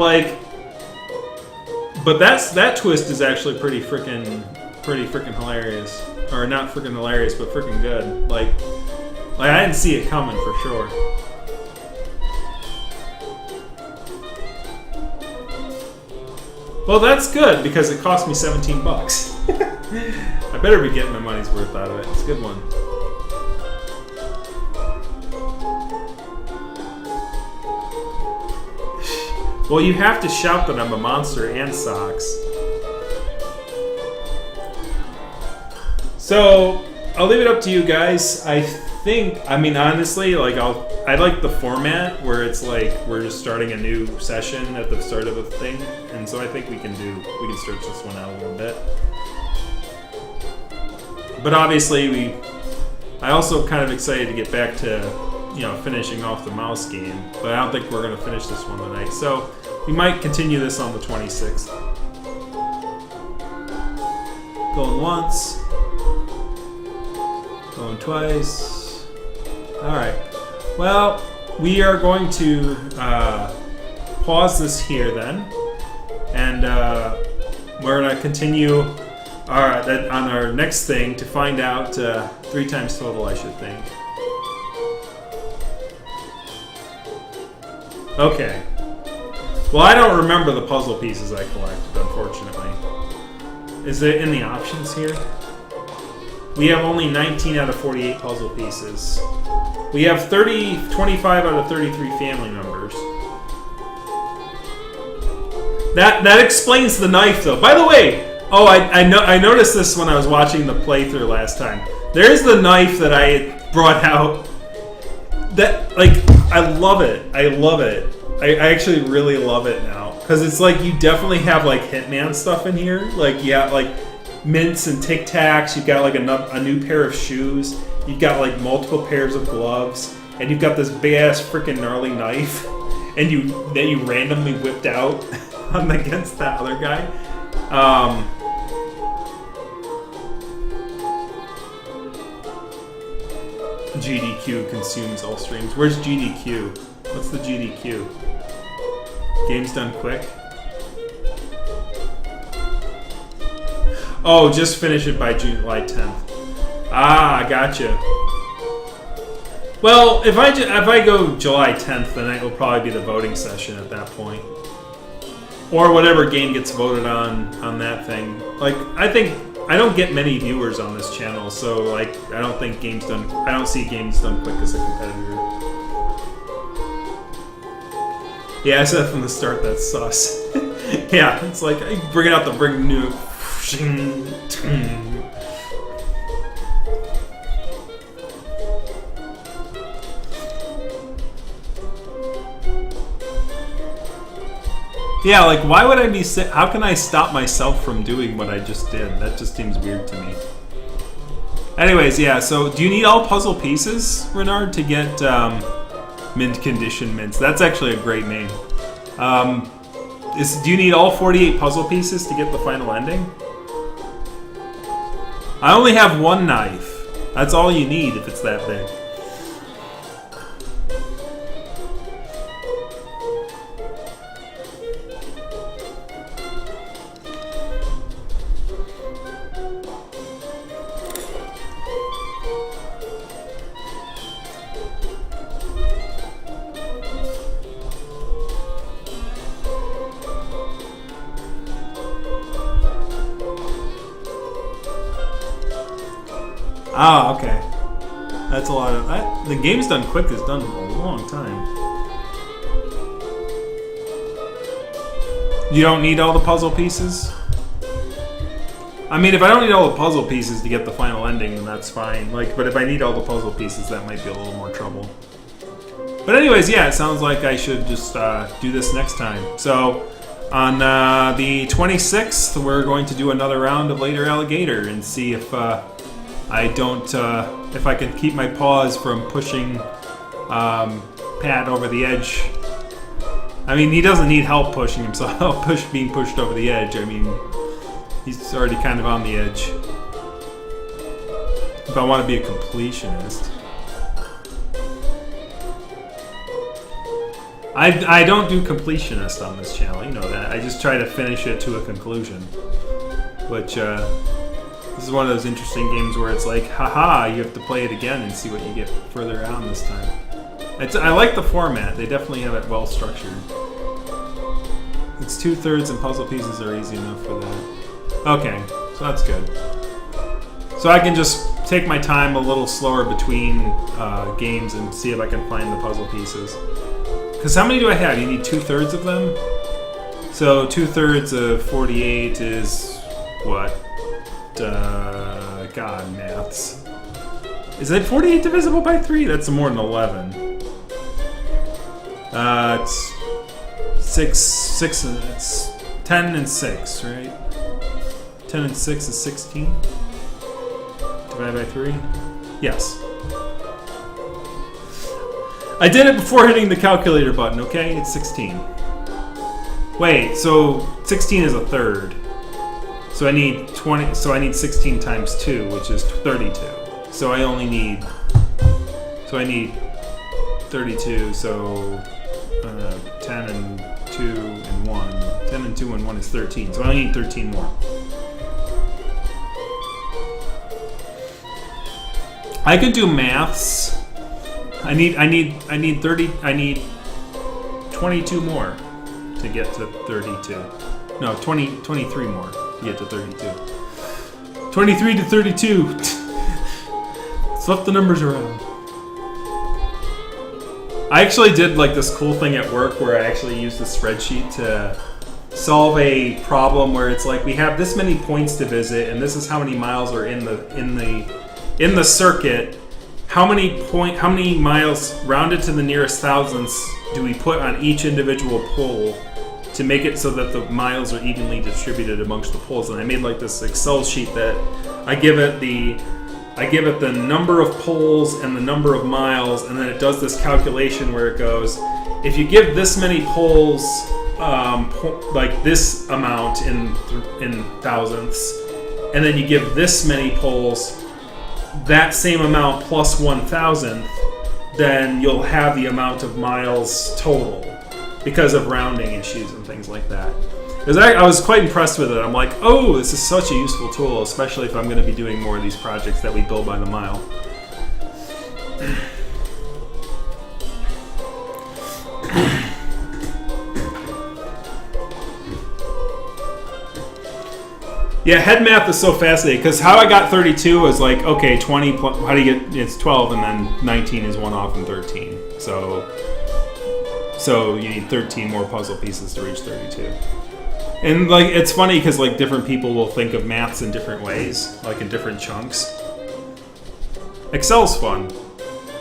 but that twist is actually pretty freaking hilarious, or not freaking hilarious, but freaking good. Like I didn't see it coming for sure. Well, that's good because it cost me $17. I better be getting my money's worth out of it. It's a good one. Well, you have to shout that I'm a monster and socks. So I'll leave it up to you guys. I mean, honestly, like I like the format where it's like we're just starting a new session at the start of a thing, and so I think we can stretch this one out a little bit. But obviously, I also kind of excited to get back to finishing off the mouse game, but I don't think we're gonna finish this one tonight. So we might continue this on the 26th. Going once. Going twice. Alright. Well, we are going to pause this here then. And we're going to continue on our next thing to find out 3 times total, I should think. Okay. Well, I don't remember the puzzle pieces I collected, unfortunately. Is it in the options here? We have only 19 out of 48 puzzle pieces. We have 25 out of 33 family members. That explains the knife, though. By the way, I noticed this when I was watching the playthrough last time. There's the knife that I brought out. That, like, I love it. I love it. I actually really love it now. Because it's like you definitely have, like, Hitman stuff in here. Like, yeah, like mints and Tic Tacs. You've got, like, a new pair of shoes. You've got, like, multiple pairs of gloves. And you've got this big-ass freaking gnarly knife. And that you randomly whipped out against that other guy. GDQ consumes all streams. Where's GDQ? What's the GDQ? Game's done quick? Oh, just finish it by July 10th. Ah, gotcha. Well, if I go July 10th, then it will probably be the voting session at that point. Or whatever game gets voted on that thing. Like, I don't get many viewers on this channel, so like I don't see Games Done Quick as a competitor. Yeah, I said from the start that's sus. Yeah, it's like I bring it out the bring new. Yeah, like why would I be how can I stop myself from doing what I just did? That just seems weird to me. Anyways, yeah, so do you need all puzzle pieces, Renard, to get mint condition mints? That's actually a great name. Do you need all 48 puzzle pieces to get the final ending? I only have one knife. That's all you need if it's that big. Ah, okay. That's a lot of that. The Game's Done Quick is done a long time. You don't need all the puzzle pieces? I mean, if I don't need all the puzzle pieces to get the final ending, then that's fine. Like, but if I need all the puzzle pieces, that might be a little more trouble. But anyways, yeah, it sounds like I should just do this next time. So, on the 26th, we're going to do another round of Later Alligator and see if if I can keep my paws from pushing Pat over the edge. I mean, he doesn't need help pushing himself, being pushed over the edge. I mean, he's already kind of on the edge. If I want to be a completionist. I don't do completionist on this channel, you know that. I just try to finish it to a conclusion. Which, this is one of those interesting games where it's like, haha, you have to play it again and see what you get further on this time. I like the format. They definitely have it well structured. It's 2/3 and puzzle pieces are easy enough for that. Okay, so that's good. So I can just take my time a little slower between games and see if I can find the puzzle pieces. Because how many do I have? You need 2/3 of them? So 2/3 of 48 is what? God, maths. Is it 48 divisible by 3? That's more than 11. It's 6, it's 10 and 6, right? 10 and 6 is 16. Divided by 3? Yes. I did it before hitting the calculator button, okay? It's 16. Wait, so 16 is a third. So I need 20, so I need 16 times 2, which is 32. So I only need, so I need 32, so 10 and 2 and 1. 10 and 2 and 1 is 13, so I only need 13 more. I could do maths. I need 22 more to get to 32. No, 23 more to get to 32. 23 to 32. Flip the numbers around. I actually did like this cool thing at work where I actually used the spreadsheet to solve a problem where it's like we have this many points to visit and this is how many miles are in the circuit. How many miles rounded to the nearest thousandths do we put on each individual pole to make it so that the miles are evenly distributed amongst the poles? And I made like this Excel sheet that I give it the number of poles and the number of miles, and then it does this calculation where it goes, if you give this many poles like this amount in thousandths, and then you give this many poles that same amount plus 1,000th, then you'll have the amount of miles total because of rounding issues and things like that. Because I was quite impressed with it. I'm like, oh, this is such a useful tool, especially if I'm going to be doing more of these projects that we build by the mile. Yeah, head math is so fascinating because how I got 32 was like, okay, 20, how do you get, it's 12 and then 19 is one off from 13. So you need 13 more puzzle pieces to reach 32. And like, it's funny because like different people will think of maths in different ways, like in different chunks. Excel's fun.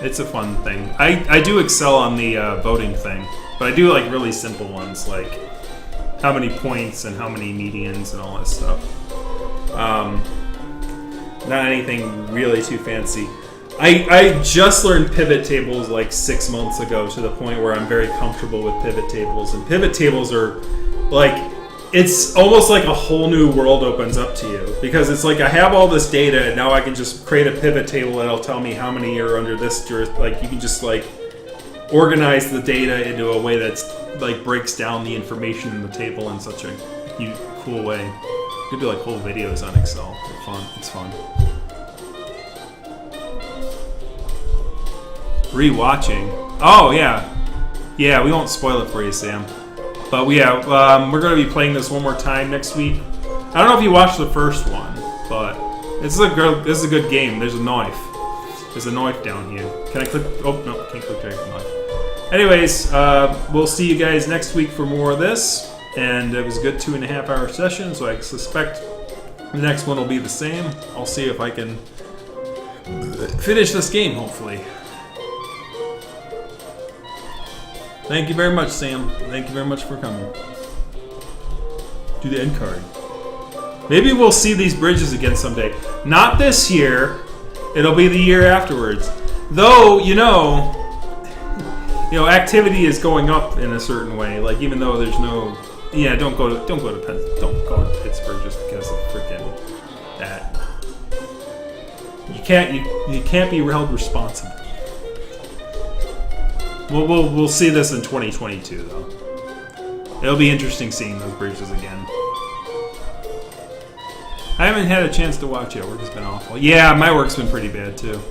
It's a fun thing. I do Excel on the voting thing, but I do like really simple ones like how many points and how many medians and all that stuff. Not anything really too fancy. I just learned pivot tables like 6 months ago to the point where I'm very comfortable with pivot tables. And pivot tables are like, it's almost like a whole new world opens up to you. Because it's like I have all this data and now I can just create a pivot table that'll tell me how many are under this like you can just like organize the data into a way that's like breaks down the information in the table in such a cool way. You could do like whole videos on Excel. They're fun. It's fun. Rewatching. Oh yeah, we won't spoil it for you, Sam. But we're going to be playing this one more time next week. I don't know if you watched the first one, but this is a good game. There's a knife. There's a knife down here. Can I click? Oh no, can't click there. Knife. Anyways, we'll see you guys next week for more of this. And it was a good 2.5 hour session, so I suspect the next one will be the same. I'll see if I can finish this game, hopefully. Thank you very much, Sam. Thank you very much for coming. Do the end card. Maybe we'll see these bridges again someday. Not this year. It'll be the year afterwards. Though, you know, activity is going up in a certain way. Like even though there's no, don't go to Pittsburgh just because of freaking that. You can't be held responsible. We'll see this in 2022 though. It'll be interesting seeing those bridges again. I haven't had a chance to watch it. Work has been awful. Yeah, my work's been pretty bad too.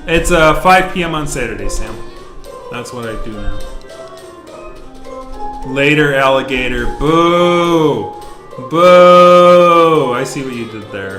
It's 5 p.m. on Saturday, Sam. That's what I do now. Later, alligator. Boo! Boo! I see what you did there.